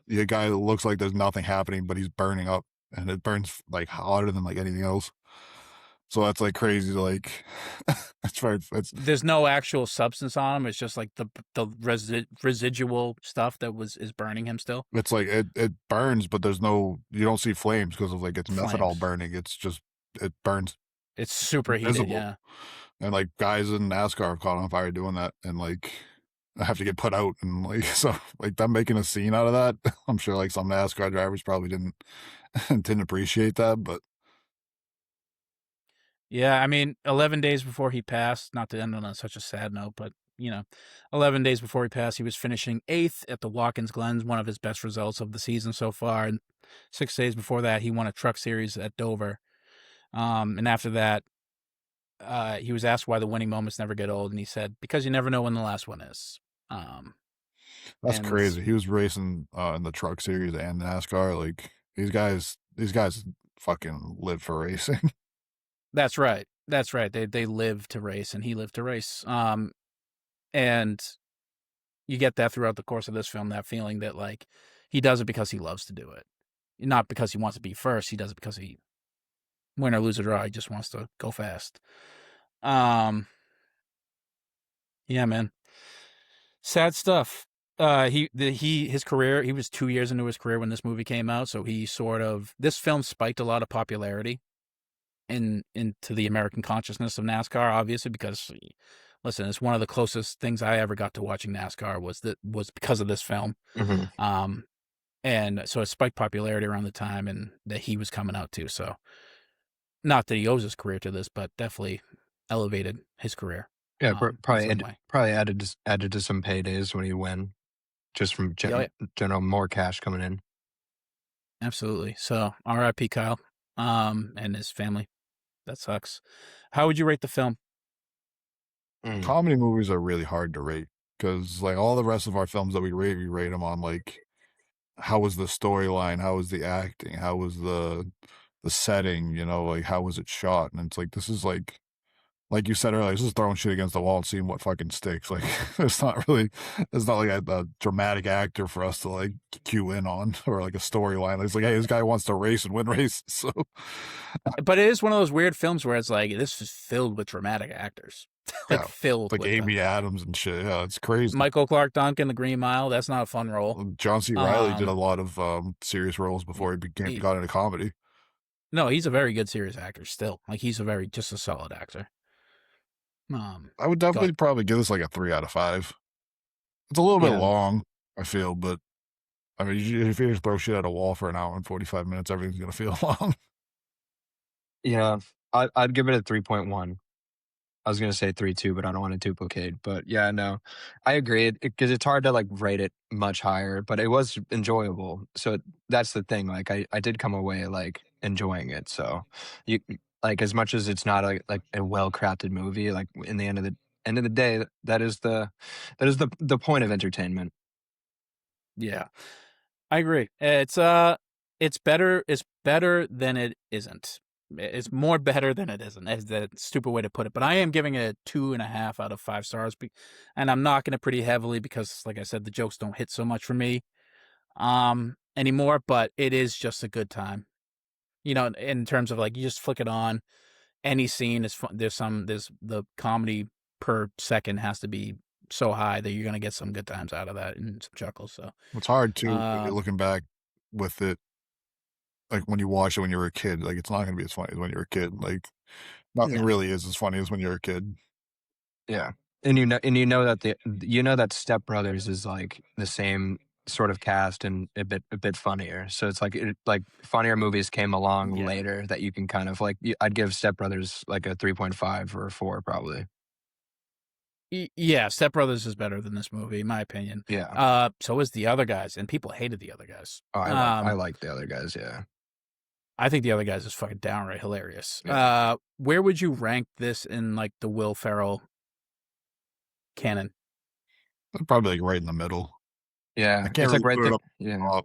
the guy that looks like there's nothing happening, but he's burning up, and it burns like hotter than like anything else. So that's like crazy. Like, there's no actual substance on him. It's just like the residual stuff that is burning him still. It's like it burns, but you don't see flames because of like it's methanol burning. It's just it burns. It's super heated, yeah. And like guys in NASCAR have caught on fire doing that, and like I have to get put out, and like so like them making a scene out of that. I'm sure like some NASCAR drivers probably didn't appreciate that, but yeah, I mean, 11 days before he passed, not to end on such a sad note, but 11 days before he passed, he was finishing 8th at the Watkins Glens, one of his best results of the season so far. And 6 days before that, he won a truck series at Dover. And after that, he was asked why the winning moments never get old, and he said, because you never know when the last one is. That's crazy. He was racing in the truck series and NASCAR. Like these guys fucking live for racing. That's right. They live to race, and he lived to race. And you get that throughout the course of this film, that feeling that like he does it because he loves to do it, not because he wants to be first. He does it because he, win or lose or draw, he just wants to go fast. Yeah, man. Sad stuff. His career, he was 2 years into his career when this movie came out, so this film spiked a lot of popularity into the American consciousness of NASCAR, obviously, because listen, it's one of the closest things I ever got to watching NASCAR was because of this film. Mm-hmm. And so it spiked popularity around the time and that he was coming out too. So not that he owes his career to this, but definitely elevated his career. Yeah, probably added to some paydays when he win, just from general more cash coming in. Absolutely. So R.I.P. Kyle, and his family. That sucks. How would you rate the film? Comedy movies are really hard to rate because like all the rest of our films that we rate them on like how was the storyline, how was the acting, how was the setting, you know, like how was it shot, and it's like this is like you said earlier, this is throwing shit against the wall and seeing what fucking sticks. Like it's not like a dramatic actor for us to like cue in on or like a storyline. It's like, hey, this guy wants to race and win races. So, but it is one of those weird films where it's like this is filled with dramatic actors, like yeah, filled like with Amy them. Adams and shit. Yeah, it's crazy. Michael Clark Duncan, The Green Mile. That's not a fun role. John C. Reilly did a lot of serious roles before he got into comedy. No, he's a very good serious actor still. Like he's just a solid actor. I would definitely probably give this like a 3 out of 5. It's a little bit long, I feel, but I mean, if you just throw shit at a wall for an hour and 45 minutes, everything's gonna feel long. Yeah, I'd give it a 3.1. I was gonna say 3.2, but I don't want to duplicate. But yeah, no, I agree because it's hard to like rate it much higher, but it was enjoyable. So that's the thing. Like I did come away like enjoying it. So you like as much as it's not like a well crafted movie, like in the end of the day, that is the point of entertainment. Yeah, I agree. It's better. It's better than it isn't. It's more better than it isn't. That's the stupid way to put it. But I am giving it a 2.5 out of 5 stars, and I'm knocking it pretty heavily because, like I said, the jokes don't hit so much for me anymore. But it is just a good time. You know, in terms of like you just flick it on, any scene is fun. There's the comedy per second has to be so high that you're gonna get some good times out of that and some chuckles. So it's hard too looking back with it. Like when you watch it when you were a kid, like it's not gonna be as funny as when you're a kid. Like nothing really is as funny as when you're a kid. Yeah, and you know that Step Brothers is like the same sort of cast and a bit funnier. So it's like funnier movies came along later that you can kind of like. I'd give Step Brothers like a 3.5 or a 4 probably. Yeah, Step Brothers is better than this movie, in my opinion. Yeah. So is The Other Guys, and people hated The Other Guys. Oh, I like The Other Guys. Yeah. I think The Other Guys is fucking downright hilarious. Yeah. Where would you rank this in like the Will Ferrell canon? Probably like right in the middle. Yeah, I can't it's like right there. Yeah,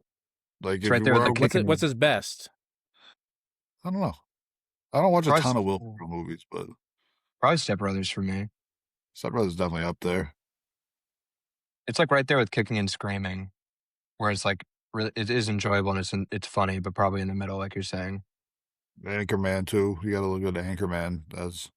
like it's right there with the what's his best? I don't know. I don't watch a ton of Will Ferrell movies, but probably Step Brothers for me. Step Brothers is definitely up there. It's like right there with Kicking and Screaming, where it's like really it is enjoyable and it's funny, but probably in the middle, like you're saying. Anchorman too. You got to look at Anchorman as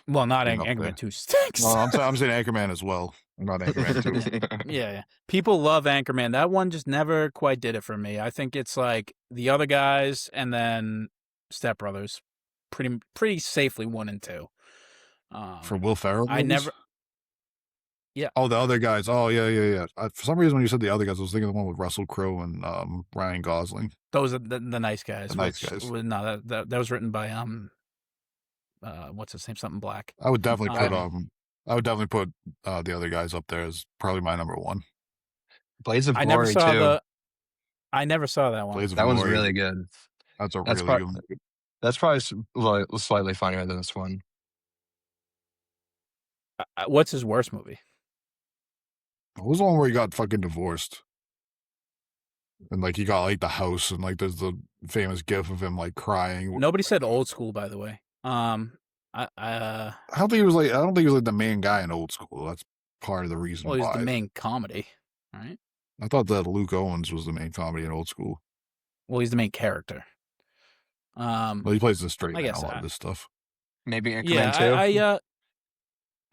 well, not Anchorman 2 stinks. No, I'm saying Anchorman as well. Not Anchorman 2. Yeah. People love Anchorman. That one just never quite did it for me. I think it's like The Other Guys and then Step Brothers, pretty safely 1 and 2. For Will Ferrell movies? I never. Yeah. Oh, The Other Guys. Oh, yeah. For some reason, when you said The Other Guys, I was thinking of the one with Russell Crowe and Ryan Gosling. Those are the Nice Guys. The Nice Guys. No, that was written by what's his name? Something Black. I would definitely put The Other Guys up there as probably my number 1. Blades of Glory too. I never saw that one. That one's really good. That's really good. That's probably slightly funnier than this one. What's his worst movie? What was the one where he got fucking divorced? And like he got like the house and like there's the famous gif of him like crying. Nobody said Old School, by the way. I don't think he was like the main guy in Old School. That's part of the reason why. Well, he's the main comedy, right? I thought that Luke Owens was the main comedy in Old School. Well, he's the main character. Well, he plays the straight man, a lot of this stuff. Maybe Anchorman 2?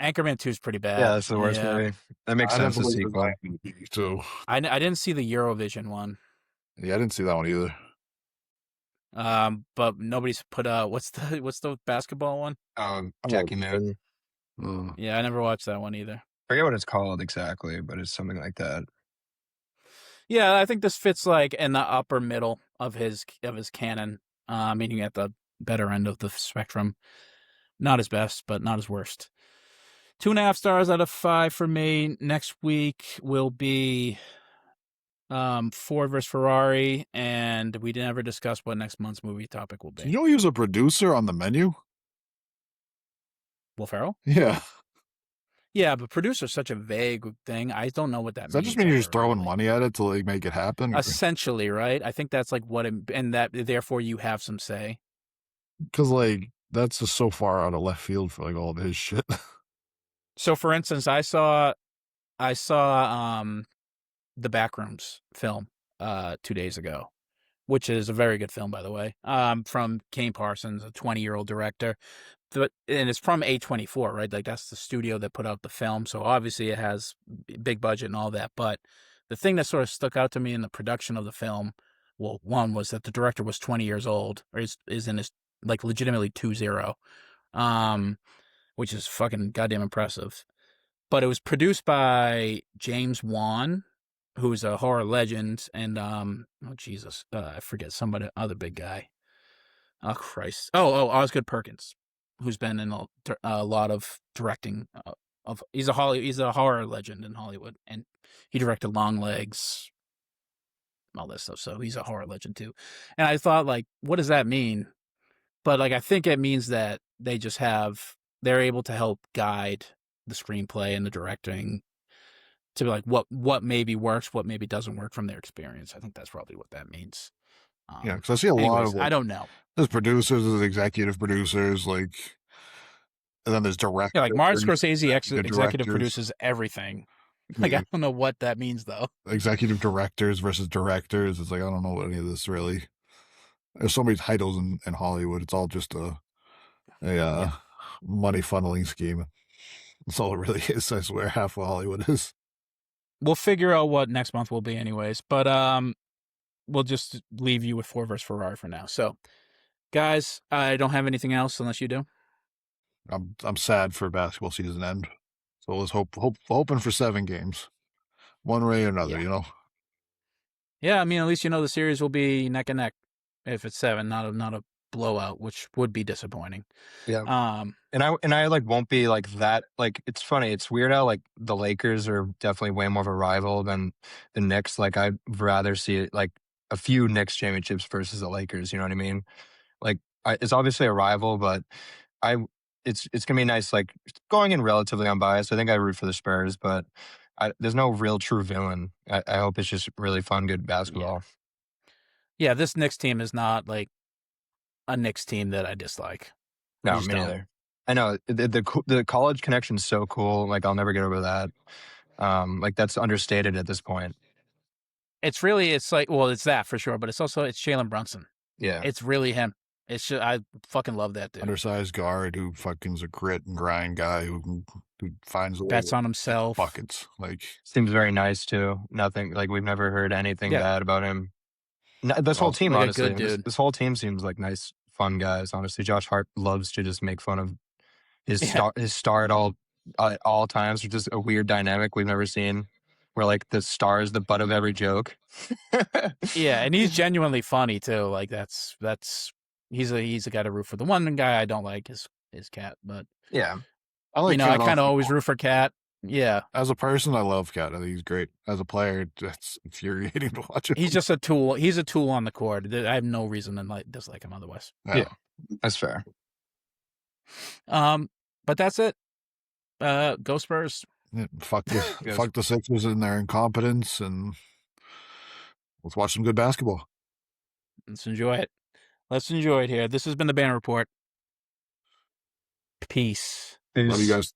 Anchorman 2 is pretty bad. Yeah, that's the worst movie. That makes sense, the sequel. Too. I didn't see the Eurovision one. Yeah, I didn't see that one either. But nobody's put what's the basketball one? Jackie Moon. Yeah, I never watched that one either. I forget what it's called exactly, but it's something like that. Yeah, I think this fits like in the upper middle of his canon, meaning at the better end of the spectrum. Not his best, but not his worst. 2.5 stars out of 5 for me. Next week will be Ford versus Ferrari, and we never discussed what next month's movie topic will be. You know he was a producer on the menu? Will Ferrell? Yeah. Yeah, but producer's such a vague thing. I don't know what that means. Does that just mean you're just throwing money at it to like make it happen? Essentially, right? I think that's like what it, and that therefore you have some say. Because like that's just so far out of left field for like all of his shit. So for instance, I saw the Backrooms film 2 days ago, which is a very good film, by the way, from Kane Parsons, a 20-year-old director. And it's from A24, right? Like that's the studio that put out the film. So obviously it has big budget and all that. But the thing that sort of stuck out to me in the production of the film, well, one was that the director was 20 years old, or is in his like legitimately 20, which is fucking goddamn impressive. But it was produced by James Wan, who's a horror legend, and oh Jesus, I forget somebody other big guy. Oh Christ! Oh Osgood Perkins, who's been in a lot of directing. He's a horror legend in Hollywood, and he directed Longlegs, all this stuff. So he's a horror legend too. And I thought, like, what does that mean? But like, I think it means that they're able to help guide the screenplay and the directing to be like what maybe works, what maybe doesn't work from their experience. I think that's probably what that means. Yeah, because I see a lot of. I don't know. There's producers, there's executive producers, like, and then there's directors. Yeah, like Martin Scorsese executive produces everything. Like, I don't know what that means though. Executive directors versus directors. It's like I don't know any of this really. There's so many titles in Hollywood. It's all just a money funneling scheme. That's all it really is. I swear, half of Hollywood is. We'll figure out what next month will be, anyways. But we'll just leave you with Ford versus Ferrari for now. So, guys, I don't have anything else unless you do. I'm sad for basketball season end. So let's hoping for 7 games, one way or another. Yeah. You know. Yeah, I mean, at least you know the series will be neck and neck if it's 7, not a blowout, which would be disappointing. Yeah. And I like won't be like that. Like it's funny, it's weird how like the Lakers are definitely way more of a rival than the Knicks. Like I'd rather see it like a few Knicks championships versus the Lakers. You know what I mean? Like it's obviously a rival, but it's gonna be nice. Like going in relatively unbiased. I think I root for the Spurs, but there's no real true villain. I hope it's just really fun, good basketball. Yeah, this Knicks team is not like a Knicks team that I dislike. No, me neither. I know the college connection is so cool. Like I'll never get over that. Like that's understated at this point. It's like, well, it's that for sure, but it's Jalen Brunson. Yeah, it's really him. I fucking love that dude. Undersized guard who fucking's a grit and grind guy who finds a way bets on himself. Buckets. Like seems very nice too. Nothing like we've never heard anything bad about him. This whole team, like honestly, good dude. This whole team seems like nice, fun guys. Honestly, Josh Hart loves to just make fun of his star at all times, which is a weird dynamic we've never seen, where like the star is the butt of every joke. Yeah, and he's genuinely funny too. Like that's he's a guy to root for. The one guy I don't like is Cat, but yeah, I like. I kind of always root for Cat. Yeah, as a person, I love Cat. I think he's great. As a player, it's infuriating to watch him. He's just a tool. He's a tool on the court. I have no reason to dislike him otherwise. Yeah, that's fair. But that's it. Go Spurs. Yeah, fuck the Sixers and their incompetence, and let's watch some good basketball. Let's enjoy it. Let's enjoy it here. This has been the Banner Report. Peace. Love you guys.